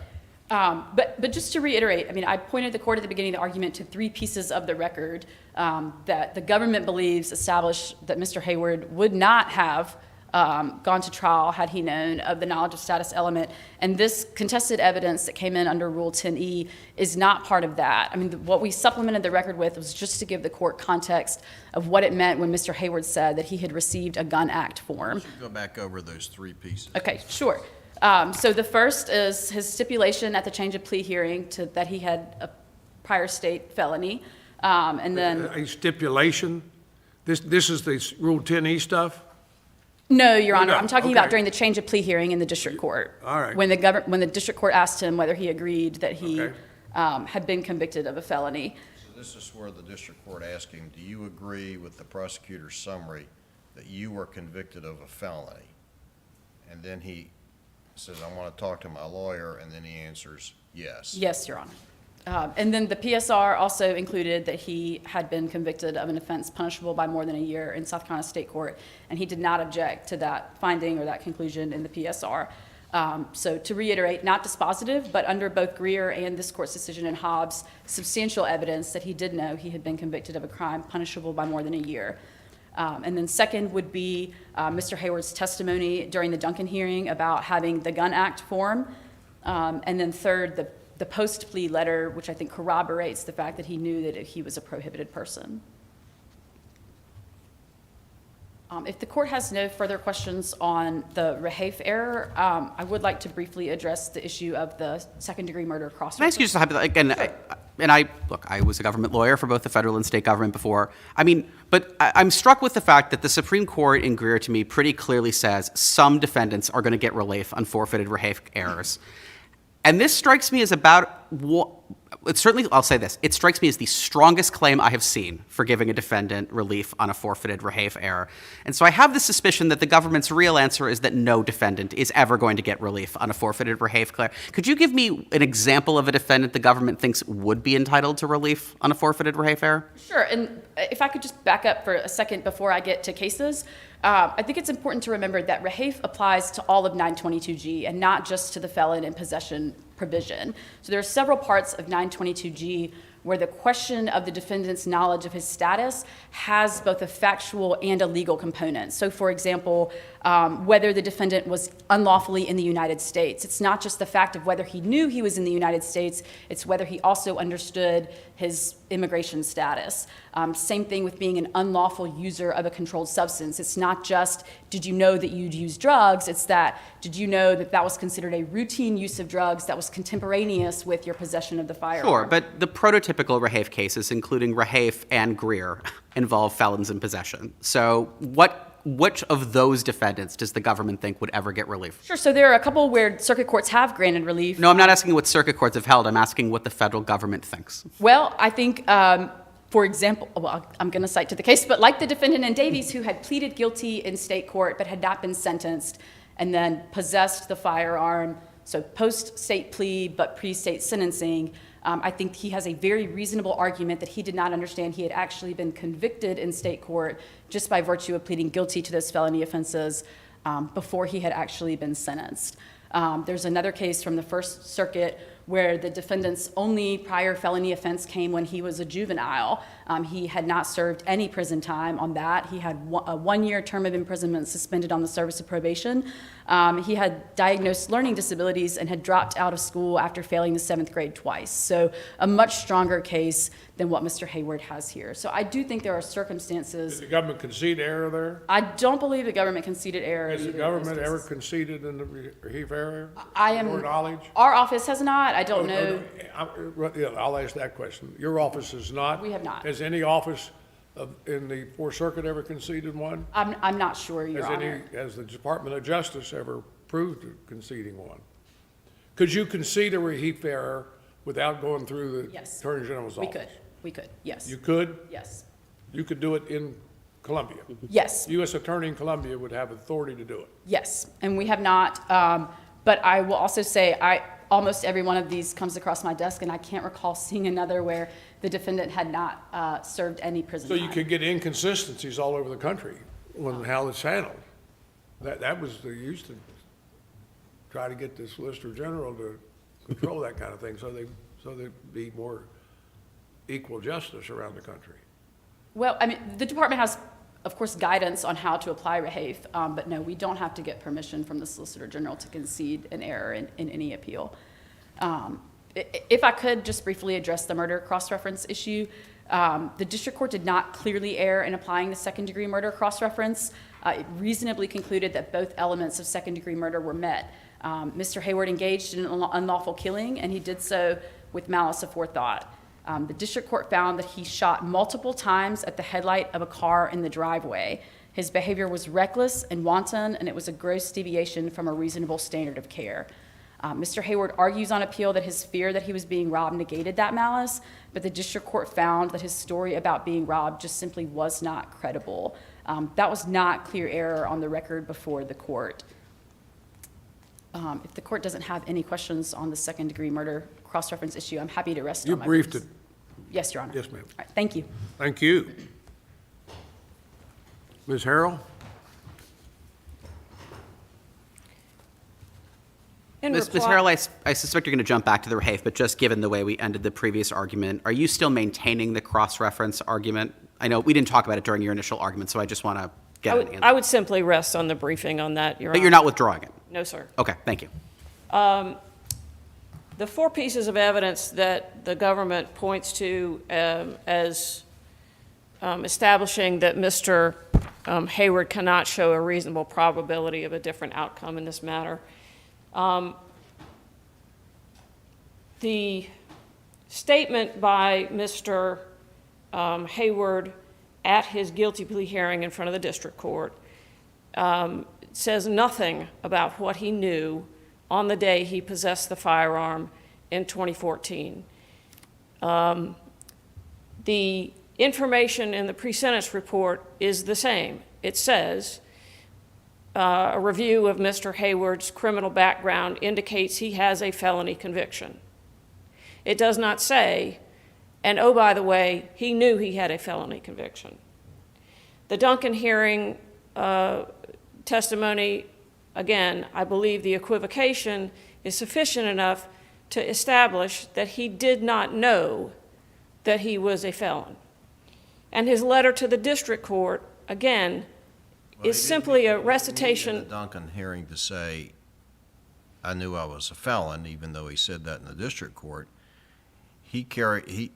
But just to reiterate, I mean, I pointed the court at the beginning of the argument to three pieces of the record that the government believes establish that Mr. Hayward would not have gone to trial had he known of the knowledge of status element. And this contested evidence that came in under Rule 10E is not part of that. I mean, what we supplemented the record with was just to give the court context of what it meant when Mr. Hayward said that he had received a Gun Act form. Go back over those three pieces. Okay, sure. So the first is his stipulation at the change of plea hearing that he had a prior state felony. And then A stipulation? This is the Rule 10E stuff? No, Your Honor, No, I'm talking okay. about during the change of plea hearing in the district court. All right. When the district court asked him whether he agreed that he Okay. had been convicted of a felony. So this is where the district court asked him, do you agree with the prosecutor's summary that you were convicted of a felony? And then he says, I want to talk to my lawyer, and then he answers yes. Yes, Your Honor. And then the PSR also included that he had been convicted of an offense punishable by more than a year in South Carolina State Court, and he did not object to that finding or that conclusion in the PSR. So to reiterate, not dispositive, but under both Greer and this court's decision in Hobbs, substantial evidence that he did know he had been convicted of a crime punishable by more than a year. And then second would be Mr. Hayward's testimony during the Duncan hearing about having the Gun Act form. And then third, the post-plea letter, which I think corroborates the fact that he knew that he was a prohibited person. If the court has no further questions on the Rahafe error, I would like to briefly address the issue of the second-degree murder cross-reference. Can I ask you just a hypothetical, again, I was a government lawyer for both the federal and state government before. I mean, but I'm struck with the fact that the Supreme Court in Greer to me pretty clearly says some defendants are going to get relief on forfeited Rahafe errors. And this strikes me as I'll say this, it strikes me as the strongest claim I have seen for giving a defendant relief on a forfeited Rahafe error. And so I have the suspicion that the government's real answer is that no defendant is ever going to get relief on a forfeited Rahafe error. Could you give me an example of a defendant the government thinks would be entitled to relief on a forfeited Rahafe error? Sure, and if I could just back up for a second before I get to cases. I think it's important to remember that Rahafe applies to all of 922G and not just to the felon in possession provision. So there are several parts of 922G where the question of the defendant's knowledge of his status has both a factual and a legal component. So, for example, whether the defendant was unlawfully in the United States. It's not just the fact of whether he knew he was in the United States, it's whether he also understood his immigration status. Same thing with being an unlawful user of a controlled substance. It's not just, did you know that you'd use drugs? It's that, did you know that that was considered a routine use of drugs that was contemporaneous with your possession of the firearm? Sure, but the prototypical typical Rahafe cases, including Rahafe and Greer, involve felons in possession. So which of those defendants does the government think would ever get relief? Sure, so there are a couple where circuit courts have granted relief. No, I'm not asking what circuit courts have held. I'm asking what the federal government thinks. Well, I think, for example, well, I'm going to cite to the case, but like the defendant in Davies who had pleaded guilty in state court but had not been sentenced and then possessed the firearm, so post-state plea but pre-state sentencing, I think he has a very reasonable argument that he did not understand he had actually been convicted in state court just by virtue of pleading guilty to those felony offenses before he had actually been sentenced. There's another case from the First Circuit where the defendant's only prior felony offense came when he was a juvenile. He had not served any prison time on that. He had a one-year term of imprisonment suspended on the service of probation. He had diagnosed learning disabilities and had dropped out of school after failing the 7th grade twice. So a much stronger case than what Mr. Hayward has here. So I do think there are circumstances. Did the government concede error there? I don't believe the government conceded error. Has in the either of those government ever cases. conceded in the Rahafe error? I am. Your knowledge? Our office has not. I don't know. Yeah, I'll ask that question. Your office has not? We have not. Has any office in the Fourth Circuit ever conceded one? I'm not sure, Your Honor. Has the Department of Justice ever proved of conceding one? Could you concede a Rahafe error without going through the Yes. Attorney General's office? We could, yes. You could? Yes. You could do it in Columbia? Yes, U.S. Attorney in Columbia would have authority to do it? yes, and we have not, but I will also say, almost every one of these comes across my desk, and I can't recall seeing another where the defendant had not served any prison So time. you could get inconsistencies all over the country on how it's handled. That was, they used to try to get the Solicitor General to control that kind of thing, so there'd be more equal justice around the country. Well, I mean, the department has, of course, guidance on how to apply Rahafe, but no, we don't have to get permission from the Solicitor General to concede an error in any appeal. If I could just briefly address the murder cross-reference issue, the district court did not clearly err in applying the second-degree murder cross-reference. It reasonably concluded that both elements of second-degree murder were met. Mr. Hayward engaged in an unlawful killing, and he did so with malice aforethought. The district court found that he shot multiple times at the headlight of a car in the driveway. His behavior was reckless and wanton, and it was a gross deviation from a reasonable standard of care. Mr. Hayward argues on appeal that his fear that he was being robbed negated that malice, but the district court found that his story about being robbed just simply was not credible. That was not clear error on the record before the court. If the court doesn't have any questions on the second-degree murder cross-reference issue, I'm happy to rest You on my briefed briefs. it. Yes, Your Honor. Yes, ma'am. All right, thank you. Thank you. Ms. Harrell? Ms. Harrell, I suspect you're going to jump back to the Rahafe, but just given the way we ended the previous argument, are you still maintaining the cross-reference argument? I know we didn't talk about it during your initial argument, so I just want to get an answer. I would simply rest on the briefing on that, Your Honor. But you're not withdrawing it? No, sir. Okay, thank you. The four pieces of evidence that the government points to as establishing that Mr. Hayward cannot show a reasonable probability of a different outcome in this matter. The statement by Mr. Hayward at his guilty plea hearing in front of the district court says nothing about what he knew on the day he possessed the firearm in 2014. The information in the pre-sentence report is the same. It says, a review of Mr. Hayward's criminal background indicates he has a felony conviction. It does not say, and oh, by the way, he knew he had a felony conviction. The Duncan hearing testimony, again, I believe the equivocation is sufficient enough to establish that he did not know that he was a felon. And his letter to the district court, again, is simply a recitation. He didn't need the Duncan hearing to say, I knew I was a felon, even though he said that in the district court. The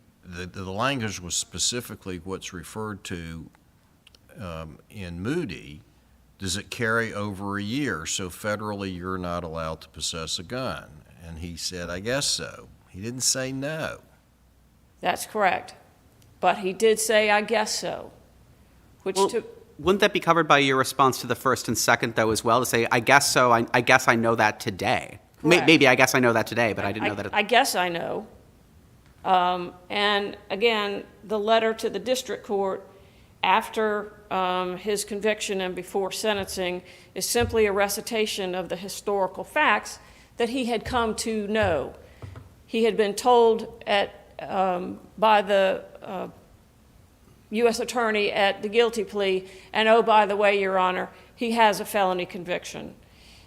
language was specifically what's referred to in Moody. Does it carry over a year? So federally, you're not allowed to possess a gun. And he said, I guess so. He didn't say no. That's correct. But he did say, "I guess so," which Well, to, wouldn't that be covered by your response to the first and second, though, as well, to say, I guess so, I guess I know that today? Correct. Maybe I guess I know that today, but I didn't know that. I guess I know. And again, the letter to the district court after his conviction and before sentencing is simply a recitation of the historical facts that he had come to know. He had been told by the U.S. attorney at the guilty plea, and oh, by the way, Your Honor, he has a felony conviction.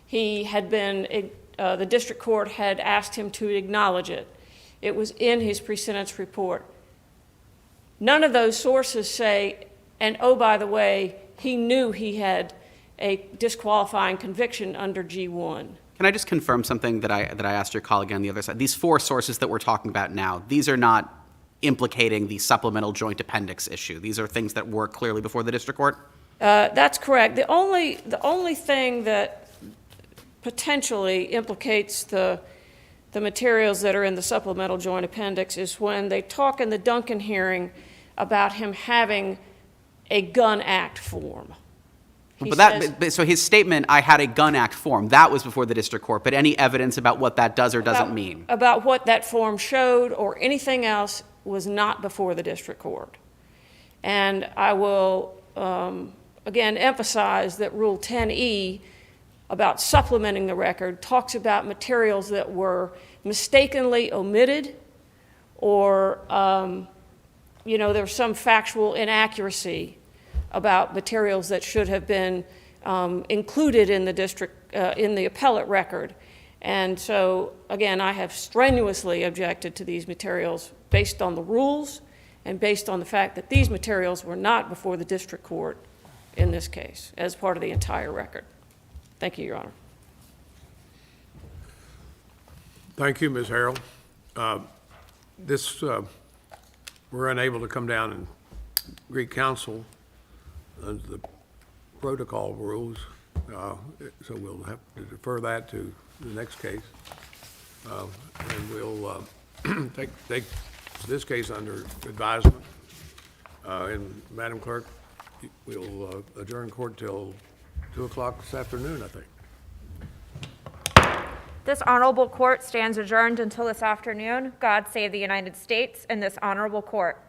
He had been, the district court had asked him to acknowledge it. It was in his pre-sentence report. None of those sources say, and oh, by the way, he knew he had a disqualifying conviction under G1. Can I just confirm something that I asked your colleague on the other side? These 4 sources that we're talking about now, these are not implicating the supplemental joint appendix issue. These are things that were clearly before the district court? That's correct. The only thing that potentially implicates the materials that are in the supplemental joint appendix is when they talk in the Duncan hearing about him having a gun act form. So his statement, I had a gun act form, that was before the district court, but any evidence about what that does or doesn't mean? About what that form showed or anything else was not before the district court. And I will, again, emphasize that Rule 10E about supplementing the record talks about materials that were mistakenly omitted or, there's some factual inaccuracy about materials that should have been included in the appellate record. And so, again, I have strenuously objected to these materials based on the rules and based on the fact that these materials were not before the district court in this case as part of the entire record. Thank you, Your Honor. Thank you, Ms. Harrell. We're unable to come down and greet counsel under the protocol rules, so we'll have to defer that to the next case. And we'll take this case under advisement. And Madam Clerk, we'll adjourn court till 2 o'clock this afternoon, I think. This honorable court stands adjourned until this afternoon. God save the United States and this honorable court.